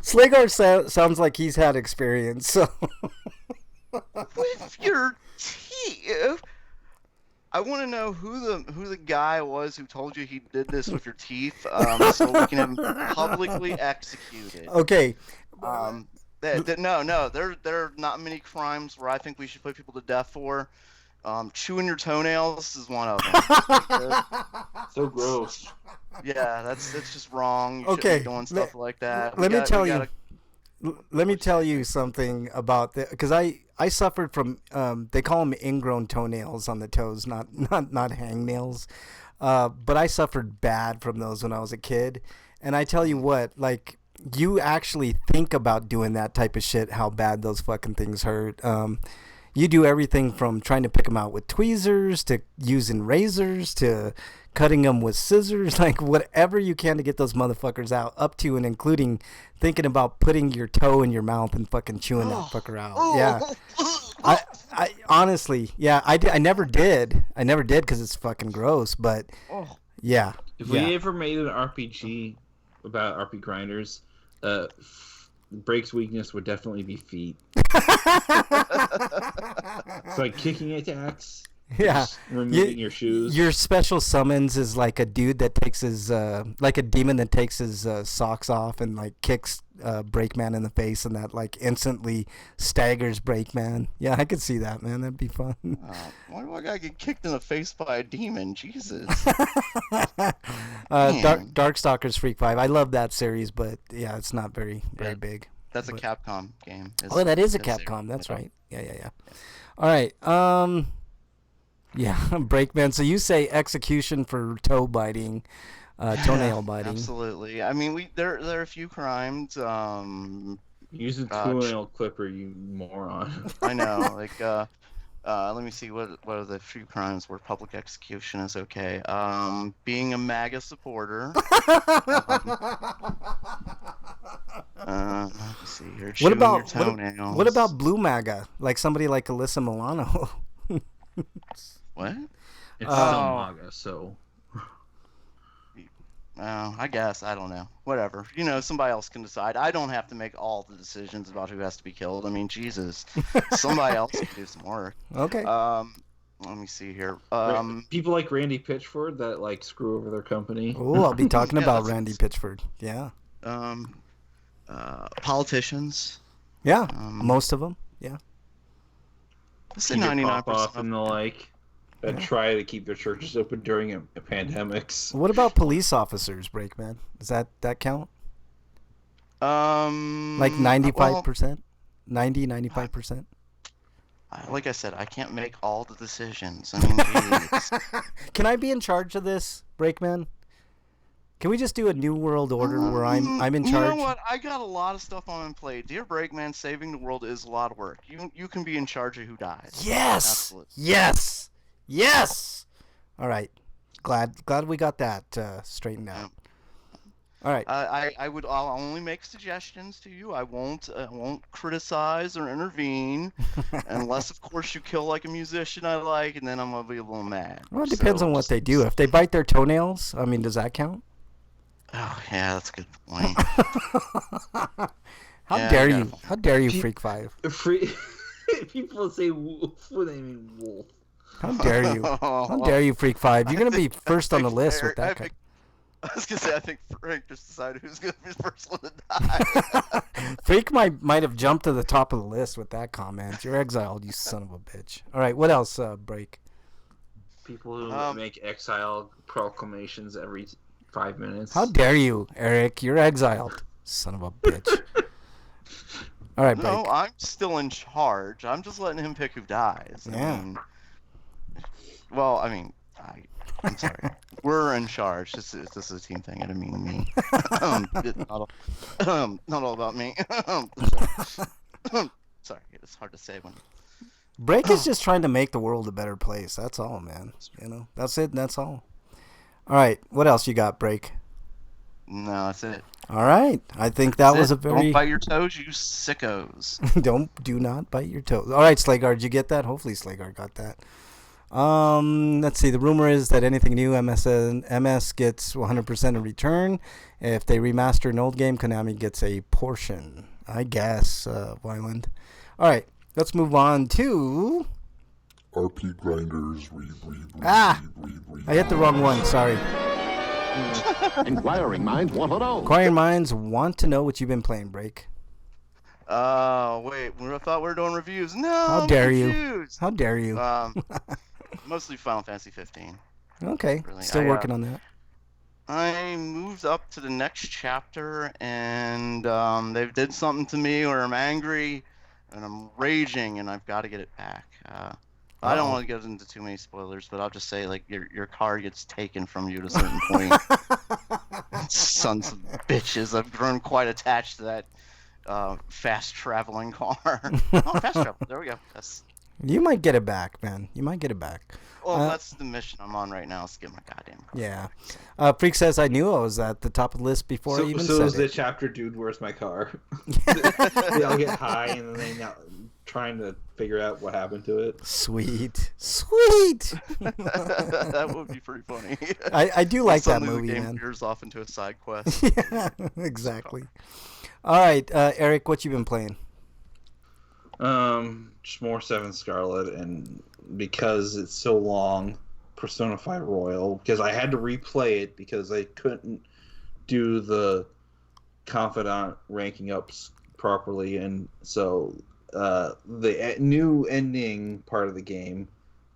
Slagar sounds like he's had experience, so... With your teeth? I want to know who the guy was who told you he did this with your teeth, so we can have him publicly executed. Okay. No, there are not many crimes where I think we should put people to death for. Chewing your toenails is one of them. So gross. Yeah, that's just wrong. You Okay, shouldn't be doing stuff like that. Let me tell you something about that, because I suffered from they call them ingrown toenails on the toes, not hangnails, but I suffered bad from those when I was a kid, and I tell you what, like, you actually think about doing that type of shit, how bad those fucking things hurt. You do everything from trying to pick them out with tweezers to using razors to cutting them with scissors, like whatever you can to get those motherfuckers out, up to and including thinking about putting your toe in your mouth and fucking chewing that fucker out. Yeah. I honestly, yeah, I never did because it's fucking gross, but yeah. If we ever made an RPG about RPGrinders, Break's weakness would definitely be feet. It's like kicking attacks. Yeah, removing your shoes. Your special summons is like a dude that takes his like a demon that takes his socks off and like kicks Breakman in the face, and that like instantly staggers Breakman. Yeah, I could see that, man. That'd be fun. Why do I gotta get kicked in the face by a demon? Jesus. Darkstalkers Freak 5. I love that series, but yeah, it's not very big. That's a Capcom game. That is a Capcom. That's right. Yeah. All right. Yeah, Breakman. So you say execution for toe biting, toenail biting. Absolutely. I mean, there are a few crimes. Use a toenail clipper, you moron. I know. Like, let me see. What are the few crimes where public execution is okay? Being a MAGA supporter. Let me see here. What about blue MAGA? Like somebody like Alyssa Milano. What? It's still MAGA, so. I guess. I don't know. Whatever. Somebody else can decide. I don't have to make all the decisions about who has to be killed. I mean, Jesus. Somebody else can do some work. Okay. Let me see here. People like Randy Pitchford that like screw over their company. Oh, I'll be talking about Randy Pitchford. Yeah. Politicians. Yeah. Most of them. Yeah. Let's say 99% and the like that try to keep their churches open during a pandemics. What about police officers, Breakman? Does that count? Like 95%? 95%? Like I said, I can't make all the decisions. I mean, geez. Can I be in charge of this, Breakman? Can we just do a New World Order where I'm in charge? You know what? I got a lot of stuff on my plate. Dear Breakman, saving the world is a lot of work. You can be in charge of who dies. Yes. Absolutely. Yes. All right. Glad we got that straightened out. All right. I'll only make suggestions to you. I won't criticize or intervene unless, of course, you kill like a musician I like, and then I'm gonna be a little mad. Well, it depends on what they do. If they bite their toenails, I mean, does that count? Oh yeah, that's a good point. How dare you? How dare you, Freak 5? People say wolf when they mean wolf. How dare you? How dare you, Freak 5? You're gonna be first on the list with that guy. I was gonna say, I think Frank just decided who's gonna be the first one to die. Freak might have jumped to the top of the list with that comment. You're exiled, you son of a bitch. All right, what else? Break. People who make exile proclamations every 5 minutes. How dare you, Eric? You're exiled, son of a bitch. All right, Break. No, I'm still in charge. I'm just letting him pick who dies. Yeah. I mean, Well, I mean, I'm sorry. We're in charge. This is a team thing. I didn't mean me. Not all about me. Sorry. Sorry, it's hard to say when. Break is just trying to make the world a better place. That's all, man. You know, that's it. That's all. All right. What else you got, Break? No, that's it. All right. I think that was a very. Don't bite your toes, you sickos. Do not bite your toes. All right, Slagar, did you get that? Hopefully, Slagar got that. Let's see. The rumor is that anything new, MS gets 100% in return. If they remaster an old game, Konami gets a portion. I guess, Wyland. All right, let's move on to RPGrinders. I hit the wrong one. Sorry. Inquiring minds want to know. Inquiring minds want to know what you've been playing, Break. Wait. I thought we were doing reviews. No. How dare you? How dare you? Mostly Final Fantasy 15. Okay. Really. Still working on that. I moved up to the next chapter, and they did something to me where I'm angry, and I'm raging, and I've got to get it back. I don't want to get into too many spoilers, but I'll just say, like, your car gets taken from you at a certain point. Sons of bitches. I've grown quite attached to that fast-traveling car. Fast travel. There we go. You might get it back, man. You might get it back. Well, that's the mission I'm on right now, is to get my goddamn car. Yeah. Freak says, I knew I was at the top of the list before I even said it. So is the chapter, dude, where's my car? They all get high, and then they trying to figure out what happened to it. Sweet. That would be pretty funny. I do like that movie, the game man. veers off into a side quest. Yeah, exactly. All right, Eric, what you been playing? Just more Seven Scarlet, and because it's so long, Persona 5 Royal, because I had to replay it because I couldn't do the confidant ranking ups properly, and so the new ending part of the game,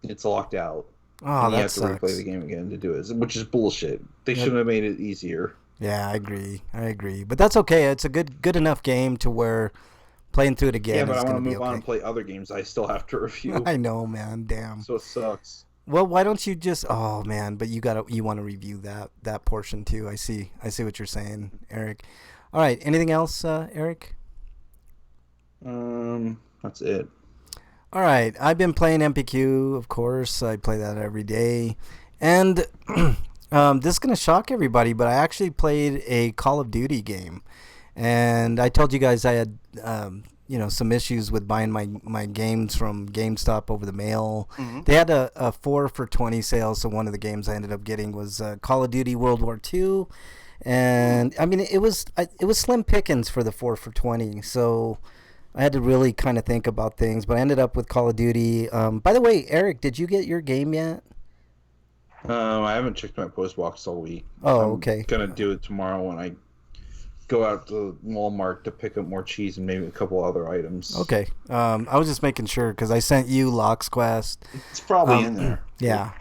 it's locked out. Oh, and you that have to sucks. replay the game again to do it, which is bullshit. They should have made it easier. Yeah, I agree. But that's okay. It's a good enough game to where playing through it again Yeah, but is I going want to to be move okay. on and play other games I still have to review. I know, man. Damn. So it sucks. Well, why don't you just? Oh man, but you want to review that portion too. I see what you're saying, Eric. All right. Anything else, Eric? That's it. All right. I've been playing MPQ, of course. I play that every day, and this is gonna shock everybody, but I actually played a Call of Duty game, and I told you guys I had some issues with buying my games from GameStop over the mail. Mm-hmm. They had a 4 for $20 sale, so one of the games I ended up getting was Call of Duty World War II, and I mean it was slim pickings for the 4 for $20, so I had to really kind of think about things, but I ended up with Call of Duty. By the way, Eric, did you get your game yet? I haven't checked my post box all week. Oh, okay. I'm gonna do it tomorrow when I go out to Walmart to pick up more cheese and maybe a couple other items. Okay. I was just making sure because I sent you Lock's Quest. It's probably in there. Yeah.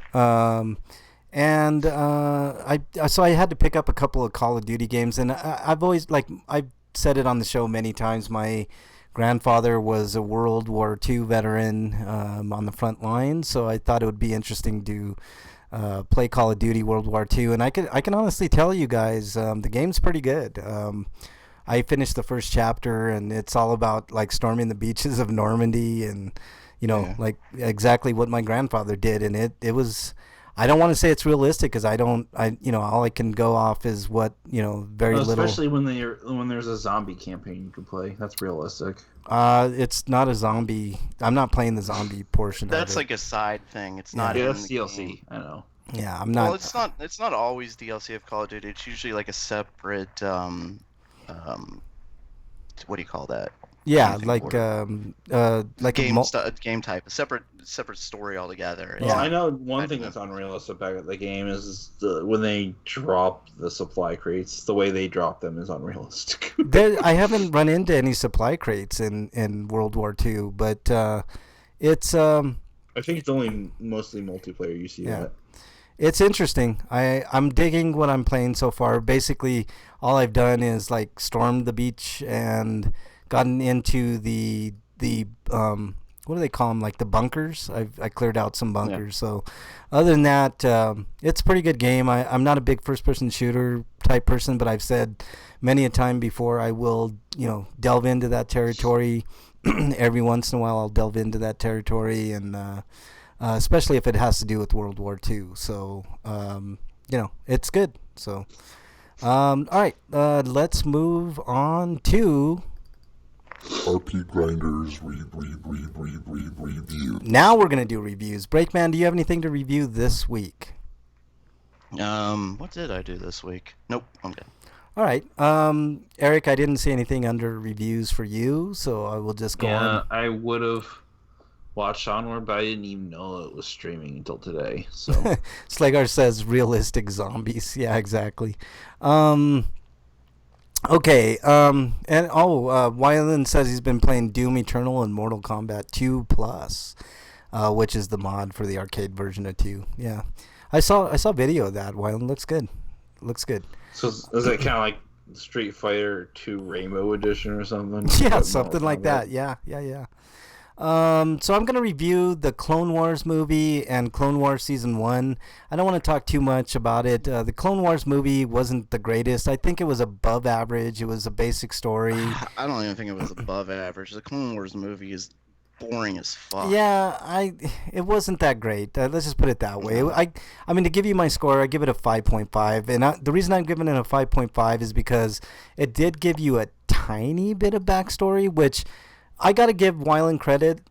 And so I had to pick up a couple of Call of Duty games, and I've always I've said it on the show many times. My grandfather was a World War II veteran on the front line, so I thought it would be interesting to play Call of Duty World War II, and I can honestly tell you guys the game's pretty good. I finished the first chapter, and it's all about storming the beaches of Normandy, and exactly what my grandfather did, and it was. I don't want to say it's realistic because all I can go off is what very little. Especially when there's a zombie campaign you can play, that's realistic. It's not a zombie. I'm not playing the zombie portion. That's of it. like a side thing. It's not. Yeah, in that's the DLC. game. I know. Yeah, I'm not. Well, it's not always DLC of Call of Duty. It's usually like a separate. What do you call that? Yeah, like game game type, a separate story altogether. Well, I know one thing that's unrealistic about the game is when they drop the supply crates. The way they drop them is unrealistic. I haven't run into any supply crates in World War II, but it's. I think it's only mostly multiplayer. You see that. It's interesting. I'm digging what I'm playing so far. Basically, all I've done is stormed the beach and gotten into the what do they call them? Like the bunkers. I cleared out some bunkers. Yeah. So other than that, it's a pretty good game. I'm not a big first-person shooter type person, but I've said many a time before I will, delve into that territory. Every once in a while, I'll delve into that territory, and especially if it has to do with World War II. So, it's good. So, all right, let's move on to RPGrinders review. Now we're gonna do reviews. Breakman, do you have anything to review this week? What did I do this week? Nope, I'm good. All right, Eric, I didn't see anything under reviews for you, so I will just go on. Yeah, I would have watched Onward, but I didn't even know it was streaming until today. So Slagar says realistic zombies. Yeah, exactly. Okay, and Wyland says he's been playing Doom Eternal and Mortal Kombat 2 Plus, which is the mod for the arcade version of 2. Yeah, I saw video of that. Wyland looks good. So is that kind of like Street Fighter 2 Rainbow Edition or something? Yeah, something like that. Yeah. So I'm going to review the Clone Wars movie and Clone Wars Season 1. I don't want to talk too much about it. The Clone Wars movie wasn't the greatest. I think it was above average. It was a basic story. I don't even think it was above average. The Clone Wars movie is boring as fuck. Yeah, it wasn't that great. Let's just put it that way. I mean, to give you my score, I give it a 5.5. And the reason I'm giving it a 5.5 is because it did give you a tiny bit of backstory, which I got to give Wyland credit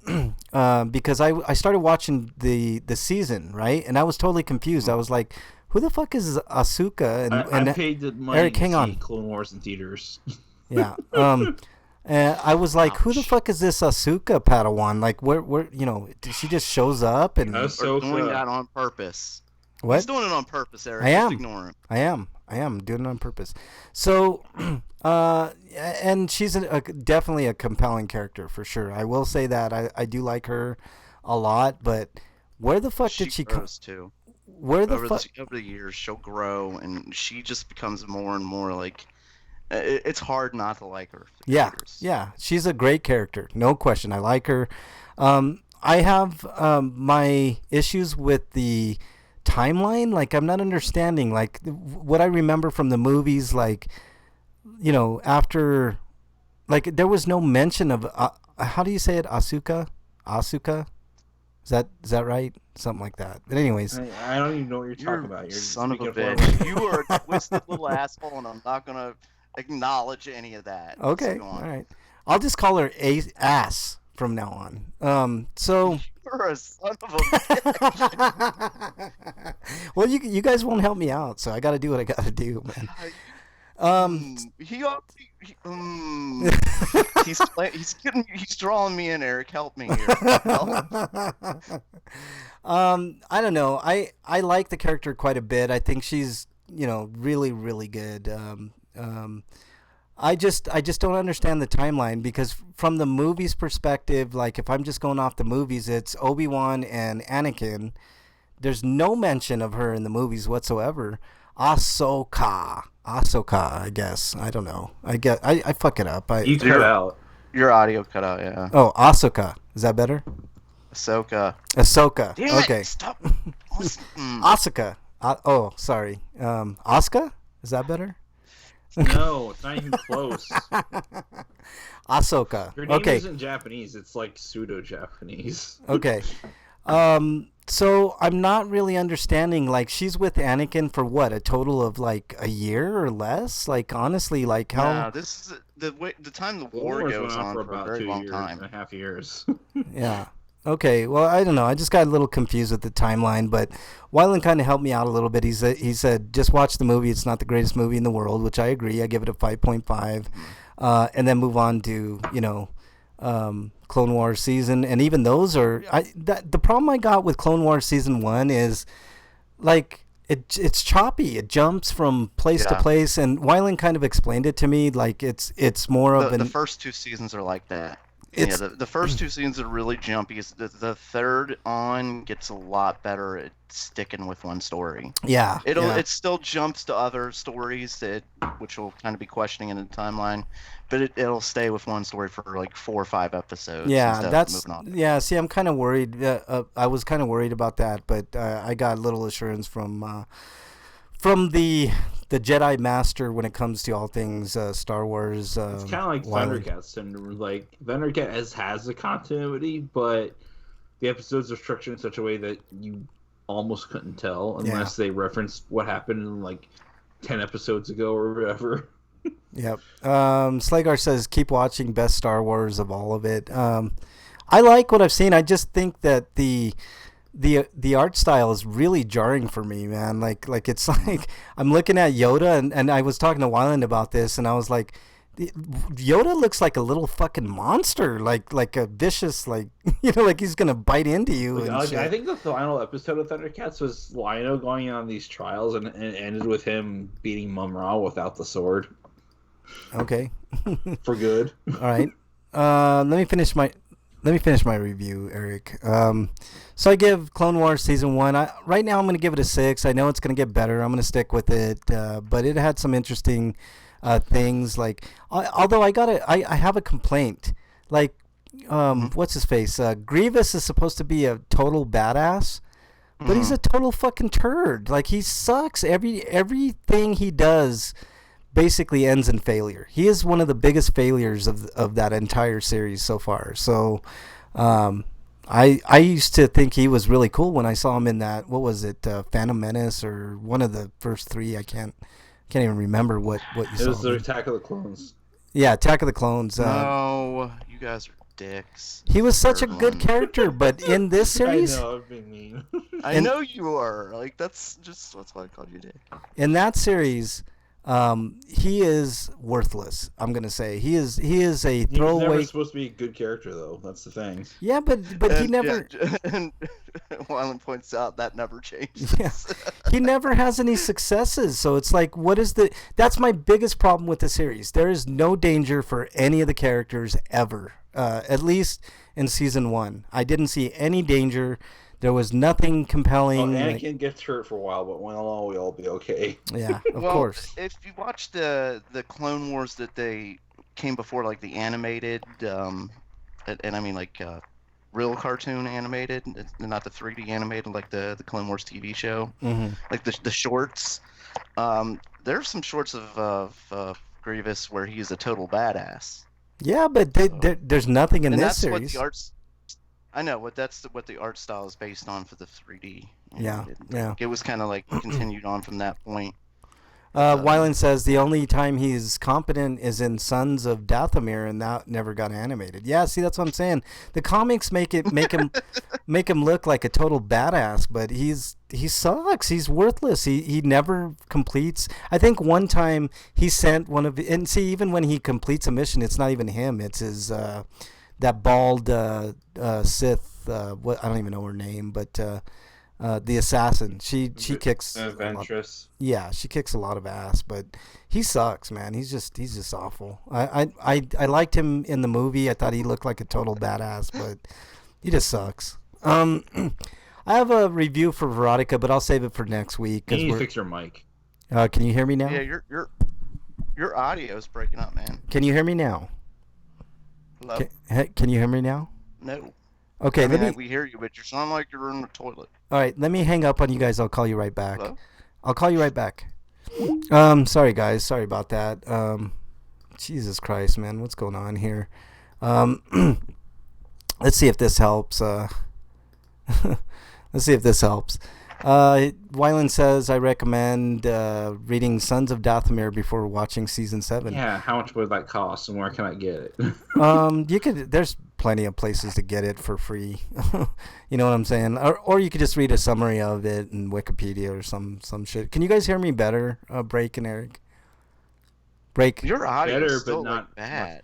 because I started watching the season, right? And I was totally confused. I was like, who the fuck is Asuka? And I paid the money Eric, hang to on. see Clone Wars in theaters. Yeah. I was like, who the fuck is this Asuka Padawan? Like, where she just shows up and... We're doing that on purpose. What? He's doing it on purpose, Eric. I am. Just ignore him. I am doing it on purpose. So, and she's definitely a compelling character for sure. I will say that I do like her a lot, but where the fuck did she come? Too. Where the fuck? Over the years, she'll grow, and she just becomes more and more like. It's hard not to like her. Yeah, she's a great character, no question. I like her. I have my issues with the timeline. Like, I'm not understanding. Like, what I remember from the movies, like, after, like, there was no mention of how do you say it? Asuka. Is that right? Something like that. But anyways, I don't even know what you're talking about. You're son of a bitch. You are a twisted little asshole, and I'm not gonna acknowledge any of that. Okay, all right. I'll just call her ass from now on. So you're a son of a bitch. Well, you guys won't help me out, so I got to do what I got to do, man. He's drawing me in, Eric. Help me here. I don't know. I like the character quite a bit. I think she's really, really good. I just don't understand the timeline, because from the movie's perspective, like, if I'm just going off the movies, it's Obi-Wan and Anakin. There's no mention of her in the movies whatsoever. Ahsoka, I guess. I don't know. I fuck it up. You cut out. Your audio cut out, yeah. Oh, Ahsoka. Is that better? Ahsoka. Damn okay. It, stop. Asuka. Sorry. Asuka? Is that better? No, it's not even close. Ahsoka. Her name isn't Japanese. It's like pseudo-Japanese. Okay. So I'm not really understanding. Like, she's with Anakin for what? A total of like a year or less? Like, honestly, like how? Yeah, this is the time the war goes on for a very long time. 2.5 years. Yeah. Okay, well, I don't know. I just got a little confused with the timeline, but Wyland kind of helped me out a little bit. He said, just watch the movie. It's not the greatest movie in the world, which I agree. I give it a 5.5, and then move on to, Clone Wars season. And even those are... the problem I got with Clone Wars Season 1 is, like, it's choppy. It jumps from place to place, and Wyland kind of explained it to me. Like, it's more of... The first two seasons are like that. Yeah, the first two seasons are really jumpy. The third on gets a lot better at sticking with one story. It still jumps to other stories which will kind of be questioning in the timeline, but it'll stay with one story for like 4 or 5 episodes. Instead of moving on. See, I'm kind of worried. I was kind of worried about that, but I got a little assurance from the Jedi Master when it comes to all things Star Wars. It's kind of like Thundercats, and like Thundercats has the continuity, but the episodes are structured in such a way that you almost couldn't tell unless they referenced what happened in like 10 episodes ago or whatever. Yep. Slagar says, keep watching, best Star Wars of all of it. I like what I've seen. I just think that the art style is really jarring for me, man. Like it's like I'm looking at Yoda, and I was talking to Wyland about this, and I was like, Yoda looks like a little fucking monster, like a vicious, like like he's gonna bite into you. I think the final episode of Thundercats was Lino going on these trials, and it ended with him beating Mum Ra without the sword. Okay. For good. All right. Let me finish my review, Eric. So I give Clone Wars Season 1. Right now I'm going to give it a 6. I know it's going to get better. I'm going to stick with it. But it had some interesting things. Like, although I have a complaint. Like, what's his face? Grievous is supposed to be a total badass. But he's a total fucking turd. Like, he sucks. Everything he does basically ends in failure. He is one of the biggest failures of that entire series so far. So I used to think he was really cool when I saw him in that, what was it, Phantom Menace or one of the first 3. I can't even remember what you saw. It was the Attack of the Clones. Yeah, Attack of the Clones. No, you guys are dicks. He was such a good character, but in this series, I know, I'm being mean. I know you are. Like that's why I called you dick. In that series, he is worthless. I'm gonna say he is a throwaway. He was never supposed to be a good character, though. That's the thing. Yeah, but he never. Yeah, and Wyland points out that never changes. Yeah, he never has any successes. So it's like, what is the? That's my biggest problem with the series. There is no danger for any of the characters ever. At least in Season 1, I didn't see any danger. There was nothing compelling. Anakin gets hurt for a while, but we'll all be okay. Yeah, of course. If you watch the Clone Wars that they came before, like the animated, and I mean like real cartoon animated, not the 3D animated, like the Clone Wars TV show, like the shorts. There's some shorts of Grievous where he's a total badass. Yeah, but there's nothing in this series. What the arts. I know, but that's what the art style is based on for the 3D. Yeah. It was kind of like continued on from that point. Wyland says the only time he's competent is in Sons of Dathomir, and that never got animated. Yeah, see, that's what I'm saying. The comics make him look like a total badass, but he sucks. He's worthless. He never completes. I think one time he sent one of, and see, even when he completes a mission, it's not even him. It's his that bald Sith. What I don't even know her name, but the assassin. She kicks. Ventress. Yeah, she kicks a lot of ass, but he sucks, man. He's just awful. I liked him in the movie. I thought he looked like a total badass, but he just sucks. I have a review for Veronica, but I'll save it for next week. You need to fix your mic. Can you hear me now? Yeah, your audio is breaking up, man. Can you hear me now? Hello? Can you hear me now? No. Okay, we hear you, but you sound like you're in the toilet. All right, let me hang up on you guys. I'll call you right back. Hello? I'll call you right back. Sorry guys, sorry about that. Jesus Christ, man, what's going on here? Let's see if this helps. Let's see if this helps. Wyland says, I recommend reading Sons of Dathomir before watching Season 7. Yeah, how much would that cost, and where can I get it? There's plenty of places to get it for free. You know what I'm saying? Or you could just read a summary of it in Wikipedia or some shit. Can you guys hear me better, Break and Eric? Break. Your audio is but still not bad.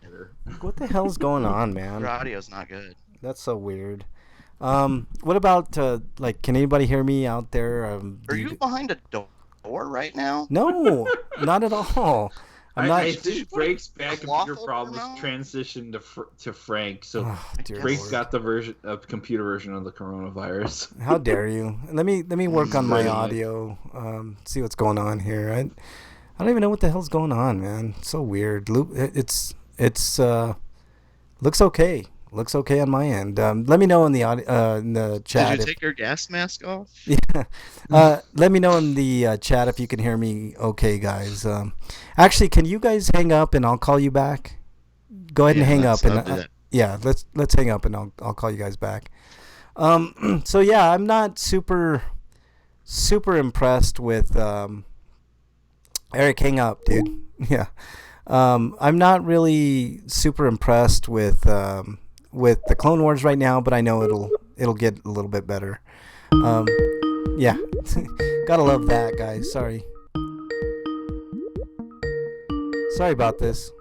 What the hell's going on, man? Your audio's not good. That's so weird. What about can anybody hear me out there? Are you behind a door right now? No, not at all. I'm not. I think Frank's bad computer Waffle problems now? transitioned to Frank, so Oh, dear Frank's Lord. got the computer version of the coronavirus. How dare you? Let me work on my Pretty much. audio. See what's going on here. I don't even know what the hell's going on, man. It's so weird. It's looks okay. Looks okay on my end. Let me know in the in the chat. Did you take your gas mask off? Yeah. Let me know in the chat if you can hear me okay, guys. Actually, can you guys hang up and I'll call you back? Go ahead and hang up and I'll do that. yeah, let's hang up and I'll call you guys back. So yeah, I'm not super impressed with Eric. Hang up, dude. Yeah. I'm not really super impressed with the Clone Wars right now, but I know it'll get a little bit better. Yeah, gotta love that, guys. Sorry about this.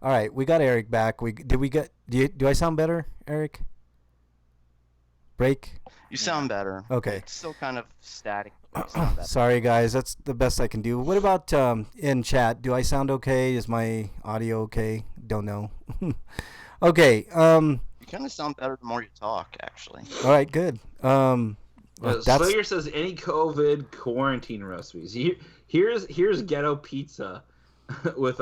All right, we got Eric back. Do I sound better, Eric? Break. You sound better. Okay. It's still kind of static. But you sound better. Sorry, guys. That's the best I can do. What about in chat? Do I sound okay? Is my audio okay? Don't know. Okay. You kind of sound better the more you talk, actually. All right. Good. Slayer says any COVID quarantine recipes. Here's ghetto pizza with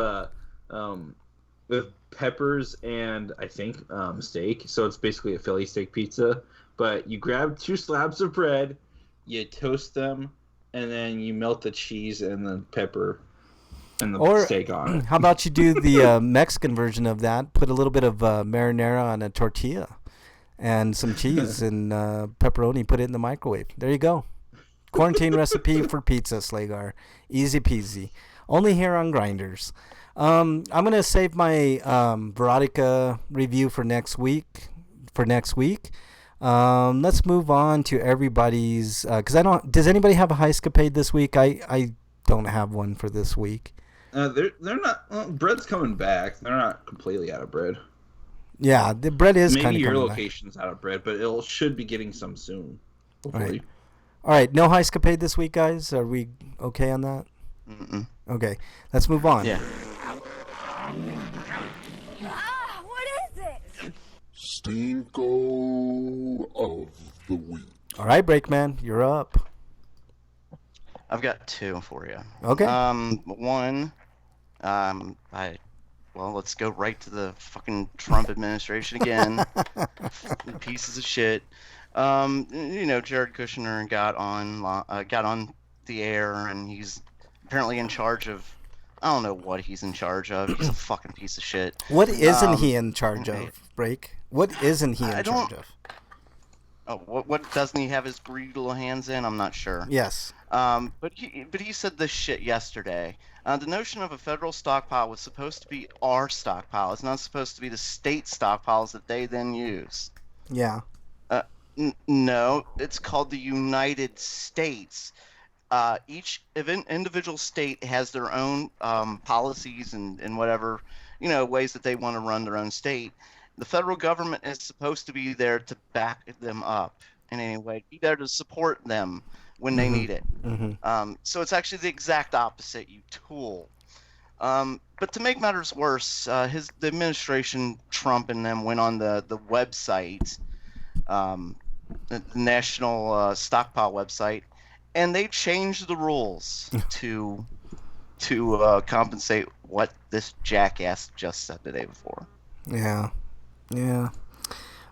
with peppers and I think steak. So it's basically a Philly steak pizza. But you grab 2 slabs of bread, you toast them, and then you melt the cheese and the pepper and the steak on it. How about you do the Mexican version of that? Put a little bit of marinara on a tortilla and some cheese and pepperoni. Put it in the microwave. There you go. Quarantine recipe for pizza, Slagar. Easy peasy. Only here on Grinders. I'm going to save my Veronica review for next week. Let's move on to everybody's because does anybody have a Heiscapade this week? I don't have one for this week. They're not. Well, bread's coming back. They're not completely out of bread. Yeah, the bread is kind of maybe your coming location's out of bread, but it should be getting some soon. Hopefully. All right, no Heiscapade this week, guys. Are we okay on that? Mm-mm. Okay, let's move on. Yeah. What is it? Stinko of the week. All right, Breakman, you're up. I've got 2 for you. Okay. One, let's go right to the fucking Trump administration again. Pieces of shit. Jared Kushner got on the air, and he's apparently in charge of. I don't know what he's in charge of. He's a fucking piece of shit. What isn't he in charge of, Break? What isn't he in charge of? Oh, what doesn't he have his greedy little hands in? I'm not sure. Yes. But he said this shit yesterday. The notion of a federal stockpile was supposed to be our stockpile. It's not supposed to be the state stockpiles that they then use. Yeah. No, it's called the United States. Each individual state has their own policies and whatever, ways that they want to run their own state. The federal government is supposed to be there to back them up in any way, be there to support them when they need it. Mm-hmm. So it's actually the exact opposite, you tool. But to make matters worse, the administration, Trump and them, went on the website, the National Stockpile website, and they changed the rules to compensate what this jackass just said the day before. Yeah.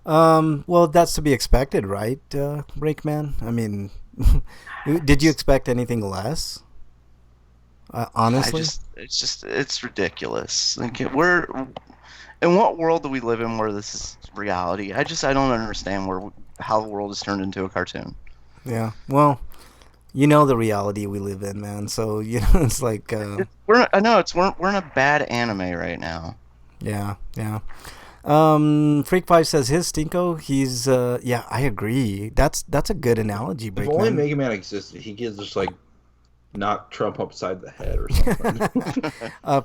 Well, that's to be expected, right, Breakman? I mean, did you expect anything less? Honestly, it's ridiculous. Like, in what world do we live in where this is reality? I don't understand how the world has turned into a cartoon. Yeah. Well, the reality we live in, man. So it's like we're in a bad anime right now. Yeah. Freak 5 says his Stinko. He's I agree. That's a good analogy. If only Mega Man existed, he could just knock Trump upside the head or something.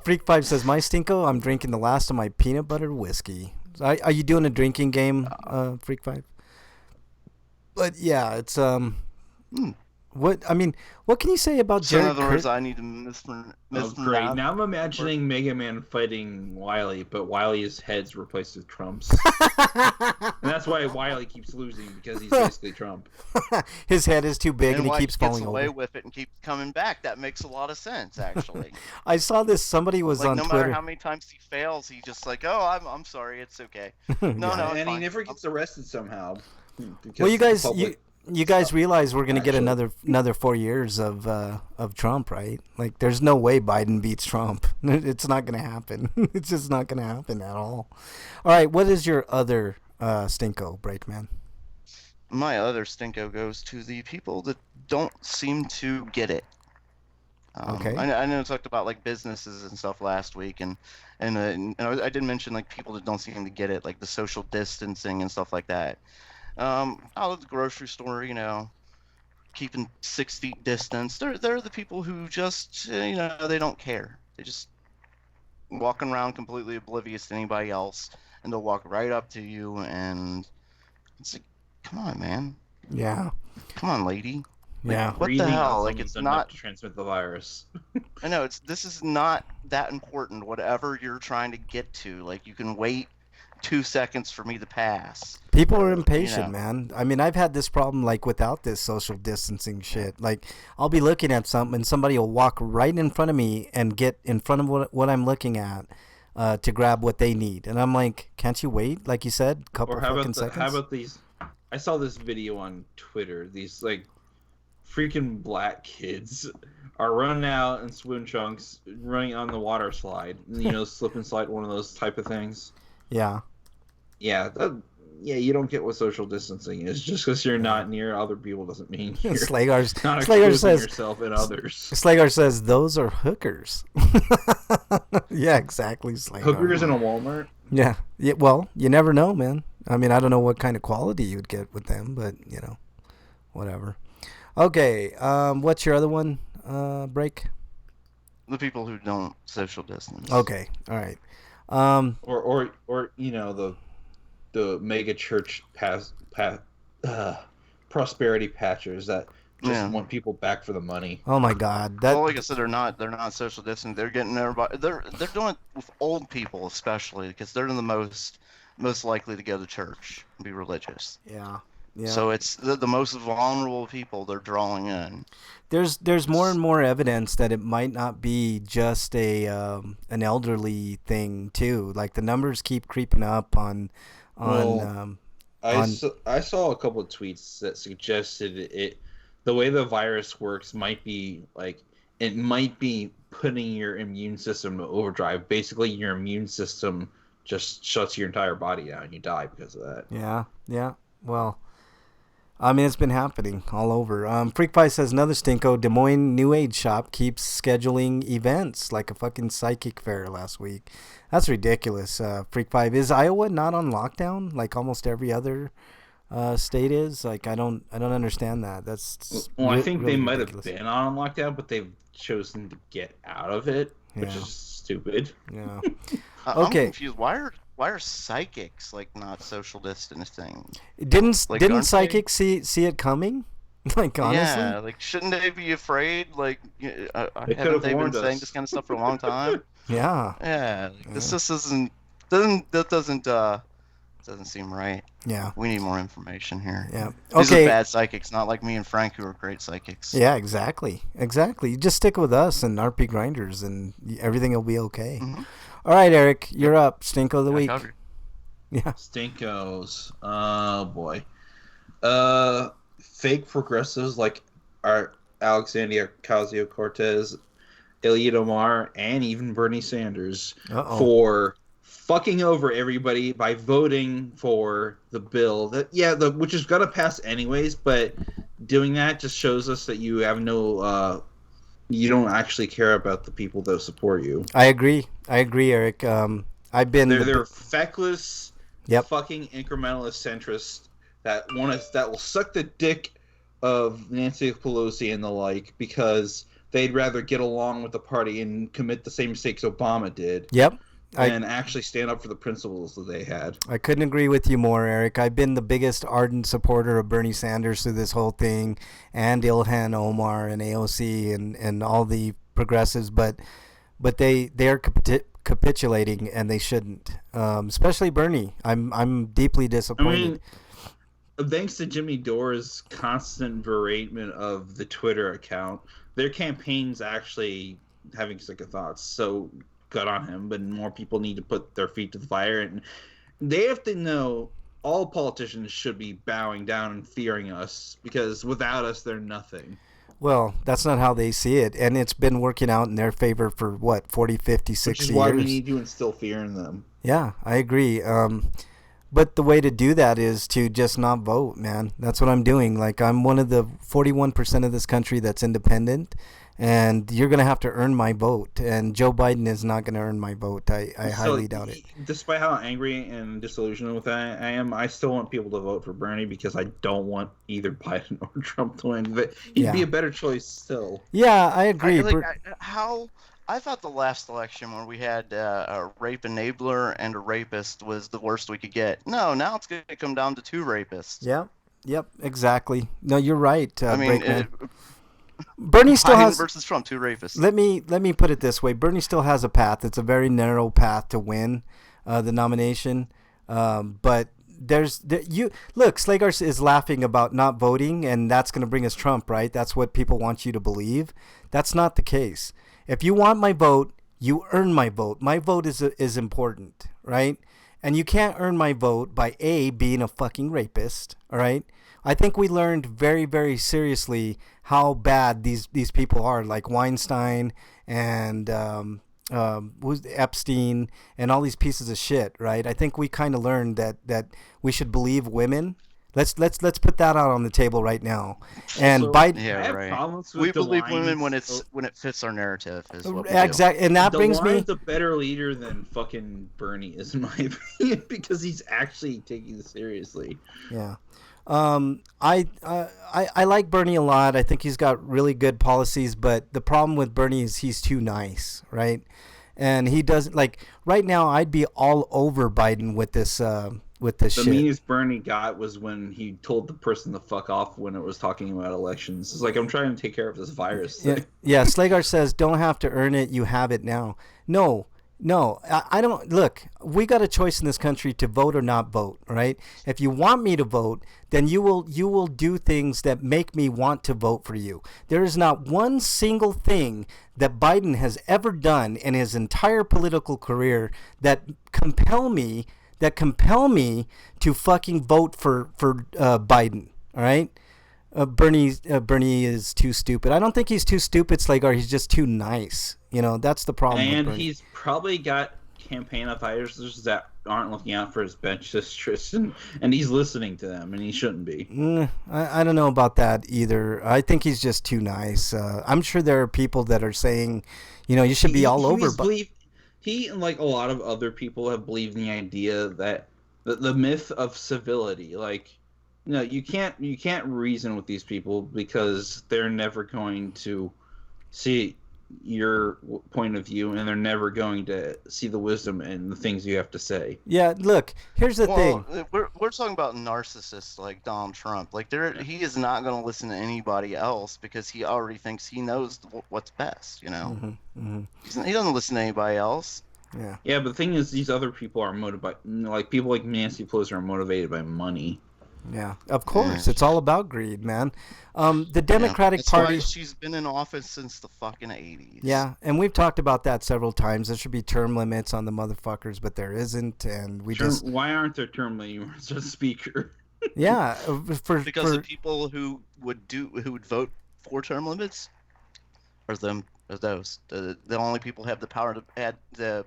Freak 5 says my Stinko. I'm drinking the last of my peanut butter whiskey. Are you doing a drinking game, Freak 5? But yeah, it's What I mean, what can you say about So in Jared other words, Kirk? I need to Oh, great. Now I'm imagining Mega Man fighting Wily, but Wily's head's replaced with Trump's. And that's why Wily keeps losing, because he's basically Trump. His head is too big and and he why keeps he gets falling away over. with it and keeps coming back. That makes a lot of sense, actually. I saw this. Somebody was Like on no Twitter. matter how many times he fails, he just like, oh, I'm sorry, it's okay. No, Yeah. no, it's And he fine. never gets arrested somehow. Because Well, you the guys, public- you guys realize we're gonna get Actually. another 4 years of Trump, right? Like, there's no way Biden beats Trump. It's not gonna happen. It's just not gonna happen at all. All right, what is your other stinko, Breakman? My other stinko goes to the people that don't seem to get it. Okay. I know I talked about like businesses and stuff last week, and I did mention like people that don't seem to get it, like the social distancing and stuff like that. Out at the grocery store, keeping 6 feet distance. They're the people who just they don't care. They just walking around completely oblivious to anybody else, and they'll walk right up to you, and it's like, come on, man, Yeah, come on, lady. Like, yeah. what the breathing on hell? Like, someone's it's enough not. to transmit the virus. I know this is not that important. Whatever you're trying to get to, like, you can wait 2 seconds for me to pass. People are impatient, know. man. I mean, I've had this problem like without this social distancing shit. Like, I'll be looking at something and somebody will walk right in front of me and get in front of what I'm looking at to grab what they need, and I'm like, can't you wait? Like you said, couple Or how fucking about seconds. how about these? I saw this video on Twitter. These like freaking black kids are running out in swim trunks, running on the water slide. Slip and slide, one of those type of things. Yeah. Yeah, you don't get what social distancing is. Just because you're not near other people doesn't mean you're not Slagar exposing says yourself and others. Slagar says those are hookers. Yeah, exactly, Slagar. Hookers in a Walmart. Yeah. Well, you never know, man. I mean, I don't know what kind of quality you'd get with them, but whatever. Okay, what's your other one? Break. The people who don't social distance. Okay, all right. Or the mega church prosperity patchers that just want people back for the money. Oh my God, Well, like I said, they're not social distancing. They're getting everybody. They're doing it with old people especially, because they're the most likely to go to church and be religious. Yeah. Yeah. So it's the most vulnerable people they're drawing in. There's more and more evidence that it might not be just an elderly thing too. Like, the numbers keep creeping up on. I saw a couple of tweets that suggested it. The way the virus works might be like it might be putting your immune system to overdrive. Basically, your immune system just shuts your entire body down and you die because of that. Yeah. Yeah. Well, I mean, it's been happening all over. Freak Pie says another stinko. Des Moines New Age shop keeps scheduling events like a fucking psychic fair last week. That's ridiculous. Freak Pie, is Iowa not on lockdown like almost every other state is? Like, I don't understand that. That's I think really they might ridiculous. have been on lockdown, but they've chosen to get out of it, which Yeah. is stupid. Yeah. I'm Okay. confused. Why are psychics like not social distancing? Didn't Like, aren't they- psychics see it coming? Like, honestly? Yeah, like shouldn't they be afraid? Like, They haven't could've they been warned saying us. this kind of stuff for a long time? Yeah. Yeah, like, this just doesn't seem right. Yeah. We need more information here. Yeah. These Okay. are bad psychics, not like me and Frank, who are great psychics. Yeah, exactly. You just stick with us and RPGrinders and everything will be okay. Mhm. All right, Eric, you're up. Stinko of the week. Covered. Yeah. Stinkos. Oh boy. Fake progressives like our Alexandria Ocasio-Cortez, Ilya Omar, and even Bernie Sanders Uh-oh. for fucking over everybody by voting for the bill which is gonna pass anyways, but doing that just shows us that you have you don't actually care about the people that support you. I agree, Eric. I've been They're feckless, Yep. fucking incrementalist centrists that will suck the dick of Nancy Pelosi and the like because they'd rather get along with the party and commit the same mistakes Obama did. Yep. and actually stand up for the principles that they had. I couldn't agree with you more, Eric. I've been the biggest ardent supporter of Bernie Sanders through this whole thing, and Ilhan Omar and AOC and all the progressives, but they're capitulating, and they shouldn't. Especially Bernie. I'm deeply disappointed. Thanks to Jimmy Dore's constant beratement of the Twitter account, their campaign's actually having second thoughts. So good on him, but more people need to put their feet to the fire, and they have to know all politicians should be bowing down and fearing us, because without us, they're nothing. Well, that's not how they see it, and it's been working out in their favor for, 40, 50, 60 years? Which is why we need to instill fear in them. Yeah, I agree. But the way to do that is to just not vote, man. That's what I'm doing. Like, I'm one of the 41% of this country that's independent, and you're going to have to earn my vote. And Joe Biden is not going to earn my vote. I highly doubt it. Despite how angry and disillusioned with that I am, I still want people to vote for Bernie, because I don't want either Biden or Trump to win. But he'd be a better choice still. Yeah, I agree. I thought the last election where we had a rape enabler and a rapist was the worst we could get. No, now it's going to come down to two rapists. Yep, exactly. No, you're right. Bernie still has versus Trump, two rapists. Let me put it this way: Bernie still has a path. It's a very narrow path to win the nomination. But look, Slagar is laughing about not voting, and that's going to bring us Trump, right? That's what people want you to believe. That's not the case. If you want my vote, you earn my vote. My vote is important, right? And you can't earn my vote by being a fucking rapist, all right? I think we learned very, very seriously how bad these people are, like Weinstein and Epstein and all these pieces of shit, right? I think we kind of learned that we should believe women. Let's put that out on the table right now. And Biden, yeah, right. We believe women when it fits our narrative. Is what exactly, and that brings me. DeLorean's a better leader than fucking Bernie is, in my opinion, because he's actually taking this seriously. Yeah, I like Bernie a lot. I think he's got really good policies, but the problem with Bernie is he's too nice, right? And he doesn't like right now. I'd be all over Biden with this. The meanest Bernie got was when he told the person to fuck off when it was talking about elections. It's like, I'm trying to take care of this virus thing. Yeah, Slagar says, don't have to earn it, you have it now. No, I don't. Look, we got a choice in this country to vote or not vote, right? If you want me to vote, then you will do things that make me want to vote for you. There is not one single thing that Biden has ever done in his entire political career that compel me to fucking vote for Biden. All right, Bernie is too stupid. I don't think he's too stupid, Slagar. He's just too nice. That's the problem. And with Bernie. He's probably got campaign advisors that aren't looking out for his bench interests, and he's listening to them, and he shouldn't be. I don't know about that either. I think he's just too nice. I'm sure there are people that are saying, you should be all over. He and like a lot of other people have believed in the idea that the myth of civility, like, you can't reason with these people because they're never going to see your point of view, and they're never going to see the wisdom in the things you have to say. Yeah, look, here's the thing. We're talking about narcissists like Donald Trump. Like, he is not going to listen to anybody else because he already thinks he knows what's best. Mm-hmm. He doesn't listen to anybody else. Yeah, but the thing is, these other people are motivated. Like, people like Nancy Pelosi are motivated by money. Yeah, of course. It's all about greed, man. The Democratic Party. That's why she's been in office since the fucking 80s. Yeah, and we've talked about that several times. There should be term limits on the motherfuckers, but there isn't, and Why aren't there term limits as Speaker? Yeah, because the people who would vote for term limits are those. The only people who have the power to add the.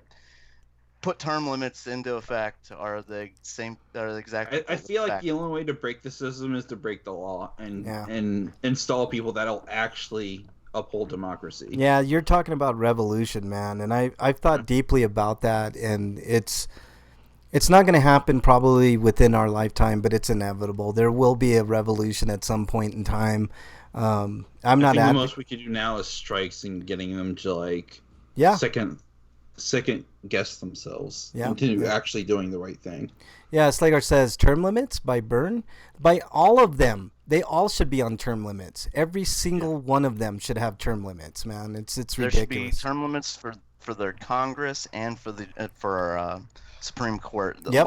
Put term limits into effect are the exact. I feel like the only way to break the system is to break the law and install people that'll actually uphold democracy. Yeah, you're talking about revolution, man, and I've thought deeply about that, and it's not going to happen probably within our lifetime, but it's inevitable. There will be a revolution at some point in time. The most we could do now is strikes and getting them to second second guess themselves Yeah. into Yeah. actually doing the right thing. Yeah, Slagar says term limits by Byrne. By all of them. They all should be on term limits. Every single one of them should have term limits, man. It's There should be ridiculous. term limits for their Congress and for our Supreme Court. The Yep.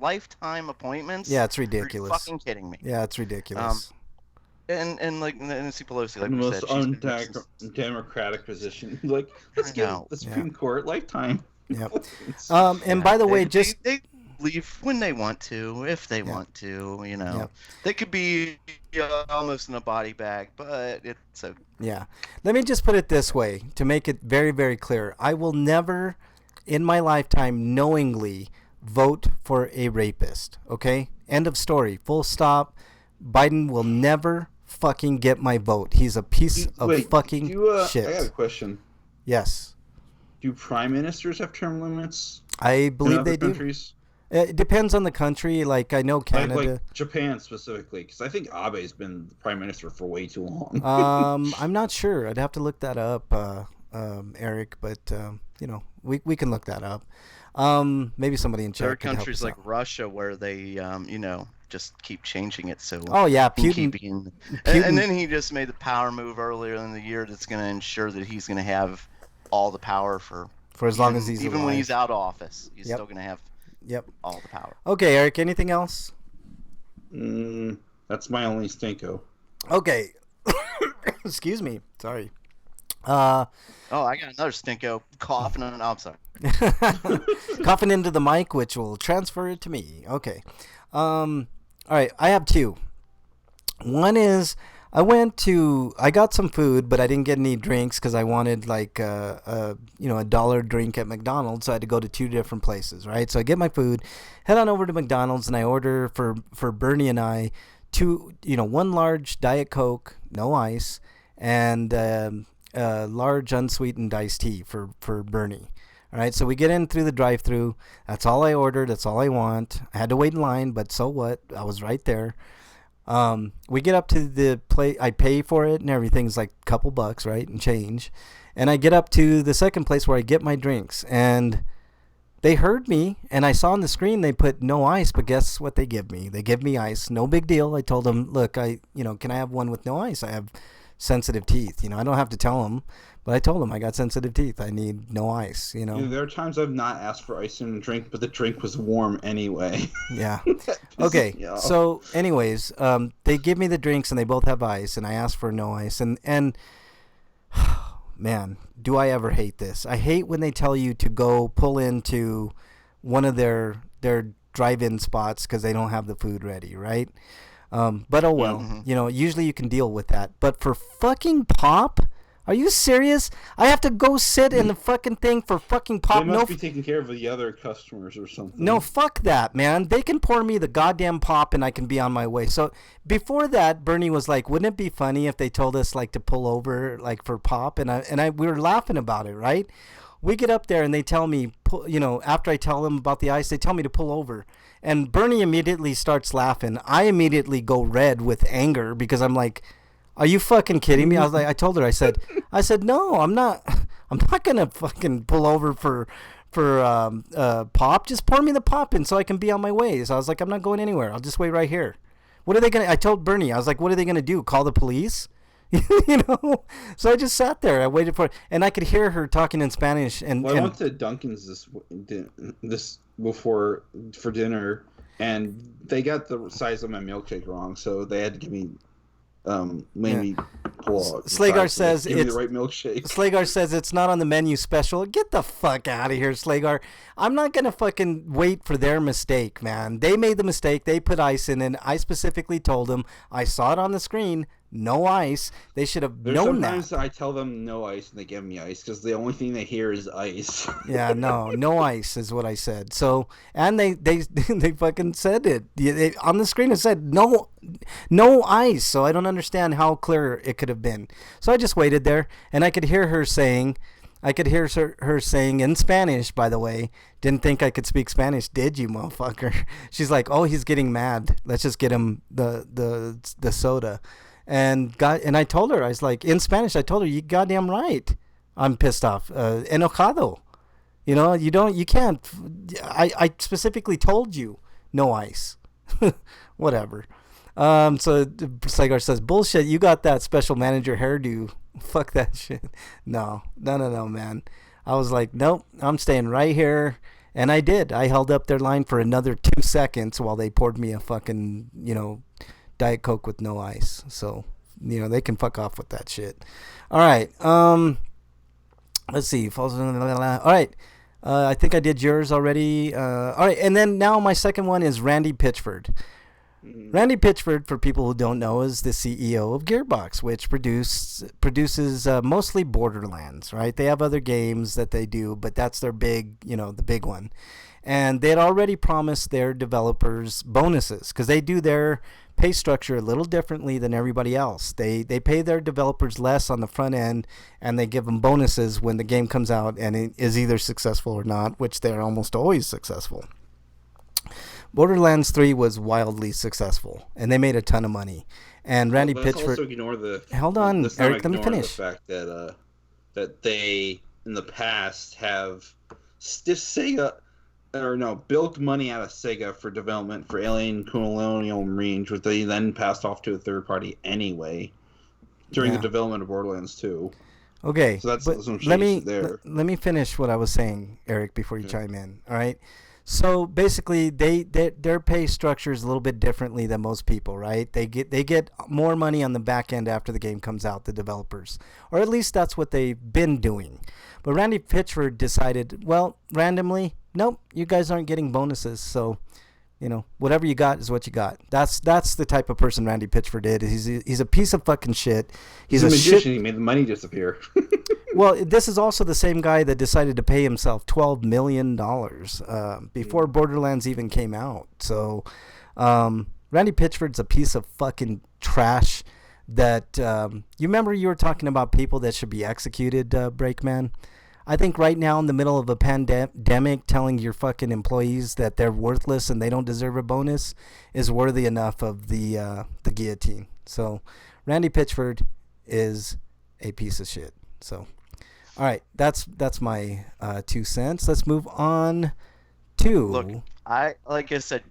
lifetime appointments. Yeah, it's Are you ridiculous. fucking kidding me? Yeah, it's ridiculous. And like Nancy Pelosi, like The we most said, she's been there since- undemocratic position. Like, let's I give know. the Supreme Court lifetime. Yep. It's- And by the way, they leave when they want to, if they Yeah. want to. You know, Yep. they could be almost in a body bag, but it's a Yeah. Let me just put it this way to make it very, very clear. I will never in my lifetime knowingly vote for a rapist. Okay? End of story. Full stop. Biden will never fucking get my vote. He's a piece of fucking shit. I got a question. Yes. Do prime ministers have term limits I in believe other they do. countries? It depends on the country. Like, I know Canada. Like Japan specifically, because I think Abe's been the prime minister for way too long. I'm not sure. I'd have to look that up, Eric. But we can look that up. Maybe somebody in chat. there are can help countries us like out. Russia where they just keep changing it. So Oh yeah, he Putin. keep being- Putin- and then he just made the power move earlier in the year that's going to ensure that he's going to have all the power for as long as he's even alive. when he's out of office, he's Yep. still going to have Yep. all the power. Okay, Eric. Anything else? That's my only stinko. Okay. Excuse me. Sorry. Oh, I got another stinko coughing on. I'm sorry. Coughing into the mic, which will transfer it to me. Okay. All right. I have two. One is I got some food, but I didn't get any drinks because I wanted like a $1 drink at McDonald's. So I had to go to two different places, right? So I get my food, head on over to McDonald's, and I order for Bernie and I one large Diet Coke, no ice, and a large unsweetened iced tea for Bernie. All right, so we get in through the drive-thru. That's all I ordered. That's all I want. I had to wait in line, but so what? I was right there. We get up to the place. I pay for it, and everything's like a couple bucks, right, and change. And I get up to the second place where I get my drinks, and they heard me, and I saw on the screen they put no ice, but guess what they give me? They give me ice. No big deal. I told them, look, can I have one with no ice? I have sensitive teeth. I don't have to tell them, but I told them I got sensitive teeth. I need no ice. There are times I've not asked for ice in a drink, but the drink was warm anyway. Yeah. That pisses Okay. me off. So, anyways, they give me the drinks and they both have ice, and I asked for no ice, and man, do I ever hate this? I hate when they tell you to go pull into one of their drive-in spots because they don't have the food ready, right? But oh well, Mm-hmm. Usually you can deal with that. But for fucking pop, are you serious? I have to go sit in the fucking thing for fucking pop. They must be taking care of the other customers or something. No, fuck that, man. They can pour me the goddamn pop and I can be on my way. So before that, Bernie was like, wouldn't it be funny if they told us like to pull over like for pop? And we were laughing about it, right? We get up there and they tell me, after I tell them about the ice, they tell me to pull over. And Bernie immediately starts laughing. I immediately go red with anger because I'm like, are you fucking kidding me? I told her, I said, no, I'm not gonna fucking pull over for pop. Just pour me the pop in so I can be on my way. So I was like, I'm not going anywhere. I'll just wait right here. What are they gonna? I told Bernie, I was like, what are they gonna do? Call the police? So I just sat there. I waited for it, and I could hear her talking in Spanish. I went to Dunkin's this before for dinner, and they got the size of my milkshake wrong, so they had to give me made me pull out. Slagar says give me it's the right milkshake. Slagar says it's not on the menu special. Get the fuck out of here, Slagar. I'm not gonna fucking wait for their mistake, man. They made the mistake. They put ice in, and I specifically told them. I saw it on the screen. No ice. They should have There's known sometimes that. I tell them no ice, and they give me ice because the only thing they hear is ice. Yeah, no ice is what I said. So, and they they fucking said it. On the screen it said no ice. So I don't understand how clear it could have been. So I just waited there, and I could hear her saying in Spanish, by the way. Didn't think I could speak Spanish, did you, motherfucker? She's like, oh, he's getting mad. Let's just get him the soda. And I told her, I was like, in Spanish, I told her, you goddamn right. I'm pissed off. Enojado. You know, you can't. I specifically told you no ice. Whatever. So Sagar says, bullshit, you got that special manager hairdo. Fuck that shit. No, man. I was like, nope, I'm staying right here. And I did. I held up their line for another 2 seconds while they poured me a fucking, Diet Coke with no ice. So, they can fuck off with that shit. All right. Let's see. All right. I think I did yours already. All right. And then now my second one is Randy Pitchford. Randy Pitchford, for people who don't know, is the CEO of Gearbox, which produces mostly Borderlands, right? They have other games that they do, but that's their big, the big one. And they had already promised their developers bonuses because they do their pay structure a little differently than everybody else. They pay their developers less on the front end, and they give them bonuses when the game comes out and it is either successful or not, which they're almost always successful. Borderlands 3 was wildly successful, and they made a ton of money. And Randy Pitchford. Also ignore the. Hold on, Eric. Let me finish. The fact that they in the past have stiff Sega, bilked money out of Sega for development for Alien Colonial Marines, which they then passed off to a third party anyway during the development of Borderlands 2. Okay, so that's some let me there. Let me finish what I was saying, Eric, before you chime in. All right. So basically, their pay structure is a little bit differently than most people, right? They get more money on the back end after the game comes out, the developers, or at least that's what they've been doing. But Randy Pitchford decided, well, randomly, nope, you guys aren't getting bonuses, so whatever you got is what you got. That's the type of person Randy Pitchford is. He's a piece of fucking shit. He's a magician. He made the money disappear. Well, this is also the same guy that decided to pay himself $12 million before Borderlands even came out. So Randy Pitchford's a piece of fucking trash that you remember you were talking about people that should be executed, Breakman? I think right now in the middle of a pandemic, telling your fucking employees that they're worthless and they don't deserve a bonus is worthy enough of the guillotine. So Randy Pitchford is a piece of shit. So, all right, that's my 2 cents. Let's move on to. Look, like I said,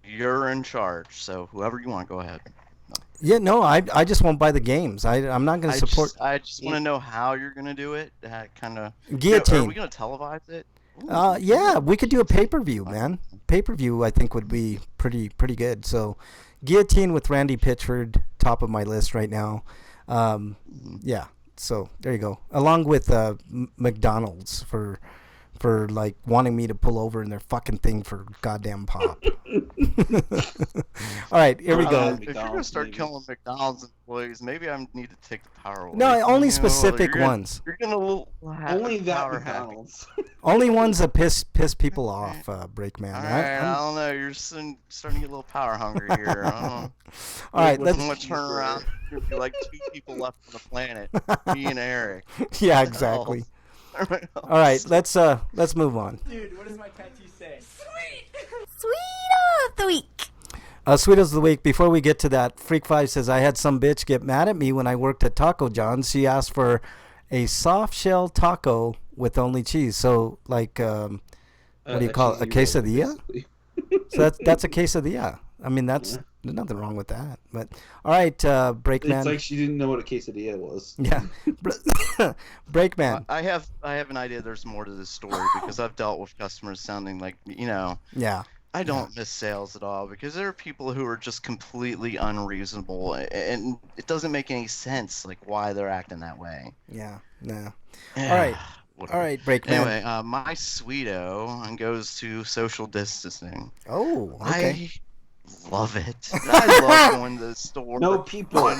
you're in charge. So whoever you want, go ahead. Yeah, no, I just won't buy the games. I'm not going to support. I just want to know how you're going to do it. Kind of guillotine. Are we going to televise it? Yeah, we could do a pay-per-view, man. Pay-per-view, I think, would be pretty good. So, guillotine with Randy Pitchford, top of my list right now. Yeah, so there you go. Along with McDonald's for like wanting me to pull over in their fucking thing for goddamn pop. All right, here we go. If you're gonna start killing McDonald's employees, maybe I need to take the power away. No, only specific ones. You're gonna only that McDonald's. Only ones that piss people off, Breakman. All right, I don't know. You're starting to get a little power hungry here. All right, let's turn around. There'll be like 2 people left on the planet, me and Eric. Yeah, exactly. All right, let's move on. Dude, what does my tattoo say? Sweet of the week. Sweet of the week. Before we get to that, Freak5 says, I had some bitch get mad at me when I worked at Taco John's. She asked for a soft shell taco with only cheese. So, like, what do you call it? A quesadilla? So that's a quesadilla. I mean, there's nothing wrong with that. But all right, Breakman. It's like she didn't know what a quesadilla was. Yeah, Breakman. I have an idea. There's more to this story because I've dealt with customers sounding like Yeah. I don't miss sales at all because there are people who are just completely unreasonable and it doesn't make any sense like why they're acting that way. Yeah. No. All right. Whatever. All right, Breakman. Anyway, my sweeto goes to social distancing. Oh, okay. I love it. I love going to the store. No people.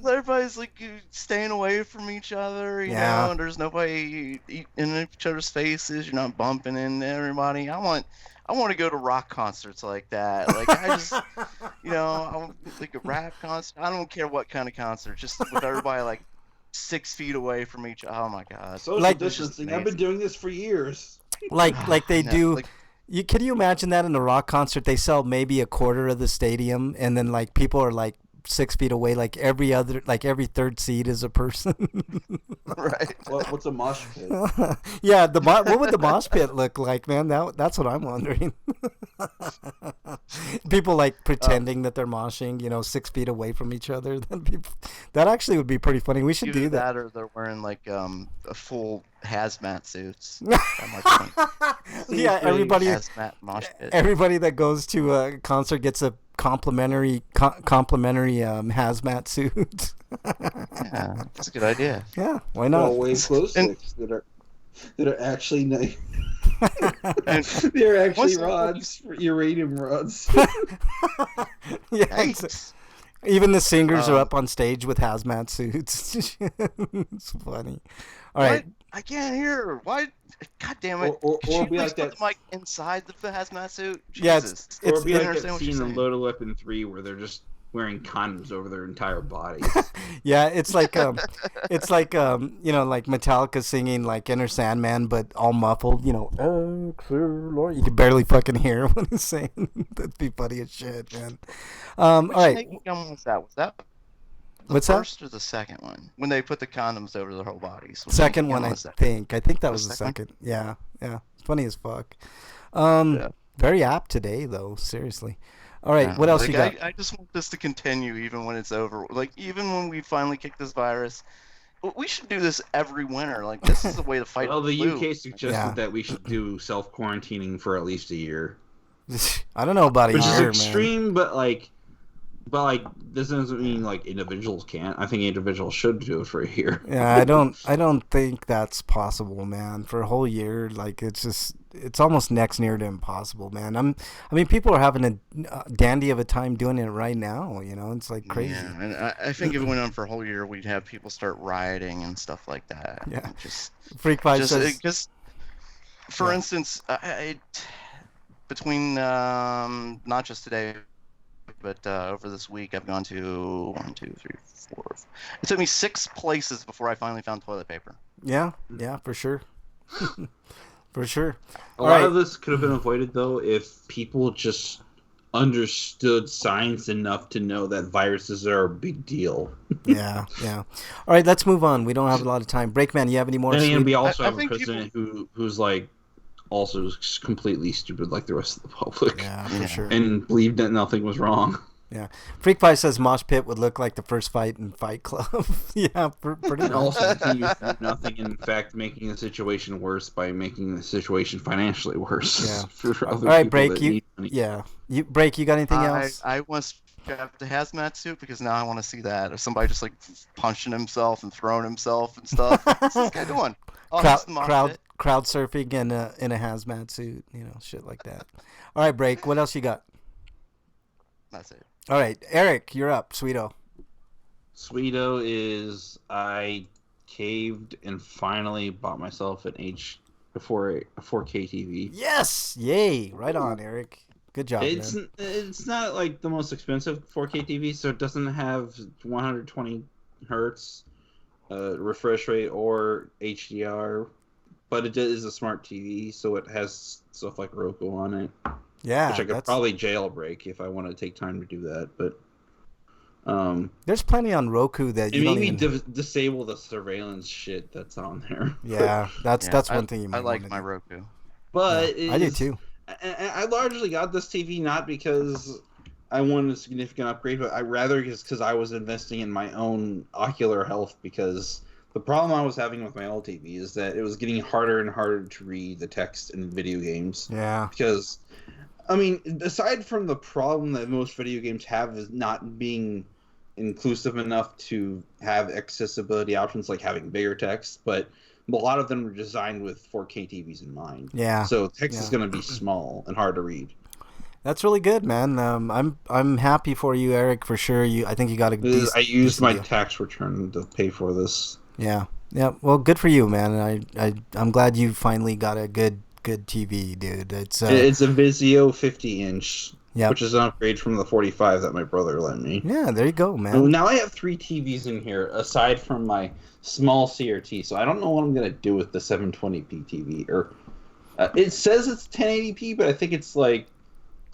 Everybody's like staying away from each other, you know, and there's nobody in each other's faces. You're not bumping into everybody. I want to go to rock concerts like that. Like I just, I want like a rap concert. I don't care what kind of concert. Just with everybody like 6 feet away from each. Oh my god. Social distancing. I've been doing this for years. Like they do. Can you imagine that in a rock concert? They sell maybe a quarter of the stadium, and then like people are like 6 feet away, like every third seat is a person. Right. What's a mosh pit? Yeah, what would the mosh pit look like, man? That's what I'm wondering. People like pretending that they're moshing, 6 feet away from each other. That actually would be pretty funny. We should Either do that. that or they're wearing like a full hazmat suits. That might be fun. Yeah, everybody Hazmat mosh pit. everybody that goes to a concert gets a complimentary hazmat suit. Yeah, that's a good idea. Yeah, why not? Well, wave glow sticks that are actually nice. And They're actually once- rods, uranium rods. Yeah, Yikes. even the singers are up on stage with hazmat suits. It's funny. All right. What? I can't hear. Why? God damn it. Or Could you be please like put that. the mic inside the hazmat suit? Yeah, Jesus. Or be I like understand that what you're scene in saying. Loaded Weapon 3 where they're just wearing condoms over their entire bodies. Yeah, it's like like Metallica singing like Enter Sandman, but all muffled. You can barely fucking hear what he's saying. That'd be funny as shit, man. All Which right, naked gun was that? Was that the What's that? first or the second one? When they put the condoms over their whole bodies. Which second naked gun one, I was that? think. I think that was The the second second. Yeah, funny as fuck. Yeah. Very apt today, though. Seriously. All right, what else Like, you got? I just want this to continue even when it's over. Like, even when we finally kick this virus, we should do this every winter. Like, this is the way to fight Well, the flu. UK suggested Yeah. that we should do self-quarantining for at least a year. I don't know about a Which year, is extreme, but this doesn't mean like individuals can't. I think individuals should do it for a year. man. Yeah, I don't think that's possible, man. For a whole year, like it's almost next near to impossible, man. I mean, people are having a dandy of a time doing it right now. It's like crazy. Yeah, and I think if it went on for a whole year, we'd have people start rioting and stuff like that. Yeah. Just, Freak Five says, for Yeah. instance, between not just today, but over this week, I've gone to 1, 2, 3, 4. It took me 6 places before I finally found toilet paper. yeah, for sure, for sure. A All lot right. of this could have been avoided though if people just understood science enough to know that viruses are a big deal. Yeah. All right, let's move on. We don't have a lot of time. Breakman, you have any more? And sweet- we also I have a think president who's like also completely stupid like the rest of the public. Yeah, for Yeah. sure. And believed that nothing was wrong. Yeah. Freak Pie says Mosh Pit would look like the first fight in Fight Club. Yeah, pretty And much. also continue to do nothing, in fact, making the situation worse by making the situation financially worse. Yeah. For All other right, people Break, that you need money. you got anything else? I want to have the hazmat suit because now I want to see that. Or somebody just like punching himself and throwing himself and stuff. What's this guy doing? Oh, that's the mosh pit. Crowd surfing in a hazmat suit, shit like that. All right, Break, what else you got? That's it. All right, Eric, you're up, Sweeto. Sweeto is I caved and finally bought myself a 4K TV. Yes, yay, right on, Eric. Good job, man. It's not like the most expensive 4K TV, so it doesn't have 120 hertz refresh rate or HDR, but it is a smart TV, so it has stuff like Roku on it. Yeah, Which I could probably jailbreak if I want to take time to do that, but there's plenty on Roku that it you don't made me even... disable the surveillance shit that's on there. Yeah, that's one thing you might I like wanna my do. Roku. But I do too. I largely got this TV not because I wanted a significant upgrade, but I rather because I was investing in my own ocular health, because the problem I was having with my old TV is that it was getting harder and harder to read the text in video games. Yeah. Because, I mean, aside from the problem that most video games have is not being inclusive enough to have accessibility options like having bigger text, but a lot of them are designed with 4K TVs in mind. Yeah. So text is going to be small and hard to read. That's really good, man. I'm happy for you, Eric, for sure. I think you got a I used my deal. tax return to pay for this. Yeah. Well, good for you, man. I'm glad you finally got a good TV, dude. It's a Vizio 50-inch, Yep. which is an upgrade from the 45 that my brother lent me. Yeah, there you go, man. So now I have 3 TVs in here, aside from my small CRT, so I don't know what I'm going to do with the 720p TV. Or it says it's 1080p, but I think it's like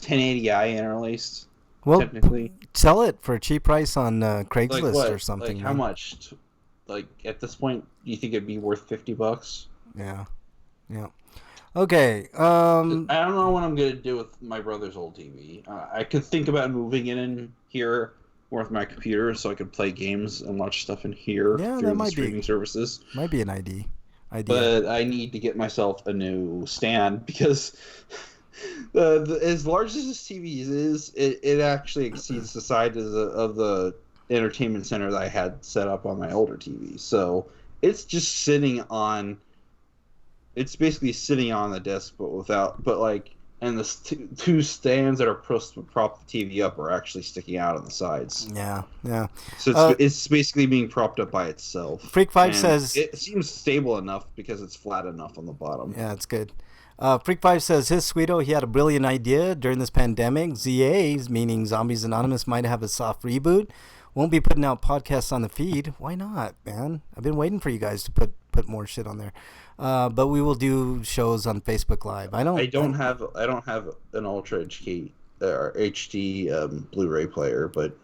1080i interlaced. Well, technically. sell it for a cheap price on Like Craigslist what? or something. Like how man. much? Like at this point, do you think it'd be worth $50? Yeah. Yeah. Okay. I don't know what I'm gonna do with my brother's old TV. I could think about moving it in here with my computer so I could play games and watch stuff in here Yeah, that through the might be streaming services. might be an idea. But I need to get myself a new stand because as large as this TV is, it actually exceeds the size of the entertainment center that I had set up on my older TV. So it's just sitting on. It's basically sitting on the desk, and the two stands that are supposed to prop the TV up are actually sticking out on the sides. Yeah, yeah. So it's basically being propped up by itself. Freak5 says it seems stable enough because it's flat enough on the bottom. Yeah, it's good. Freak5 says his Sweeto, he had a brilliant idea during this pandemic. ZAs, meaning Zombies Anonymous, might have a soft reboot. Won't be putting out podcasts on the feed. Why not, man? I've been waiting for you guys to put more shit on there. But we will do shows on Facebook Live. I don't have an Ultra HD or HD Blu-ray player, but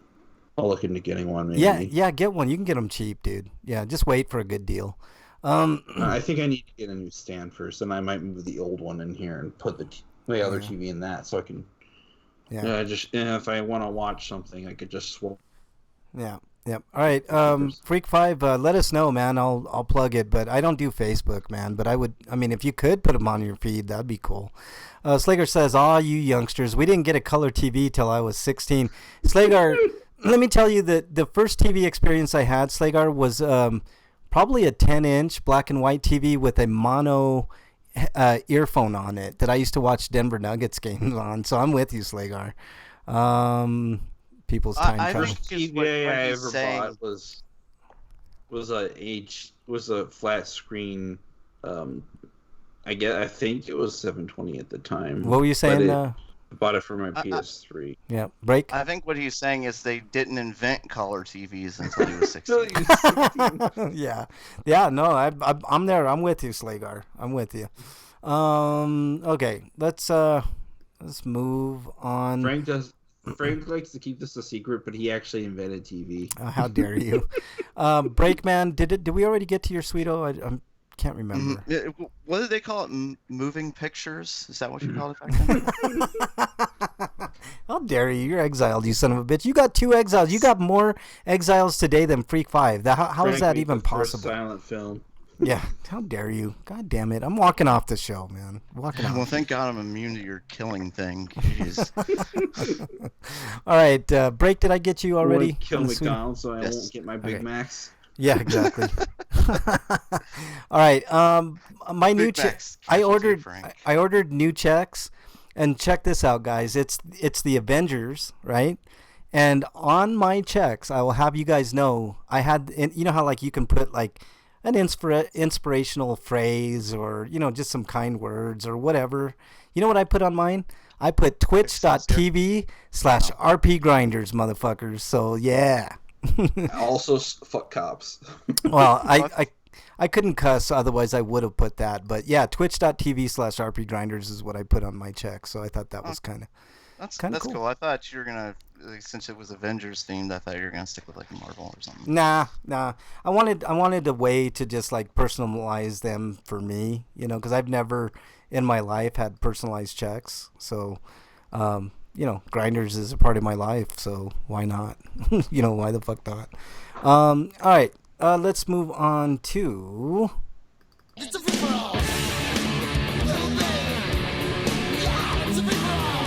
I'll look into getting one. Maybe. Yeah, get one. You can get them cheap, dude. Yeah, just wait for a good deal. I think I need to get a new stand first, and I might move the old one in here and put the other TV in that, so I can. Yeah. If I want to watch something, I could just swap. Yeah. Yep. All right. Freak5, let us know, man. I'll plug it, but I don't do Facebook, man. But if you could put them on your feed, that'd be cool. Slager says, "Aw, you youngsters, we didn't get a color TV till I was 16." Slager, let me tell you that the first TV experience I had, Slager, was probably a 10-inch black and white TV with a mono earphone on it that I used to watch Denver Nuggets games on. So I'm with you, Slager. People's time travel. First TV I ever bought was a flat screen. I think it was 720 at the time. What were you saying? I bought it for my PS3. Yeah, break. I think what he's saying is they didn't invent color TVs until he was 16. Yeah. No, I'm there. I'm with you, Slagar. I'm with you. Okay, let's move on. Frank likes to keep this a secret, but he actually invented TV. How dare you? Breakman, did we already get to your Sweeto? I can't remember. What did they call it? Moving pictures? Is that what you called it back then? How dare you? You're exiled, you son of a bitch. You got 2 exiles. You got more exiles today than Freak5. How is that even possible? Silent film. Yeah, how dare you? God damn it. I'm walking off the show, man. Walking off. Well, thank God I'm immune to your killing thing. Jeez. All right, Break, did I get you already? Kill McDonald's so I won't get my Big Macs. Yeah, exactly. All right, my new checks. I ordered new checks, and check this out, guys. It's the Avengers, right? And on my checks, I will have you guys know I had. You know how like you can put like an inspirational phrase or just some kind words or whatever. You know what I put on mine? I put twitch.tv/RPGrinders, motherfuckers. So yeah. Also fuck cops. Well, I couldn't cuss, otherwise I would have put that. But yeah, twitch.tv/RPGrinders is what I put on my check. So I thought that was kind of That's cool. I thought you were gonna, since it was Avengers themed, I thought you were gonna stick with like Marvel or something. Nah. I wanted a way to just like personalize them for me, because I've never in my life had personalized checks. So, Grinders is a part of my life. So why not? Why the fuck not? All right. Let's move on to. It's a free-for-all! Little baby! Yeah, it's a free-for-all!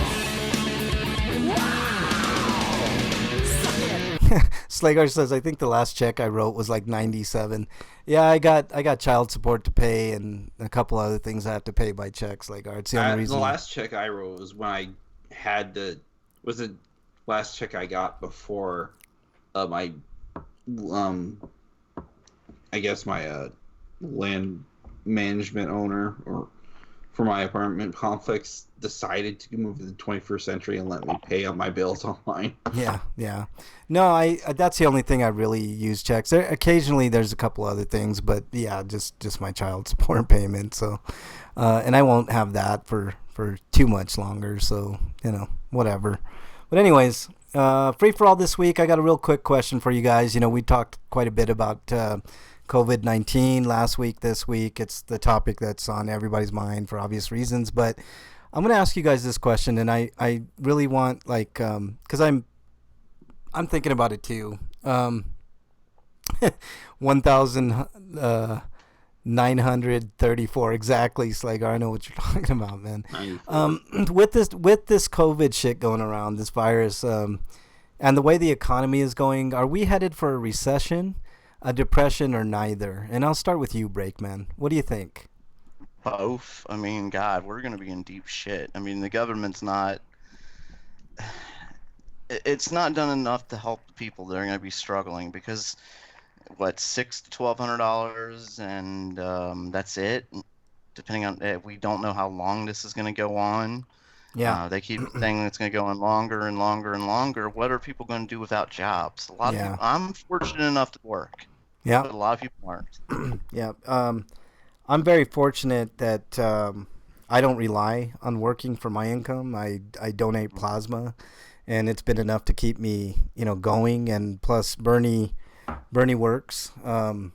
Slagar says, I think the last check I wrote was like 97. Yeah, I got child support to pay and a couple other things I have to pay by check, Slagar. It's the only reason. The last check I wrote was when I had was the last check I got before my I guess my land management owner or for my apartment complex decided to move to the 21st century and let me pay on my bills online. Yeah. No, that's the only thing I really use checks. Occasionally there's a couple other things, but yeah, just my child support payment. So, and I won't have that for too much longer. So, whatever. But anyways, Free for all this week. I got a real quick question for you guys. We talked quite a bit about COVID-19 last week. This week, it's the topic that's on everybody's mind for obvious reasons. But I'm going to ask you guys this question, and I really want, like, because I'm thinking about it too. 1,934 exactly, Slager. I know what you're talking about, man. With this COVID shit going around, this virus, and the way the economy is going, are we headed for a recession, a depression, or neither? And I'll start with you, Breakman. What do you think? Both. I mean, God, we're going to be in deep shit. I mean, the government's not. It's not done enough to help the people that are going to be struggling because, what, $600 to $1,200, and that's it. Depending on, we don't know how long this is going to go on. Yeah. They keep saying it's going to go on longer and longer and longer. What are people going to do without jobs? A lot of people. I'm fortunate enough to work. Yeah. But a lot of people aren't. Yeah. I'm very fortunate that I don't rely on working for my income. I donate plasma, and it's been enough to keep me, going. And plus, Bernie works. And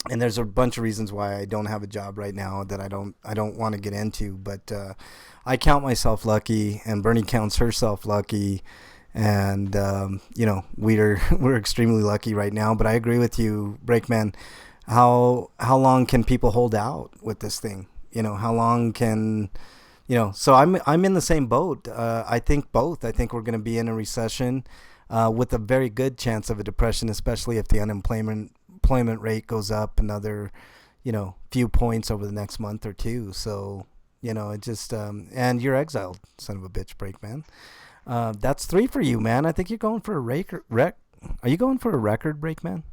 there's a bunch of reasons why I don't have a job right now that I don't want to get into. But I count myself lucky, and Bernie counts herself lucky. And we're extremely lucky right now. But I agree with you, Breakman. How long can people hold out with this thing? How long can, so I'm in the same boat. I think both. I think we're going to be in a recession with a very good chance of a depression, especially if the unemployment rate goes up another, few points over the next month or two. So, it just, and you're exiled, son of a bitch, Breakman. That's 3 for you, man. I think you're going for a record. Are you going for a record, Breakman?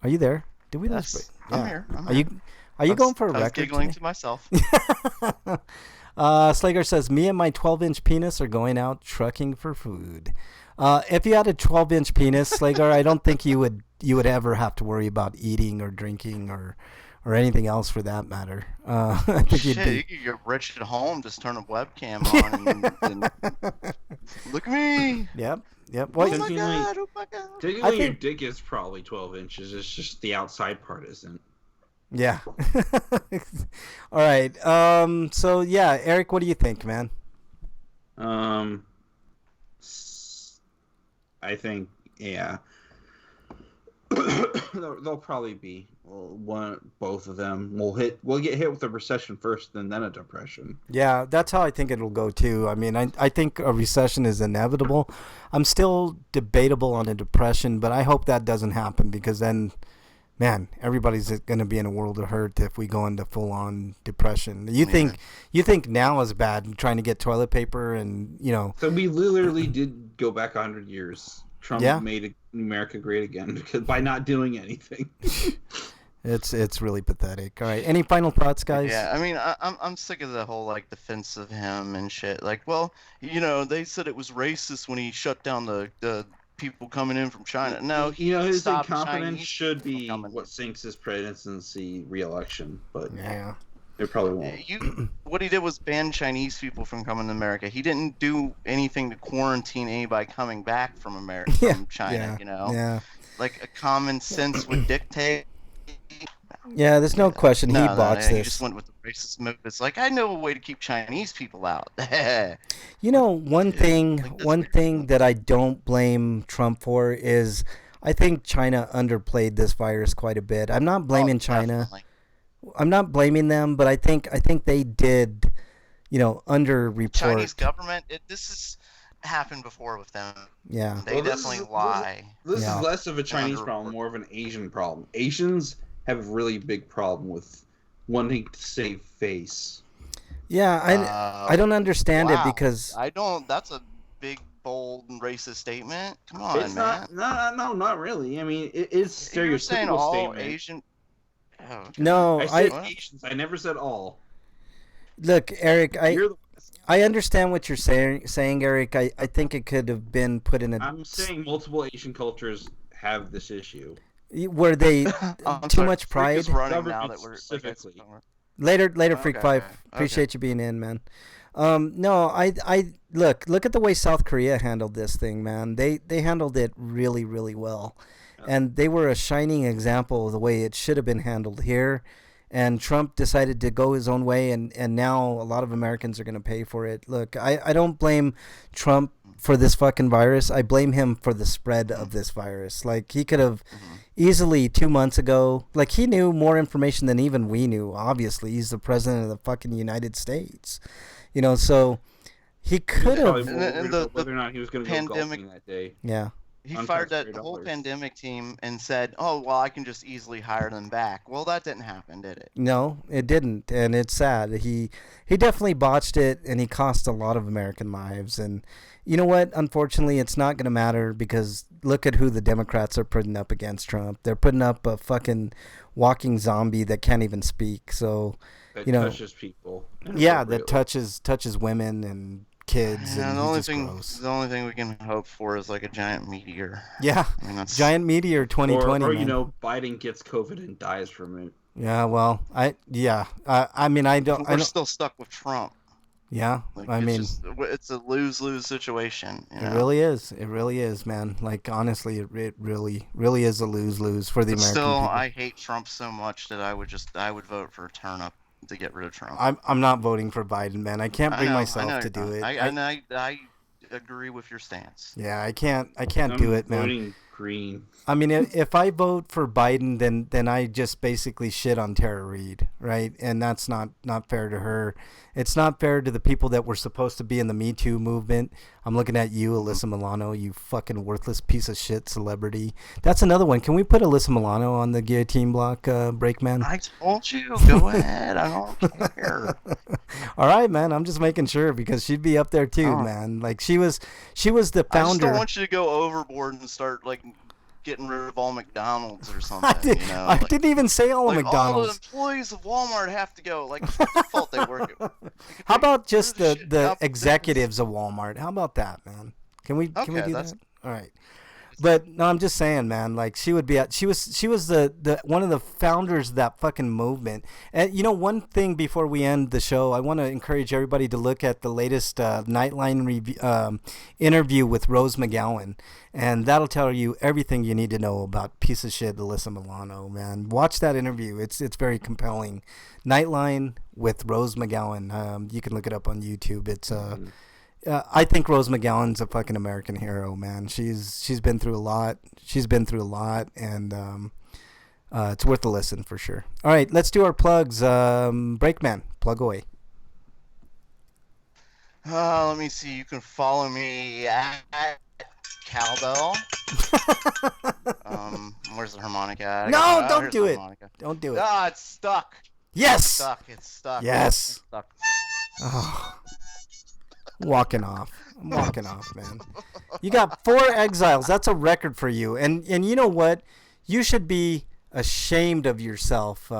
Are you there? Did we lose Break? I'm here. Are you going for a record? I was giggling to myself. Slager says, me and my 12-inch penis are going out trucking for food. If you had a 12-inch penis, Slager, I don't think you would ever have to worry about eating or drinking or anything else for that matter. I think you could get rich at home, just turn a webcam on and look at me. Yep. Well, oh my God. Technically, your dick is probably 12 inches. It's just the outside part isn't. Yeah. All right. So yeah, Eric, what do you think, man? I think, yeah. They'll probably be both of them. We'll get hit with a recession first, and then a depression. Yeah, that's how I think it'll go too. I mean, I think a recession is inevitable. I'm still debatable on a depression, but I hope that doesn't happen because then, man, everybody's going to be in a world of hurt if we go into full-on depression. You think now is bad, trying to get toilet paper and So we literally did go back 100 years. Trump made America great again because by not doing anything. It's really pathetic. All right, any final thoughts, guys? Yeah, I mean, I'm sick of the whole defense of him and shit. Well, they said it was racist when he shut down the people coming in from China. No, his incompetence should be what sinks his presidency re-election, but yeah. It probably won't. What he did was ban Chinese people from coming to America. He didn't do anything to quarantine anybody coming back from America, from China. Yeah. Like a common sense would dictate. Yeah, there's no question he botched this. He just went with the racist move. It's like, I know a way to keep Chinese people out. One thing that I don't blame Trump for is I think China underplayed this virus quite a bit. I'm not blaming China. Definitely. I'm not blaming them, but I think they did, underreport. Chinese government, this has happened before with them. Yeah. They definitely lie. This is less of a Chinese problem, more of an Asian problem. Asians have a really big problem with wanting to save face. Yeah, I don't understand it because I don't. That's a big, bold, and racist statement. Come on, it's man. No, not really. I mean, it's stereotypical You're saying all statement. Asian. Oh, okay. No, I said Asians. I never said all. Look, Eric, I understand what you're saying, Eric. I think it could have been put in a. I'm saying multiple Asian cultures have this issue. Were they too much pride? Running now that we're specifically. Later, Freak Okay, Five. okay. Appreciate you being in, man. No, I look at the way South Korea handled this thing, man. They handled it really, really well, and they were a shining example of the way it should have been handled here. And Trump decided to go his own way, and now a lot of Americans are going to pay for it. Look, I don't blame Trump for this fucking virus. I blame him for the spread of this virus. Like, he could have easily 2 months ago, like, he knew more information than even we knew. Obviously, he's the president of the fucking United States, so he could Probably have. more And worried the about whether or not he was going to go pandemic- golfing that day. Yeah. He On fired taxpayer the whole dollars. pandemic team and said, "Oh, well, I can just easily hire them back." Well, that didn't happen, did it? No, it didn't, and it's sad. He definitely botched it, and he cost a lot of American lives. And you know what? Unfortunately, it's not going to matter, because look at who the Democrats are putting up against Trump. They're putting up a fucking walking zombie that can't even speak. So, That you know, touches people. yeah, that inappropriately. touches women and kids, Yeah, and the he's only just thing, gross. the only thing we can hope for is like a giant meteor. Yeah, I mean, that's giant meteor 2020. Or man. Biden gets COVID and dies from it. Yeah, well, I mean, I don't. We're still stuck with Trump. Yeah, Like, I mean. it's a lose-lose situation. You know? It really is. It really is, man. Like, honestly, it really is a lose-lose for the But American still, people. I hate Trump so much that I would vote for a turnip to get rid of Trump. I'm not voting for Biden, man. I can't bring I myself know to you're do not. it. I agree with your stance. Yeah, I can't I'm do it, man. voting green. I mean, if I vote for Biden, then I just basically shit on Tara Reid, right? And that's not fair to her. It's not fair to the people that were supposed to be in the Me Too movement. I'm looking at you, Alyssa Milano, you fucking worthless piece of shit celebrity. That's another one. Can we put Alyssa Milano on the guillotine block, Breakman? I told you, go ahead. I don't care. All right, man. I'm just making sure, because she'd be up there too, Oh. man. Like, she was the I just founder. don't want you to go overboard and start like getting rid of all McDonald's or something. I Like, didn't even say all of like all the McDonald's. employees of Walmart have to go. Like, it's not their fault they work. How about just Who the shit the up- executives of Walmart? How about that, man? Can we Okay, do that's- that? All right. But no, I'm just saying, man. Like, she was the one of the founders of that fucking movement. And one thing before we end the show, I want to encourage everybody to look at the latest Nightline interview with Rose McGowan, and that'll tell you everything you need to know about piece of shit Alyssa Milano. Man, watch that interview. It's very compelling. Nightline with Rose McGowan. You can look it up on YouTube. It's I think Rose McGowan's a fucking American hero, man. She's been through a lot. And it's worth a listen for sure. All right, let's do our plugs. Breakman, plug away. Let me see. You can follow me at Cowbell. Where's the harmonica at? No, don't here's do the it. harmonica. Don't do it. Ah, it's stuck. Yes. It's stuck. Yes. It's stuck. Oh, I'm walking off, man. You got 4 exiles. That's a record for you. And you know what? You should be ashamed of yourself,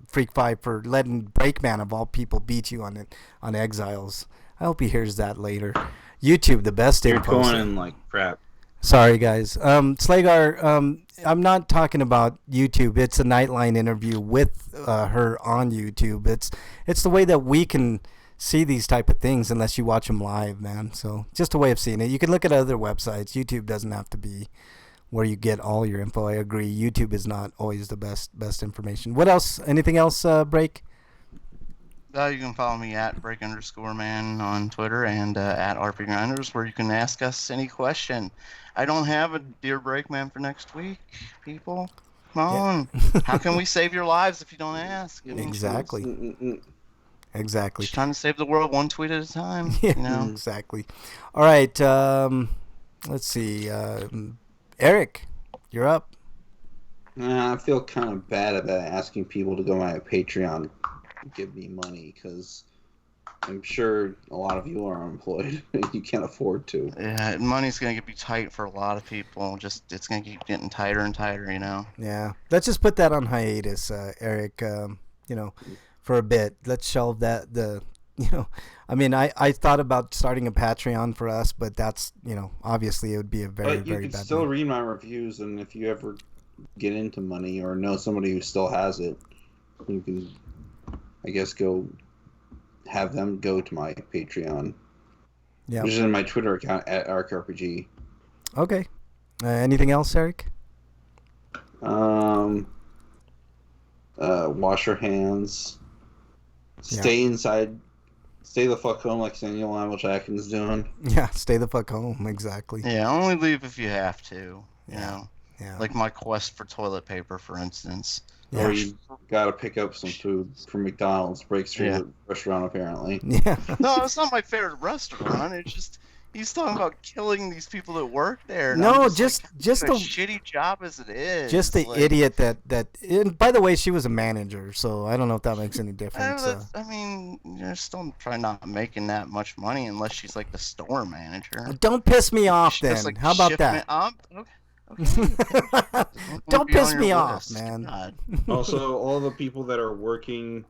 Freak Five, for letting Breakman of all people beat you on exiles. I hope he hears that later. YouTube, the best You're info. going in like crap. Sorry, guys. Slagar, I'm not talking about YouTube. It's a Nightline interview with her on YouTube. It's the way that we can see these type of things unless you watch them live, man. So just a way of seeing it. You can look at other websites. YouTube doesn't have to be where you get all your info. I agree. YouTube is not always the best information. What else? Anything else, Break? You can follow me at break_man on Twitter and at RPGrinders, where you can ask us any question. I don't have a Dear Breakman for next week, people. Come on. How can we save your lives if you don't ask? I mean, Exactly. Exactly. just trying to save the world one tweet at a time. Yeah, You know? exactly. All right. Let's see. Eric, you're up. I feel kind of bad about asking people to go on my Patreon and give me money, because I'm sure a lot of you are unemployed and you can't afford to. Yeah, money's going to be tight for a lot of people. It's going to keep getting tighter and tighter, you know? Yeah. Let's just put that on hiatus, Eric. For a bit. Let's shelve that. I mean, I thought about starting a Patreon for us, but that's, obviously it would be a very, But you very can bad still move. read my reviews, and if you ever get into money or know somebody who still has it, you can, I guess, have them go to my Patreon, Yeah. which is in my Twitter account at ArcRPG. Okay. Anything else, Eric? Wash your hands. Stay inside. Stay the fuck home, like Samuel L. Jackson's doing. Yeah, stay the fuck home. Exactly. Yeah, only leave if you have to. You know, Yeah. like my quest for toilet paper, for instance. Yeah. Or you gotta pick up some food from McDonald's. Breaks through the restaurant, apparently. Yeah. No, it's not my favorite restaurant. It's just he's talking about killing these people that work there. And No, I'm just a the shitty job as it is. just the like, idiot that. And by the way, she was a manager, so I don't know if that makes any difference. I mean, you're still probably not making that much money unless she's like the store manager. Don't piss me off, She does, then. like, How about shipment- that? Okay. Don't Be piss on your me off, list. man. God. Also, all the people that are working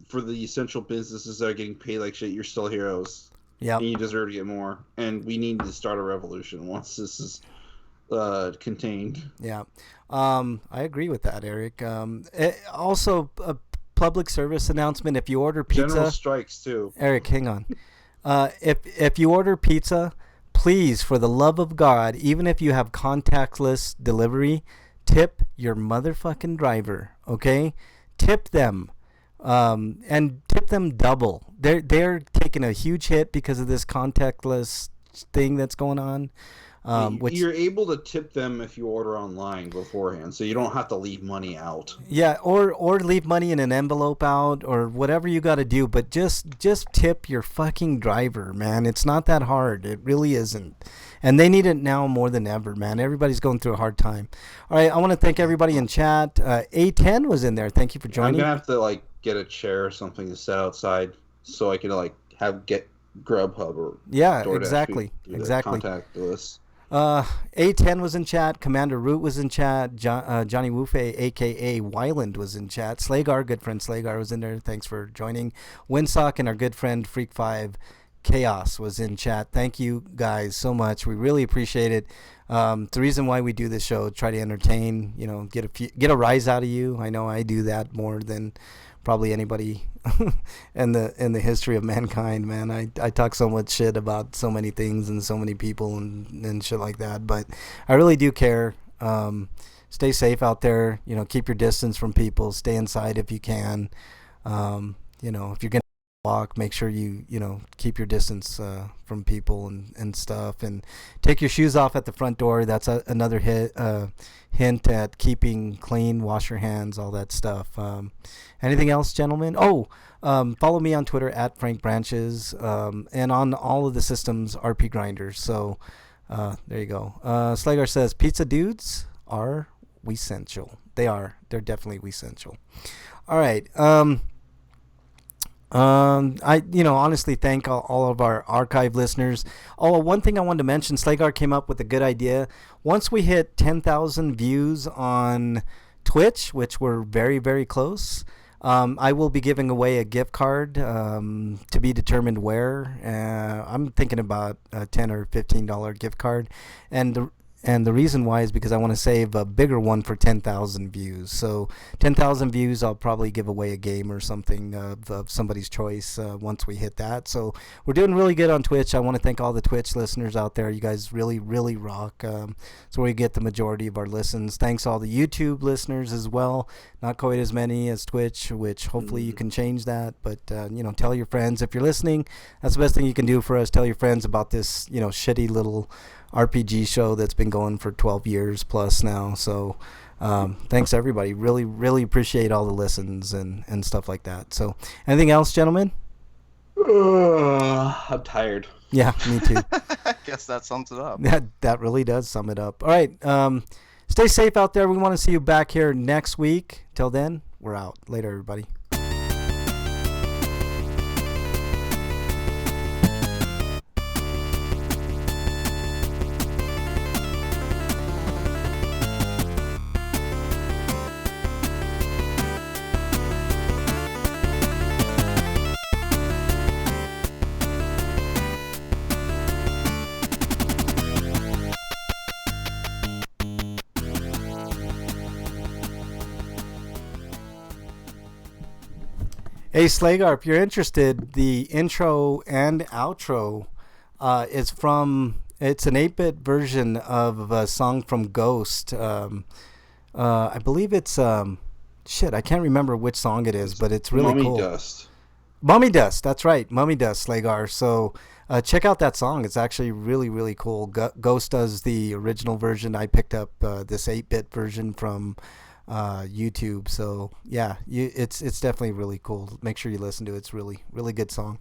for the essential businesses that are getting paid like shit, you're still heroes. Yeah. And you deserve to get more. And we need to start a revolution once this is contained. Yeah. I agree with that, Eric. Also, a public service announcement: if you order pizza, General strikes too. Eric, hang on. If you order pizza, please, for the love of God, even if you have contactless delivery, tip your motherfucking driver. Okay, tip them, and tip them double. They're taking a huge hit because of this contactless thing that's going on. Which you're able to tip them if you order online beforehand, so you don't have to leave money out. Yeah, or leave money in an envelope out, or whatever you got to do, but just tip your fucking driver, man. It's not that hard. It really isn't. And they need it now more than ever, man. Everybody's going through a hard time. All right, I want to thank everybody in chat. A10 was in there. Thank you for joining. I'm gonna have to get a chair or something to set outside so I can get Grubhub or DoorDash exactly. contactless. A10 was in chat. Commander Root was in chat. Johnny Woofe, a.k.a. Wyland, was in chat. Slagar, good friend Slagar, was in there. Thanks for joining. Windsock and our good friend Freak5 Chaos was in chat. Thank you guys so much. We really appreciate it. It's the reason why we do this show, try to entertain, get a rise out of you. I know I do that more than probably anybody in the history of mankind, man. I talk so much shit about so many things and so many people and shit like that, but I really do care. Stay safe out there, keep your distance from people, stay inside if you can. If you're gonna walk, make sure you keep your distance from people and stuff, and take your shoes off at the front door. That's another hint at keeping clean. Wash your hands, all that stuff. Anything else, gentlemen? Follow me on Twitter at Frank Branches, and on all of the systems RPGrinders. So there you go. Slagar says pizza dudes are we essential. They're definitely we essential. All right. I honestly thank all of our archive listeners. One thing I wanted to mention, Slagar came up with a good idea. Once we hit 10,000 views on Twitch, which we're very, very close, I will be giving away a gift card to be determined where. I'm thinking about a $10 or $15 gift card, and the reason why is because I want to save a bigger one for 10,000 views. So 10,000 views, I'll probably give away a game or something of somebody's choice once we hit that. So we're doing really good on Twitch. I want to thank all the Twitch listeners out there. You guys really, really rock. So we get the majority of our listens. Thanks all the YouTube listeners as well. Not quite as many as Twitch, which hopefully you can change that. But, tell your friends. If you're listening, that's the best thing you can do for us. Tell your friends about this, shitty little RPG show that's been going for 12 years plus now. So thanks everybody. Really, really appreciate all the listens and stuff like that. So anything else, gentlemen? I'm tired. Yeah, me too. I guess that sums it up. That really does sum it up. All right. Stay safe out there. We want to see you back here next week. Till then, we're out. Later, everybody. Hey, Slagar, if you're interested, the intro and outro is from. It's an 8-bit version of a song from Ghost. I believe it's shit. I can't remember which song it is, but it's really Mummy cool. Dust. Mummy Dust. That's right, Mummy Dust, Slagar. So check out that song. It's actually really, really cool. Ghost does the original version. I picked up this 8-bit version from YouTube. So yeah, it's definitely really cool. Make sure you listen to it. It's really, really good song.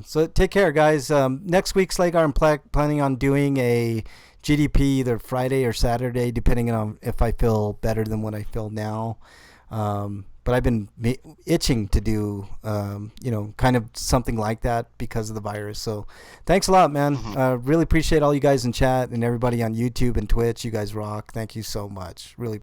So take care, guys. Next week, Slagar, I'm planning on doing a GDP either Friday or Saturday, depending on if I feel better than what I feel now. But I've been itching to do, kind of something like that because of the virus. So thanks a lot, man. Really appreciate all you guys in chat and everybody on YouTube and Twitch. You guys rock. Thank you so much. Really.